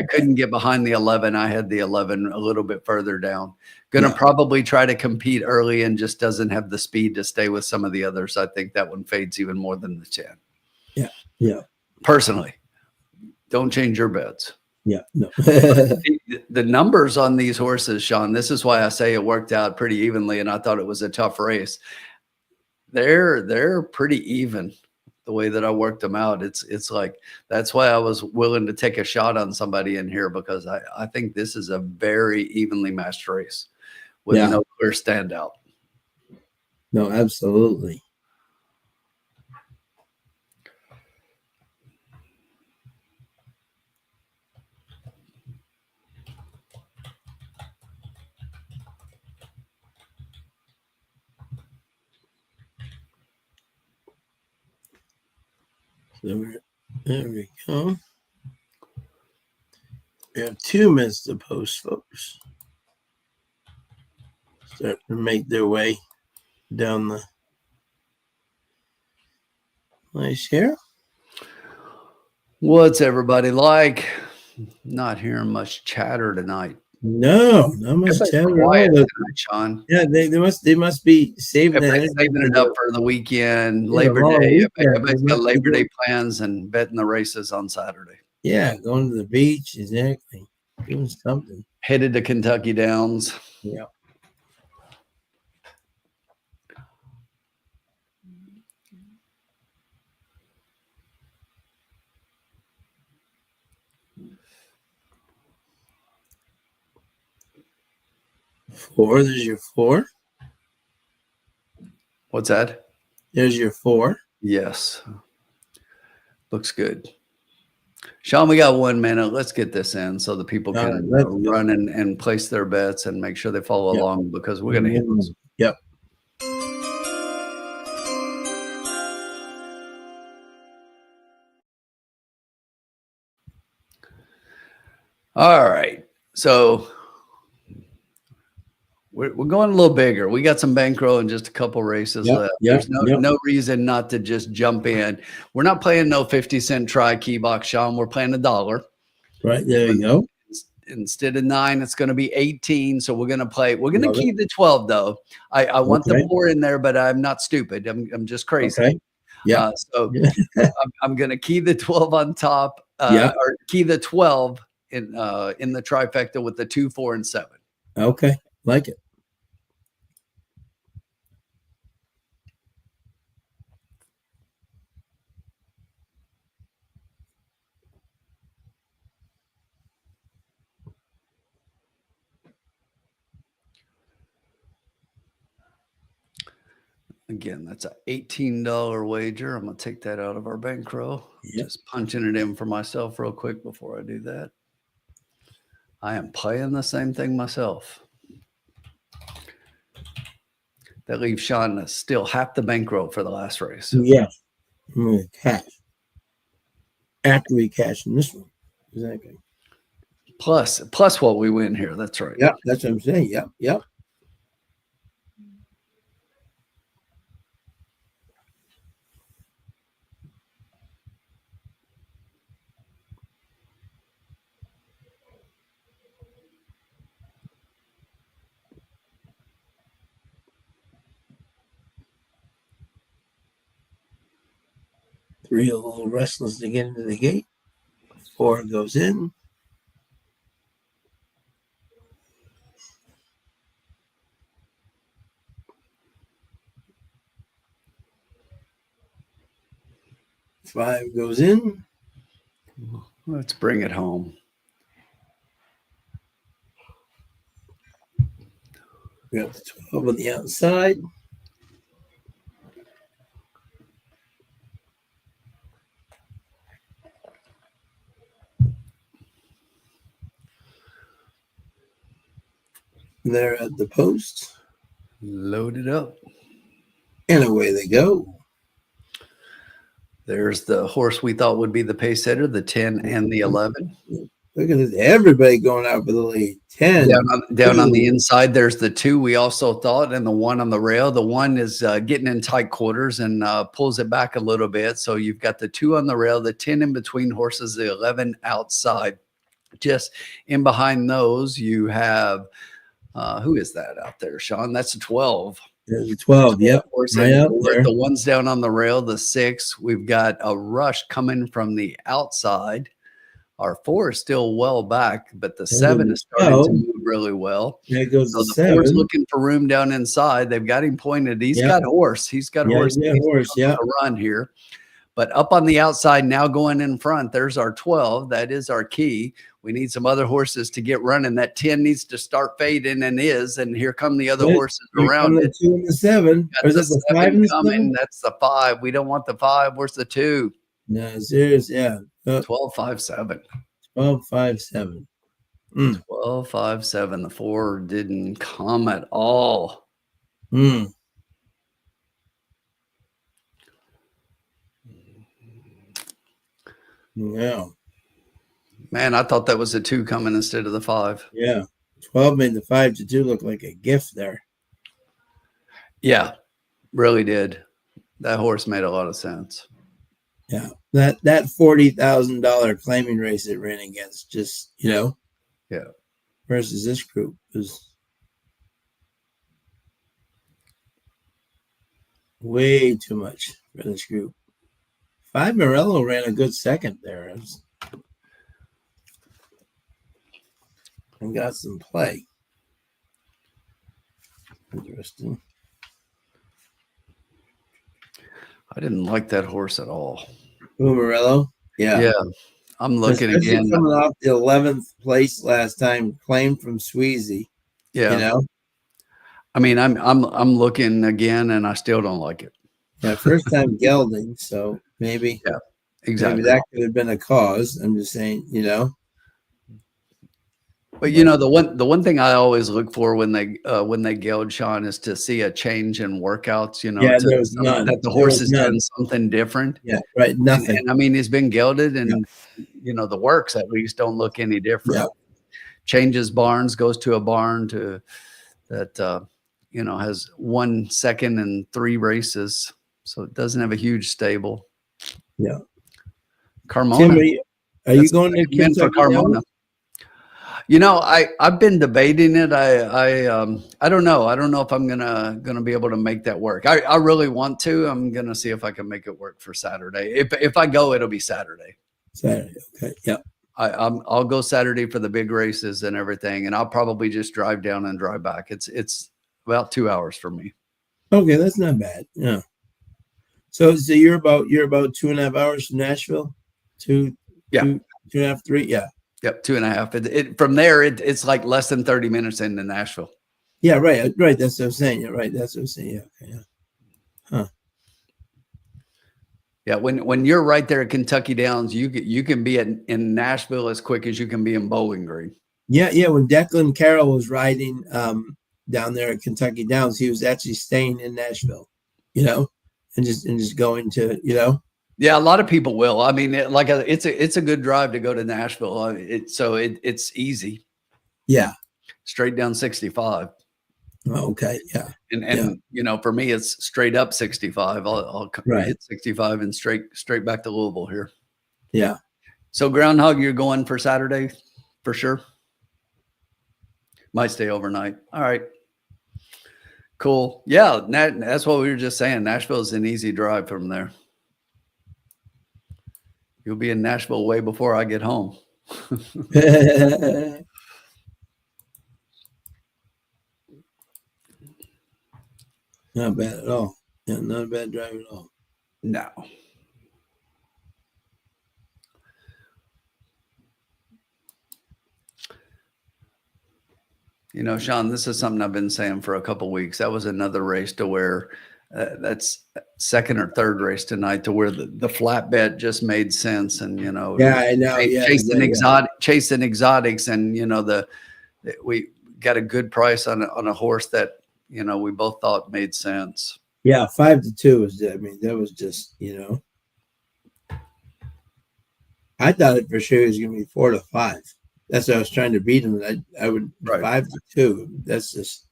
couldn't get behind the 11. I had the 11 a little bit further down. Going to probably try to compete early and just doesn't have the speed to stay with some of the others. I think that one fades even more than the 10. Yeah. Personally. Don't change your bets. Yeah, no. The numbers on these horses, Sean, this is why I say it worked out pretty evenly, and I thought it was a tough race. They're pretty even the way that I worked them out. It's like that's why I was willing to take a shot on somebody in here, because I think this is a very evenly matched race with no clear standout. No, absolutely. So there we go. We have 2 minutes to post, folks. Start to make their way down the nice here. What's everybody like? Not hearing much chatter tonight. No, not much chatter. Quiet tonight, Sean. Yeah, they must be saving it up for the weekend, Labor Day. Everybody's got Labor Day plans and betting the races on Saturday. Yeah, going to the beach, exactly. Doing something. Headed to Kentucky Downs. Yeah. Four. There's your 4. What's that? There's your 4. Yes. Looks good. Sean, we got 1 minute. Let's get this in so the people can run and place their bets and make sure they follow along, because we're going to hit this. Yep. All right. So we're going a little bigger. We got some bankroll and just a couple races left. There's no reason not to just jump in. We're not playing no 50-cent try key box, Sean. We're playing $1. Right, there you go. Instead of 9, it's going to be 18. So we're going to play. We're going to keep the 12 though. I want the 4 in there, but I'm not stupid. I'm just crazy. Okay. Yeah. So I'm going to key the 12 on top. Or key the 12 in the trifecta with the 2, 4, and 7. Okay, like it. Again, that's an $18 wager. I'm going to take that out of our bankroll. Yep. Just punching it in for myself real quick before I do that. I am playing the same thing myself. That leaves Sean still half the bankroll for the last race. Yeah. I'm going to cash. After we cash in this one. Exactly. Plus what we win here. That's right. Yeah, that's what I'm saying. Yep. Yep. Three a little restless to get into the gate. 4 goes in. Five goes in. Let's bring it home. We got the 12 on the outside. They're at the post. Load it up. And away they go. There's the horse we thought would be the pace setter, the 10 and the 11. Look at this. Everybody going out for the lead. 10. Down on the inside, there's the 2 we also thought, and the 1 on the rail. The 1 is getting in tight quarters and pulls it back a little bit. So you've got the 2 on the rail, the 10 in between horses, the 11 outside. Just in behind those, you have who is that out there, Sean? That's a 12. There's a 12. Yep. Right out there. The 1's down on the rail, the 6. We've got a rush coming from the outside Our 4 is still well back, but the There 7 goes is starting to 12. move really well. There goes So the the 4's 7. looking for room down inside. They've got him pointed. He's Yep. got horse. He's got Yeah, horse. he's got He's horse. Yeah. a run here. But up on the outside now going in front, there's our 12. That is our key. We need some other horses to get running. That 10 needs to start fading and is. And here come the other Good. horses Here around come it. the 2 and the 7. Got Or is that the 5 7 and the coming. 7? That's the 5. We don't want the 5. Where's the 2? No, serious. Yeah. 12, 5, 7. 12, 5, 7. 12, 5, 7. The 4 didn't come at all. Yeah. Man, I thought that was a 2 coming instead of the 5. Yeah. 12 made the 5 to 2 look like a gift there. Yeah, really did. That horse made a lot of sense. Yeah. That $40,000 claiming race it ran against, just, Yeah. versus this group was way too much for this group. 5 Morello ran a good second there and got some play. Interesting. I didn't like that horse at all. Morello? Yeah. I'm looking Especially again. coming off the 11th place last time, claimed from Sweezy. Yeah. I mean, I'm looking again and I still don't like it. Yeah, first time gelding, so maybe Exactly. maybe that could have been a cause. I'm just saying, But the one thing I always look for when they geld, Sean, is to see a change in workouts. there was none. That the horse has done something different. Yeah, right. Nothing. And I mean, he's been gelded, and the works at least don't look any different. Yeah. Changes barns, goes to a barn that has 1 second and 3 races, so it doesn't have a huge stable. Yeah. Carmona. Tim, are you going to Kentucky for Carmona? I've been debating it. I don't know. I don't know if I'm gonna be able to make that work. I really want to. I'm gonna see if I can make it work for Saturday. If I go, it'll be Saturday. Saturday. Okay. Yeah. I'll go Saturday for the big races and everything, and I'll probably just drive down and drive back. It's about 2 hours for me. Okay, that's not bad. Yeah. So you're about 2.5 hours from Nashville? 2.5, 3. Yeah. Yep, 2.5. From there, it's like less than 30 minutes into Nashville. Yeah, right. That's what I'm saying. Yeah, right. That's what I'm saying. Yeah. Okay, yeah. Huh. Yeah, when you're right there at Kentucky Downs, you can be in Nashville as quick as you can be in Bowling Green. Yeah. When Declan Carroll was riding down there at Kentucky Downs, he was actually staying in Nashville, and just going to, Yeah, a lot of people will. I mean, it's a good drive to go to Nashville. It's easy. Yeah. Straight down 65. Oh, okay. Yeah. And for me, it's straight up 65. I'll hit 65 and straight back to Louisville here. Yeah. So Groundhog, you're going for Saturday for sure. Might stay overnight. All right. Cool. Yeah, that's what we were just saying. Nashville is an easy drive from there. You'll be in Nashville way before I get home. Not bad at all. Yeah, not a bad drive at all. No. Sean, this is something I've been saying for a couple of weeks. That was another race to where that's second or third race tonight to where the flat bet just made sense. And, yeah, I know. Chasing exotics. And, we got a good price on a horse that, we both thought made sense. Yeah. 5-2 was, that was just, I thought it for sure was going to be 4-5. That's what I was trying to beat him. I would 5-2. That's just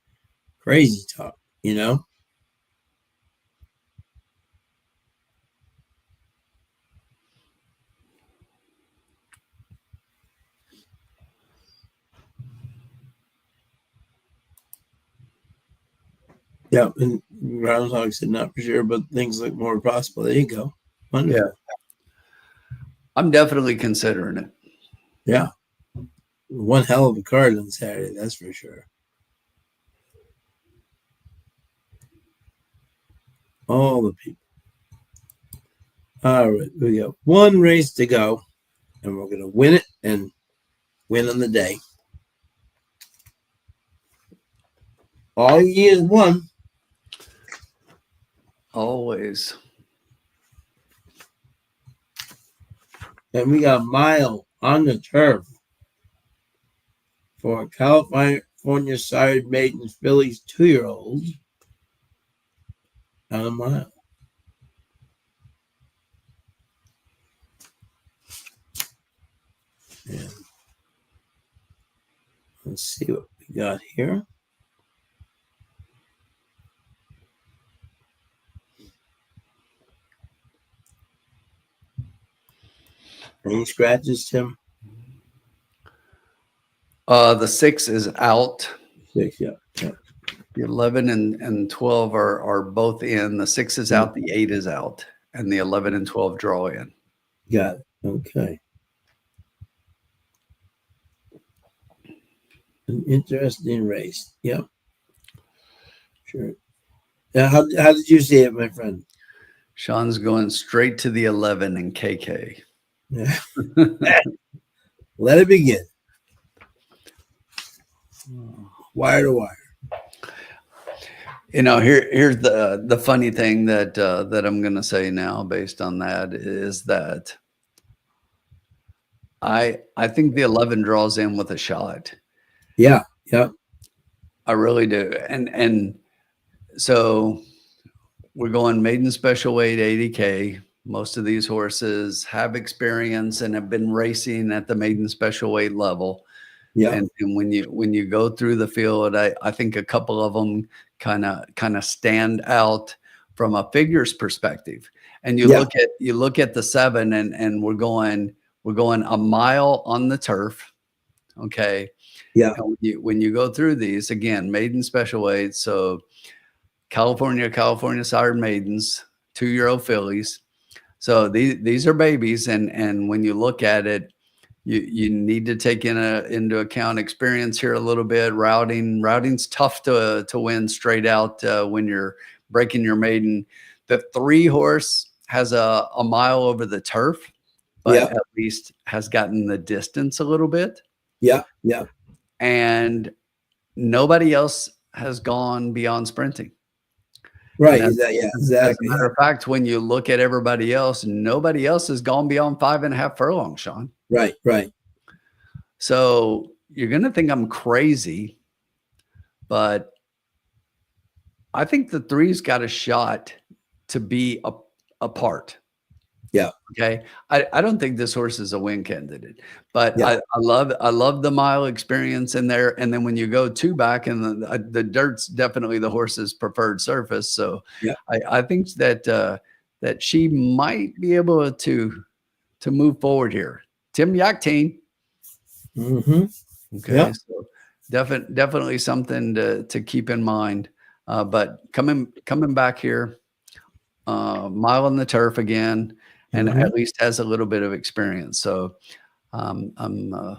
crazy talk, Yeah, and Groundhog said not for sure, but things look more possible. There you go. Wonderful. Yeah. I'm definitely considering it. Yeah. One hell of a card on Saturday, that's for sure. All the people. All right, we got one race to go, and we're going to win it and win on the day. All you need is one. Always. And we got a mile on the turf for California sired maiden fillies 2-year-olds on a mile. And let's see what we got here. Any scratches, Tim? The 6 is out. 6, yeah. The 11 and 12 are both in. The 6 is out. The 8 is out, and the 11 and 12 draw in. Got it. Okay. An interesting race. Yep. Sure. Now, how did you see it, my friend? Sean's going straight to the 11 and KK. Yeah. Let it begin. Wire to wire. You know, here's the funny thing that I'm going to say now, based on that, is that I think the 11 draws in with a shot. Yeah. Yep. I really do, and so we're going maiden special weight 80K. Most of these horses have experience and have been racing at the maiden special weight level. Yeah. And when you go through the field, I think a couple of them kind of stand out from a figures perspective. And you look at the 7, and we're going a mile on the turf. Okay. Yeah. And when you go through these, again, maiden special weight, so California sired maidens, 2-year-old fillies. So these are babies, and when you look at it, you need to take into account experience here a little bit. Routing's tough to win straight out when you're breaking your maiden. The 3 horse has a mile over the turf, but at least has gotten the distance a little bit. Yeah. Yeah. And nobody else has gone beyond sprinting. Right. Exactly. As a Exactly. matter of fact, when you look at everybody else, nobody else has gone beyond 5.5 furlongs, Sean. Right. Right. So you're going to think I'm crazy, but I think the 3's got a shot to be apart. Yeah. Okay. I don't think this horse is a win candidate, but Yeah. I love the mile experience in there. And then when you go 2 back, and the dirt's definitely the horse's preferred surface. So Yeah. I think that she might be able to move forward here. Tim Yachtine. Mm-hmm. Okay. Yeah. So definitely something to keep in mind. But coming back here, mile on the turf again, and at least has a little bit of experience. So I'm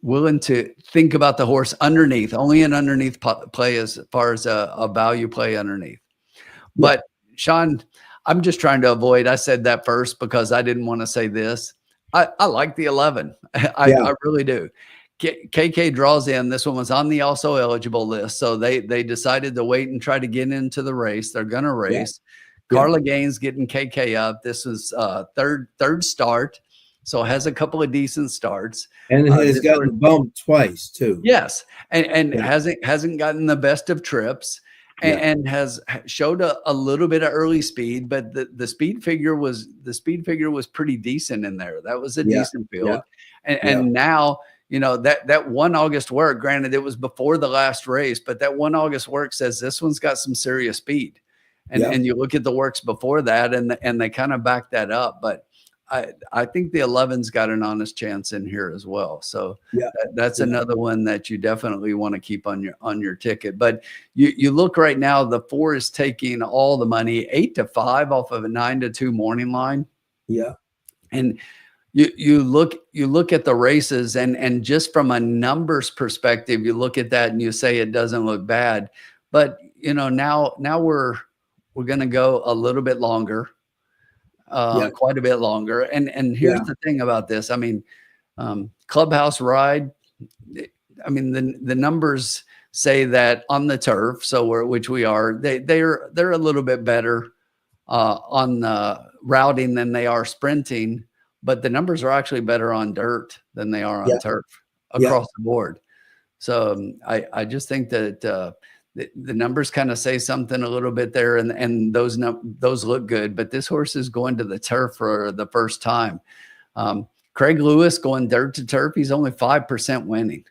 willing to think about the horse underneath, only an underneath play as far as a value play underneath. But Sean, I'm just trying to avoid. I said that first because I didn't want to say this. I like the 11. I really do. KK draws in. This one was on the also eligible list, so they decided to wait and try to get into the race. They're going to race. Carla Gaines getting KK up. This was third start, so it has a couple of decent starts, and it has gotten bumped twice too. Yes, and hasn't gotten the best of trips, and has showed a little bit of early speed, but the speed figure was pretty decent in there. That was a decent field, and now. You know, that 1 August work, granted it was before the last race, but that 1 August work says this one's got some serious speed. And you look at the works before that, and they kind of back that up. But I think the 11's got an honest chance in here as well. So that's another one that you definitely want to keep on your ticket. But you look right now, the 4 is taking all the money, 8-5 off of a 9-2 morning line. Yeah. And you look at the races and just from a numbers perspective, you look at that and you say it doesn't look bad. But now we're going to go a little bit longer, quite a bit longer. And here's the thing about this. I mean, Clubhouse Ride. I mean, the numbers say that on the turf, which we are, they're a little bit better on routing than they are sprinting, but the numbers are actually better on dirt than they are on turf across the board. So I just think that the numbers kind of say something a little bit there, and those look good. But this horse is going to the turf for the first time. Craig Lewis going dirt to turf, he's only 5% winning.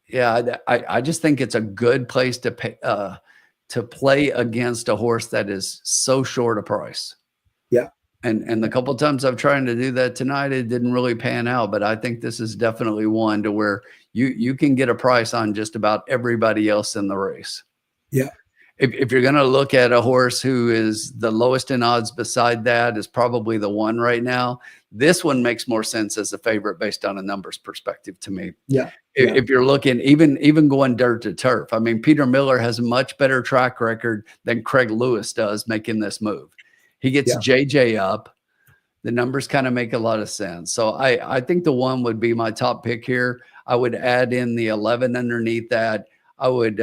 Yeah, I just think it's a good place to play against a horse that is so short a price. And the couple of times I've tried to do that tonight, it didn't really pan out. But I think this is definitely one to where you can get a price on just about everybody else in the race. If you're going to look at a horse who is the lowest in odds beside that is probably the one right now. This one makes more sense as a favorite based on a numbers perspective to me. If you're looking even going dirt to turf, I mean, Peter Miller has a much better track record than Craig Lewis does making this move. He gets JJ up. The numbers kind of make a lot of sense. So I think the one would be my top pick here. I would add in the 11 underneath that. I would.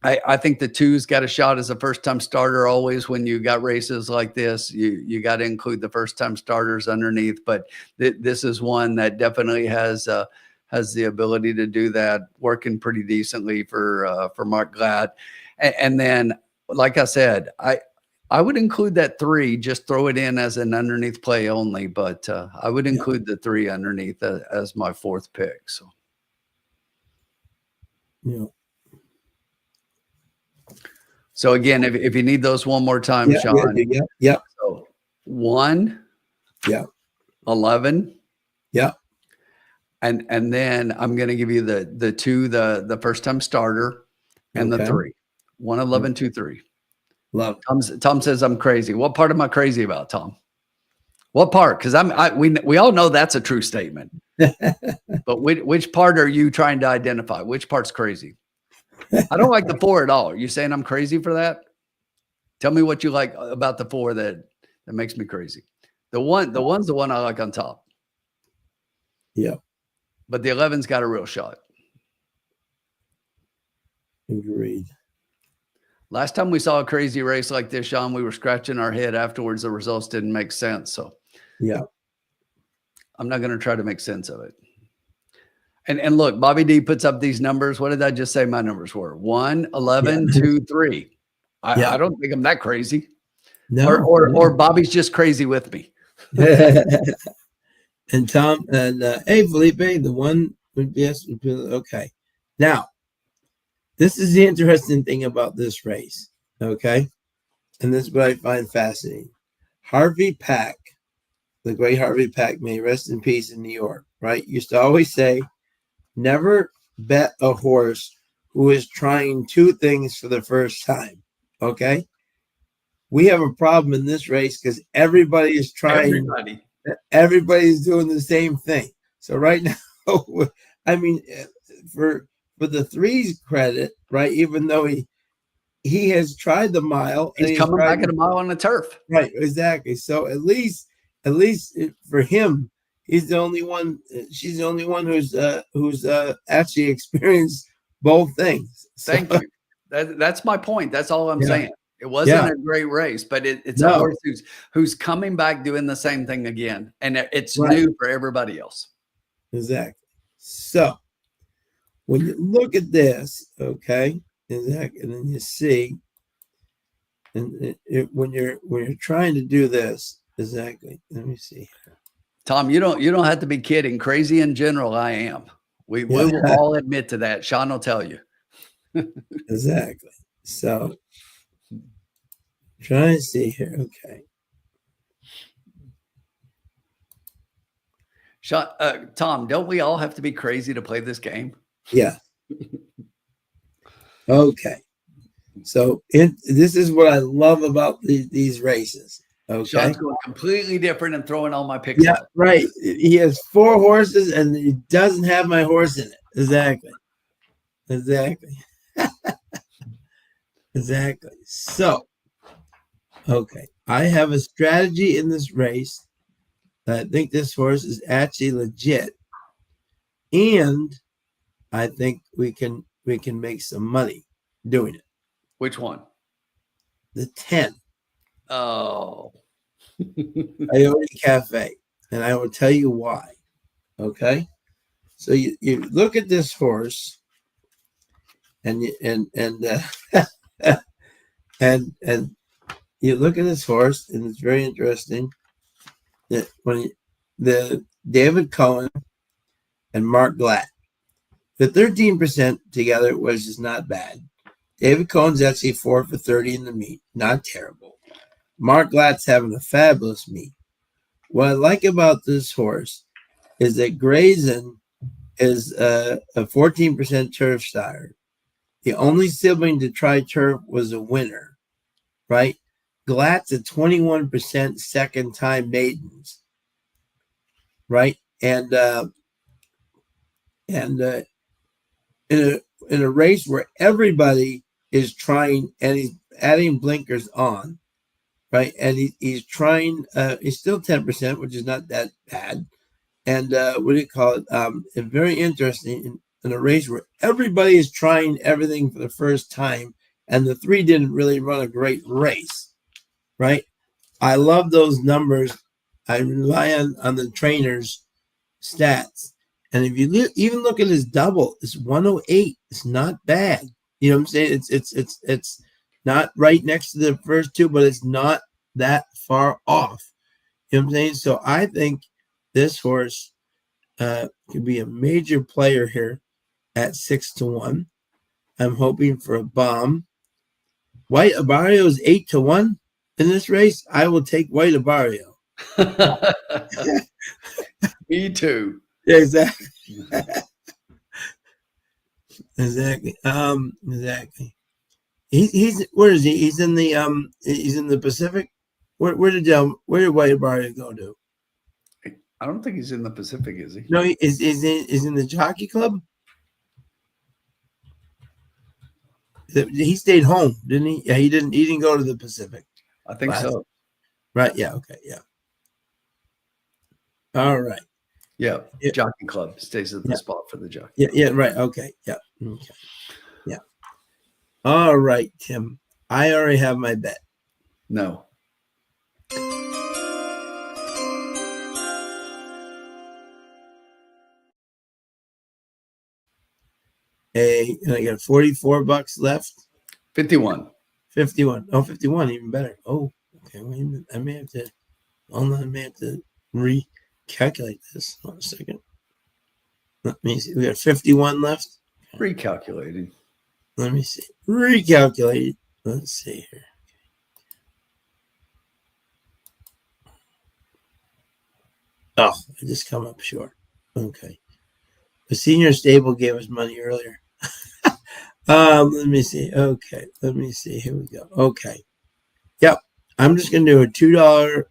I think the 2's got a shot as a first-time starter. Always when you got races like this, you got to include the first-time starters underneath. But this is one that definitely has the ability to do that, working pretty decently for Mark Glad. And then, like I said, I would include that 3, just throw it in as an underneath play only. But I would include the 3 underneath as my 4th pick. So. So again, if you need those one more time, Sean. So 1, 11. And then I'm going to give you the 2, the first time starter, and the 3. 1, 11, 2, 3. Love. Tom says I'm crazy. What part am I crazy about, Tom? What part? Because we all know that's a true statement. But which part are you trying to identify? Which part's crazy? I don't like the 4 at all. Are you saying I'm crazy for that? Tell me what you like about the 4 that makes me crazy. The one's the one I like on top. But the 11's got a real shot. Agreed. Last time we saw a crazy race like this, Sean, we were scratching our head afterwards. The results didn't make sense. So I'm not going to try to make sense of it. And look, Bobby D puts up these numbers. What did I just say my numbers were? 1, 11, 2, 3. I don't think I'm that crazy. No. Or Bobby's just crazy with me. And Tom and hey, Felipe, the one would be okay. Now, this is the interesting thing about this race. Okay. And this is what I find fascinating. Harvey Pack, the great Harvey Pack, may rest in peace in New York, right? Used to always say, never bet a horse who is trying 2 things for the first time. Okay. We have a problem in this race because everybody is trying. Everybody's doing the same thing. So right now, I mean, for the 3's credit, right? Even though he has tried the mile, he's coming back at a mile on the turf. Right. Exactly. So at least for him, he's the only one. She's the only one who's actually experienced both things. Thank you. That's my point. That's all I'm saying. It wasn't a great race, but it's a horse who's coming back doing the same thing again, and it's new for everybody else. Exactly. So when you look at this, okay, exactly, and then you see, and when you're trying to do this, exactly. Let me see. Tom, you don't have to be kidding. Crazy in general, I am. We will all admit to that. Sean will tell you. Exactly. So trying to see here. Okay. Sean, Tom, don't we all have to be crazy to play this game? Yeah. Okay. So this is what I love about these races. Okay. Sean's going completely different and throwing all my picks Yeah, out. right. He has 4 horses and he doesn't have my horse in it. Exactly. Exactly. So, okay. I have a strategy in this race that I think this horse is actually legit. And I think we can make some money doing it. Which one? The 10, Oh. Coyote Cafe. And I will tell you why. Okay. So you look at this horse and and you look at this horse, and it's very interesting that the David Cohen and Mark Glatt, the 13% together was just not bad. David Cohen's actually 4 for 30 in the meet, not terrible. Mark Glatt's having a fabulous meet. What I like about this horse is that Grayson is a 14% turf sire. The only sibling to try turf was a winner, right? Glatt's a 21% second time maidens, right? And in a race where everybody is trying and he's adding blinkers on, right? And he's trying. He's still 10%, which is not that bad. And what do you call it? It's very interesting in a race where everybody is trying everything for the first time, and the 3 didn't really run a great race, right? I love those numbers. I rely on the trainer's stats. And if you even look at his double, it's 108. It's not bad. You know what I'm saying? It's not right next to the first 2, but it's not that far off. You know what I'm saying? So I think this horse could be a major player here at 6-1. I'm hoping for a bomb. White Abarrio is 8-1 in this race. I will take White Abarrio. Me too. Yeah, exactly. Exactly. Exactly. He's where is he? He's in the Pacific. Where did White Abarrio go to? I don't think he's in the Pacific, is he? No, is in the Jockey Club. He stayed home, didn't he? Yeah, he didn't. He didn't go to the Pacific. I think so. Right. Yeah. Okay. Yeah. All right. Yeah. Yeah. Jockey Club stays at the spot for the jockey. Yeah. Yeah. Right. Okay. Yeah. Okay. Yeah. All right, Tim. I already have my bet. No. And I got $44 left. 51. 51. Oh, 51, even better. Oh, okay. Wait a minute. I may have to recalculate this. Hold on a second. Let me see. We got 51 left. Recalculating. Let me see. Recalculate. Let's see here. Oh, I just come up short. Okay. The senior stable gave us money earlier. Let me see. Okay. Let me see. Here we go. Okay. Yep. I'm just going to do a $2.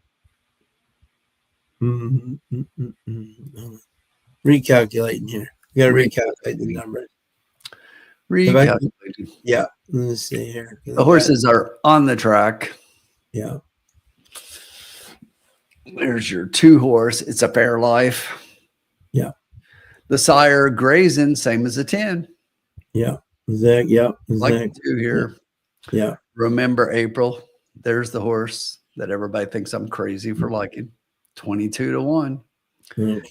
Recalculating here. We got to recalculate the numbers. Recalculating. Yeah. Let's see here. The horses are on the track. Yeah. There's your 2 horse. It's a Fair Life. Yeah. The sire grazing, same as a 10. Yeah. Exactly. Yeah. Like Exactly. 2 here. Yeah. Remember April. There's the horse that everybody thinks I'm crazy for liking. 22-1. Okay.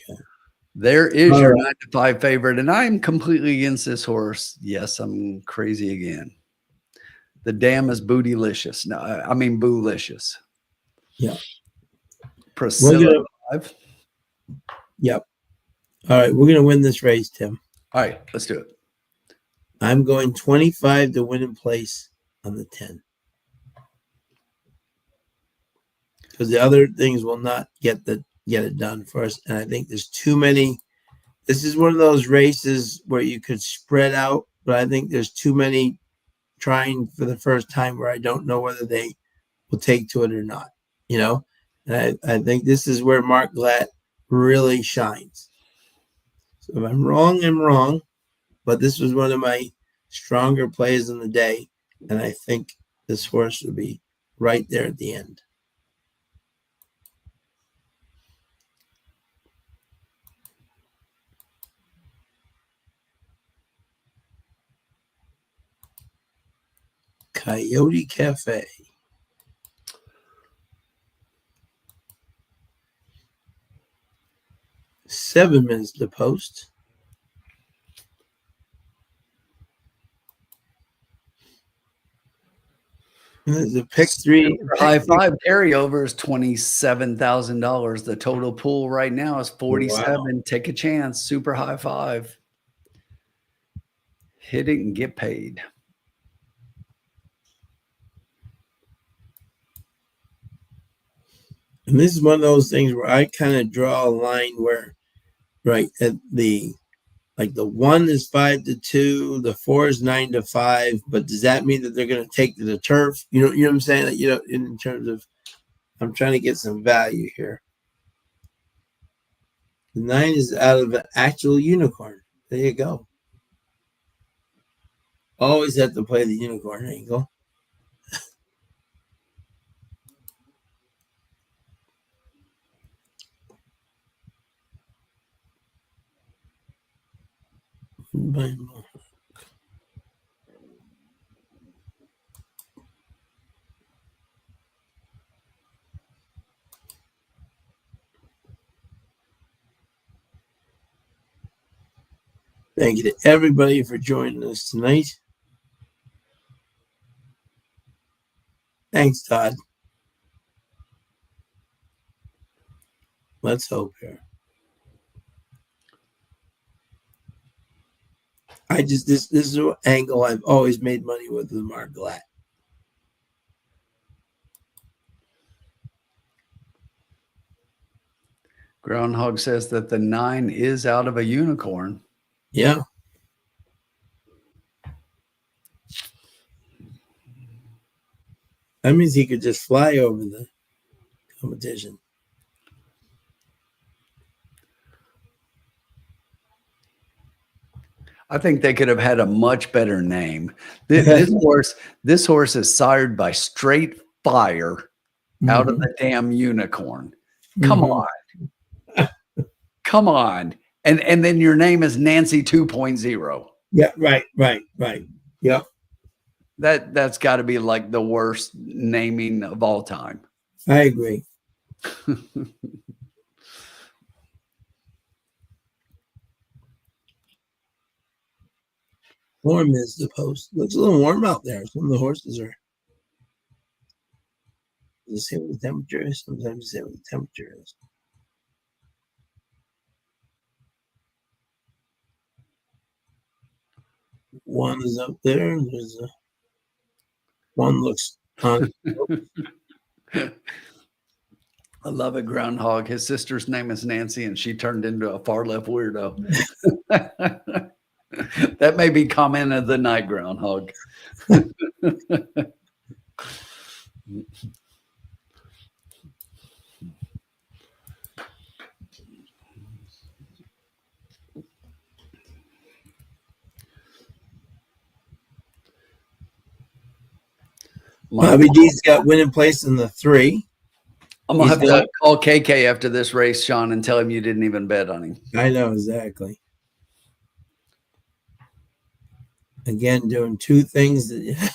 There is All your right. 9-5 favorite, and I'm completely against this horse. Yes, I'm crazy again. The dam is bootylicious. No, I mean boolicious. Yeah. Priscilla 5. Yep. All right. We're going to win this race, Tim. All right, let's do it. I'm going 25 to win in place on the 10. Because the other things will not get it done for us. And I think there's too many. This is one of those races where you could spread out, but I think there's too many trying for the first time where I don't know whether they will take to it or not. you know, and I think this is where Mark Glatt really shines. So if I'm wrong, I'm wrong, but this was one of my stronger plays in the day, and I think this horse would be right there at the end. Coyote Cafe. 7 minutes to post. The pick 3. High five carryover is $27,000. The total pool right now is 47. Wow. Take a chance. Super high five. Hit it and get paid. And this is one of those things where I kind of draw a line where, right, at the 1 is 5 to 2, the 4 is 9 to 5. But does that mean that they're going to take to the turf? You know what I'm saying? Like, in terms of, I'm trying to get some value here. The 9 is out of an actual unicorn. There you go. Always have to play the unicorn angle. Thank you to everybody for joining us tonight. Thanks, Todd. Let's hope here. This is an angle I've always made money with Mark Glatt. Groundhog says that the 9 is out of a unicorn. Yeah. That means he could just fly over the competition. I think they could have had a much better name. This horse is sired by straight fire out of the damn unicorn. Come on. Come on. And then your name is Nancy 2.0. Yeah, right. Yep. That's got to be like the worst naming of all time. I agree. 4 minutes to post. Looks a little warm out there. Some of the horses are. Does it say what the temperature is? Sometimes it say what the temperature is. One is up there. There's a one looks on. I love it, Groundhog. His sister's name is Nancy, and she turned into a far left weirdo. That may be comment of the night, Groundhog. Bobby D's got winning place in the 3. I'm going to have to call KK after this race, Sean, and tell him you didn't even bet on him. I know, exactly. Again, doing 2 things that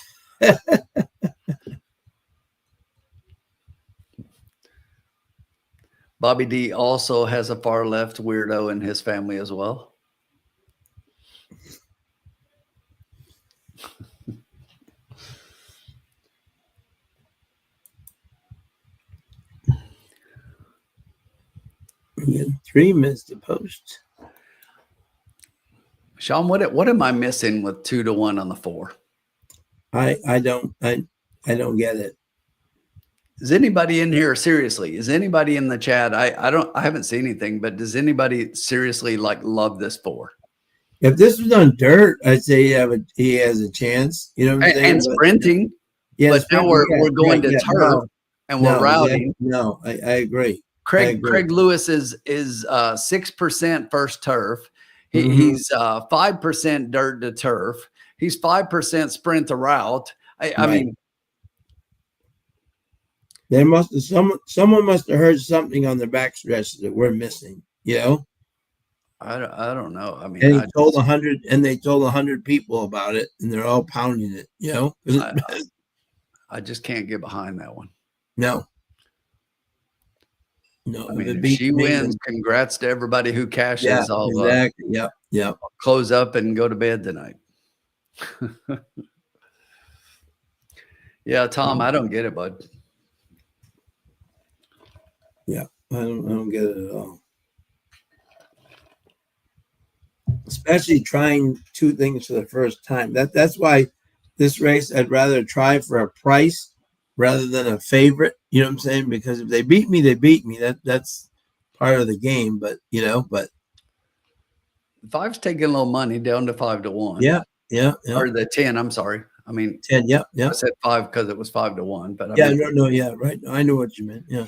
Bobby D also has a far left weirdo in his family as well. we got 3 minutes to post. Sean, what am I missing with 2 to 1 on the 4? I don't get it. Is anybody in here seriously? Is anybody in the chat? I haven't seen anything, but does anybody seriously love this 4? If this was on dirt, I'd say he has a chance. You know what I'm saying? And sprinting. Yeah, but now we're going to turf. and we're routing. No, I agree. Craig Lewis is 6% first turf. Mhm. He's 5% dirt to turf. He's 5% sprint to route. I mean, they must have someone must have heard something on the backstretch that we're missing. You know, I don't know. I mean, and they told 100 people about it, and they're all pounding it. You know, I just can't get behind that one. No. I mean, if she wins, congrats to everybody who cashes. Yeah, I'll exactly. Yeah. I'll close up and go to bed tonight. Yeah, Tom, I don't get it, bud. Yeah, I don't get it at all. Especially trying two things for the first time. That's why this race I'd rather try for a price rather than a favorite. You know what I'm saying? Because if they beat me, they beat me. That's part of the game. But but 5's taking a little money down to 5-1. Yeah. Or the 10. I'm sorry. I mean 10. Yeah. I said 5 because it was 5-1. But I mean, yeah, right. I know what you meant. Yeah.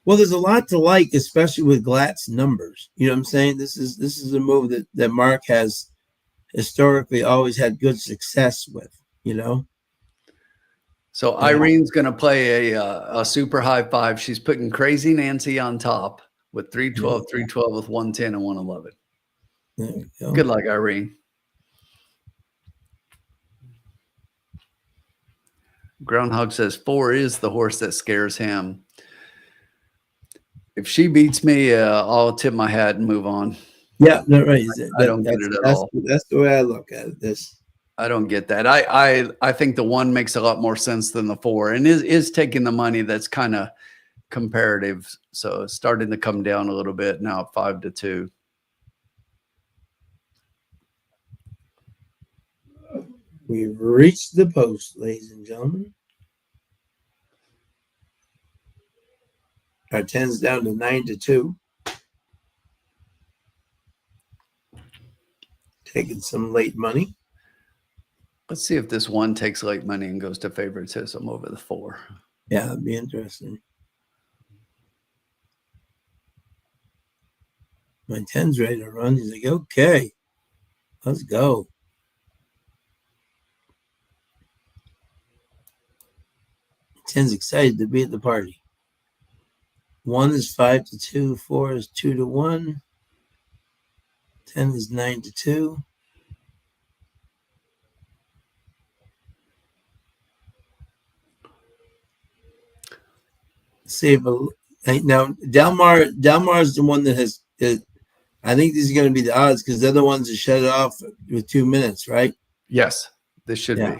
Well, there's a lot to like, especially with Glatt's numbers. You know what I'm saying? This is a move that Mark has historically always had good success with. You know. So Irene's going to play a super high 5. She's putting Crazy Nancy on top with 312, 312 with 110 and 111. There you go. Good luck, Irene. Groundhog says 4 is the horse that scares him. If she beats me, I'll tip my hat and move on. Yeah, no, right. I don't get it at all. That's the way I look at it. I don't get that. I think the 1 makes a lot more sense than the 4, and is taking the money that's kind of comparative. So it's starting to come down a little bit now at 5-2. We've reached the post, ladies and gentlemen. Our 10's down to 9-2. Taking some late money. Let's see if this 1 takes late money and goes to favoritism over the 4. Yeah, that'd be interesting. My 10's ready to run. He's like, okay, let's go. 10's excited to be at the party. 1 is 5-2. 4 is 2-1. 10 is 9-2. Save a now. Delmar is the one that has. I think these are going to be the odds because they're the ones that shut it off with 2 minutes, right? Yes, this should be.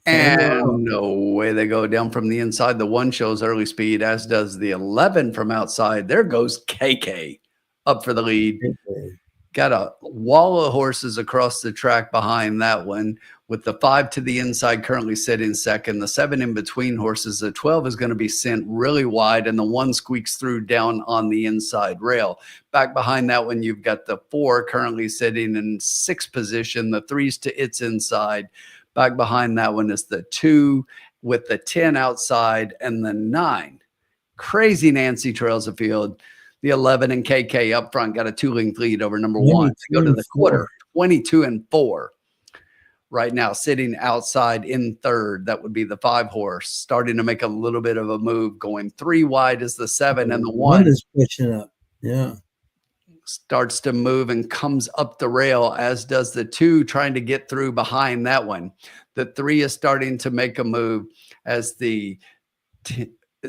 And no way they go down from the inside. The 1 shows early speed, as does the 11 from outside. There goes KK up for the lead. Got a wall of horses across the track behind that one, with the 5 to the inside currently sitting second. The 7 in between horses. The 12 is going to be sent really wide, and the 1 squeaks through down on the inside rail. Back behind that one, you've got the 4 currently sitting in 6th position. The 3's to its inside. Back behind that one is the 2 with the 10 outside and the 9. Crazy Nancy trails the field. The 11 and KK up front got a 2-length lead over number 1. They go to the quarter, 22-4. Right now, sitting outside in 3rd. That would be the 5 horse, starting to make a little bit of a move. Going 3 wide is the 7, and the 1 is pushing up. Yeah. Starts to move and comes up the rail, as does the 2, trying to get through behind that one. The 3 is starting to make a move as the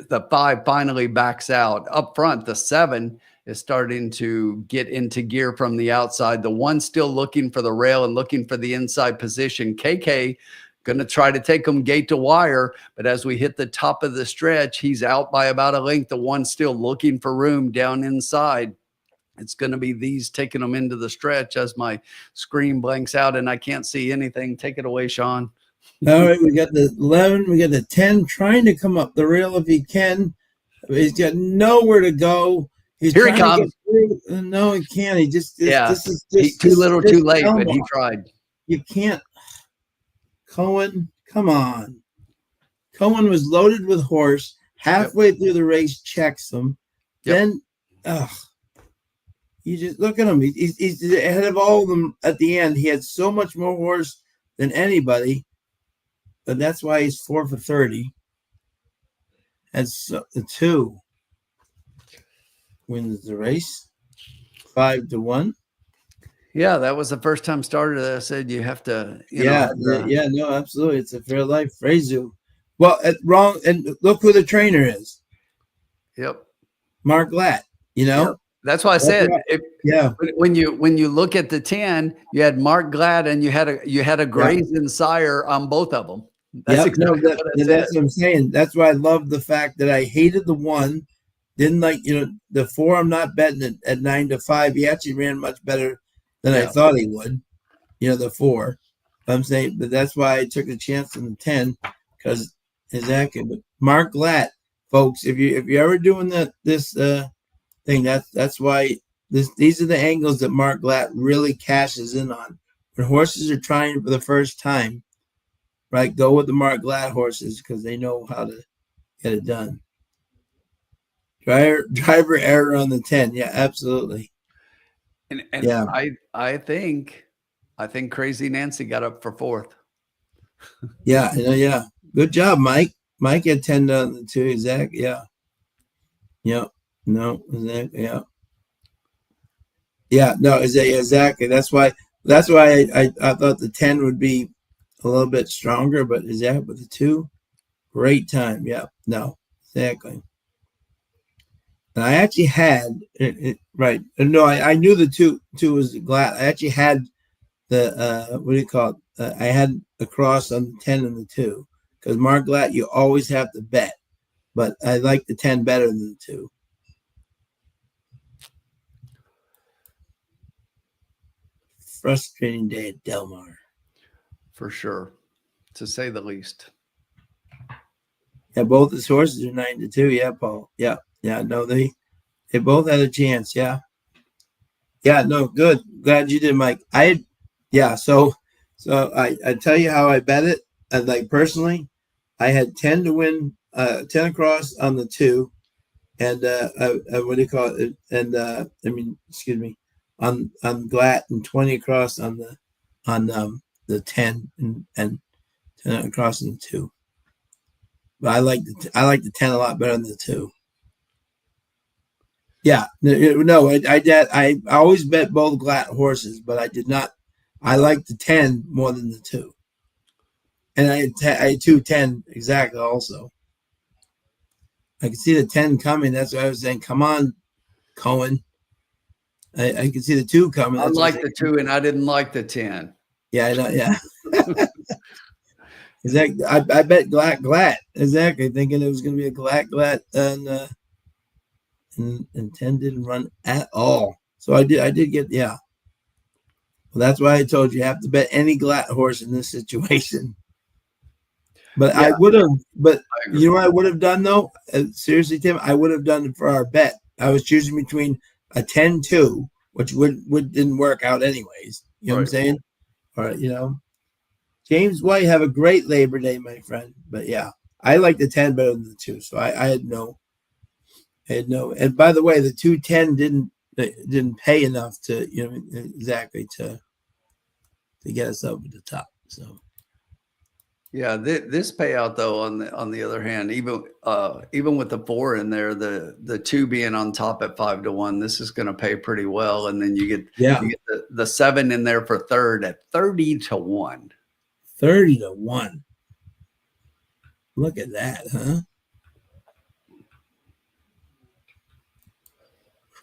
5 finally backs out. Up front, the 7 is starting to get into gear from the outside. The 1 still looking for the rail and looking for the inside position. KK going to try to take him gate to wire, but as we hit the top of the stretch, he's out by about a length. The 1 still looking for room down inside. It's going to be these taking them into the stretch as my screen blanks out and I can't see anything. Take it away, Sean. All right, we got the 11, we got the 10 trying to come up the rail if he can. He's got nowhere to go. Here he comes. No, he can't. He just this is too little, too late, but he tried. You can't. Cohen, come on. Cohen was loaded with horse. Halfway through the race, checks him. Yep. Then, you just look at him. He's ahead of all of them at the end. He had so much more horse than anybody, but that's why he's 4 for 30. And so the 2 wins the race, 5-1. Yeah, that was the first time starter that I said you have to. No, absolutely. It's a fair life. Frazu. Well, wrong. And look who the trainer is. Yep. Mark Glatt. Yep. That's why I said, when you look at the 10, you had Mark Glatt and you had a Grayson sire on both of them. That's exactly that's what I'm saying. That's why I love the fact that I hated the 1, didn't like the 4. I'm not betting it at 9-5. He actually ran much better than I thought he would. The 4. I'm saying, but that's why I took the chance on the 10 because exactly. But Mark Glatt, folks, if you're ever doing this thing, that's why these are the angles that Mark Glatt really cashes in on. When horses are trying for the first time, right? Go with the Mark Glatt horses because they know how to get it done. Driver error on the 10. Yeah, absolutely. And yeah, I think Crazy Nancy got up for 4th. Yeah. Good job, Mike. Mike had 10 on the 2. Exactly. Yeah. Yep. No, exactly. Yeah. Yeah. No, exactly. That's why I thought the 10 would be a little bit stronger, but exactly with the 2, great time. Yeah. No, exactly. And I actually had it right. No, I knew the two was Glatt. I actually had the what do you call it? I had a cross on the 10 and the 2 because Mark Glatt you always have to bet, but I like the 10 better than the 2. Frustrating day at Del Mar, for sure, to say the least. Yeah, both his horses are 9-2. Yeah, Paul. Yeah. No, they both had a chance. Yeah. No, good. Glad you did, Mike. So I tell you how I bet it. Like personally, I had 10 to win, 10 across on the 2, and what do you call it? And on Glatt, and 20 across on the 10 and 10 across on the 2. But I like the 10 a lot better than the 2. Yeah, no, I always bet both Glatt horses, but I did not. I like the 10 more than the 2, and I had 2-10 exactly. Also, I could see the 10 coming. That's why I was saying, "Come on, Cohen." I could see the 2 coming. I like the 2, and I didn't like the 10. Yeah, I know. Yeah, exactly. I bet Glatt exactly, thinking it was going to be a Glatt, and 10 didn't run at all. So I did get, yeah. Well, that's why I told you have to bet any Glatt horse in this situation. But yeah, I would have, but you know what I would have done though? Seriously, Tim, I would have done it for our bet. I was choosing between a 10-2, which didn't work out anyways. You know what I'm saying? All right, James White, have a great Labor Day, my friend. But yeah, I like the 10 better than the 2. So I had no. And by the way, the 2-10 didn't pay enough to exactly to get us over the top. So yeah, this payout though on the other hand, even with the 4 in there, the 2 being on top at 5-1, this is going to pay pretty well. And then you get the 7 in there for 3rd at 30-1. 30-1. Look at that, huh?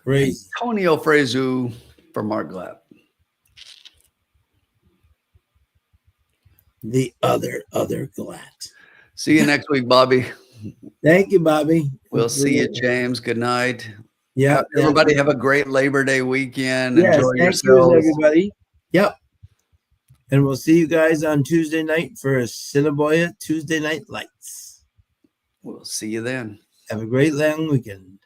Crazy. Antonio Frezu for Mark Glatt. The other Glatt. See you next week, Bobby. Thank you, Bobby. We'll see you, James. Good night. Yeah. Everybody have a great Labor Day weekend. Enjoy yourselves. Thank you, everybody. Yep. And we'll see you guys on Tuesday night for Cinnaboya Tuesday Night Lights. We'll see you then. Have a great long weekend.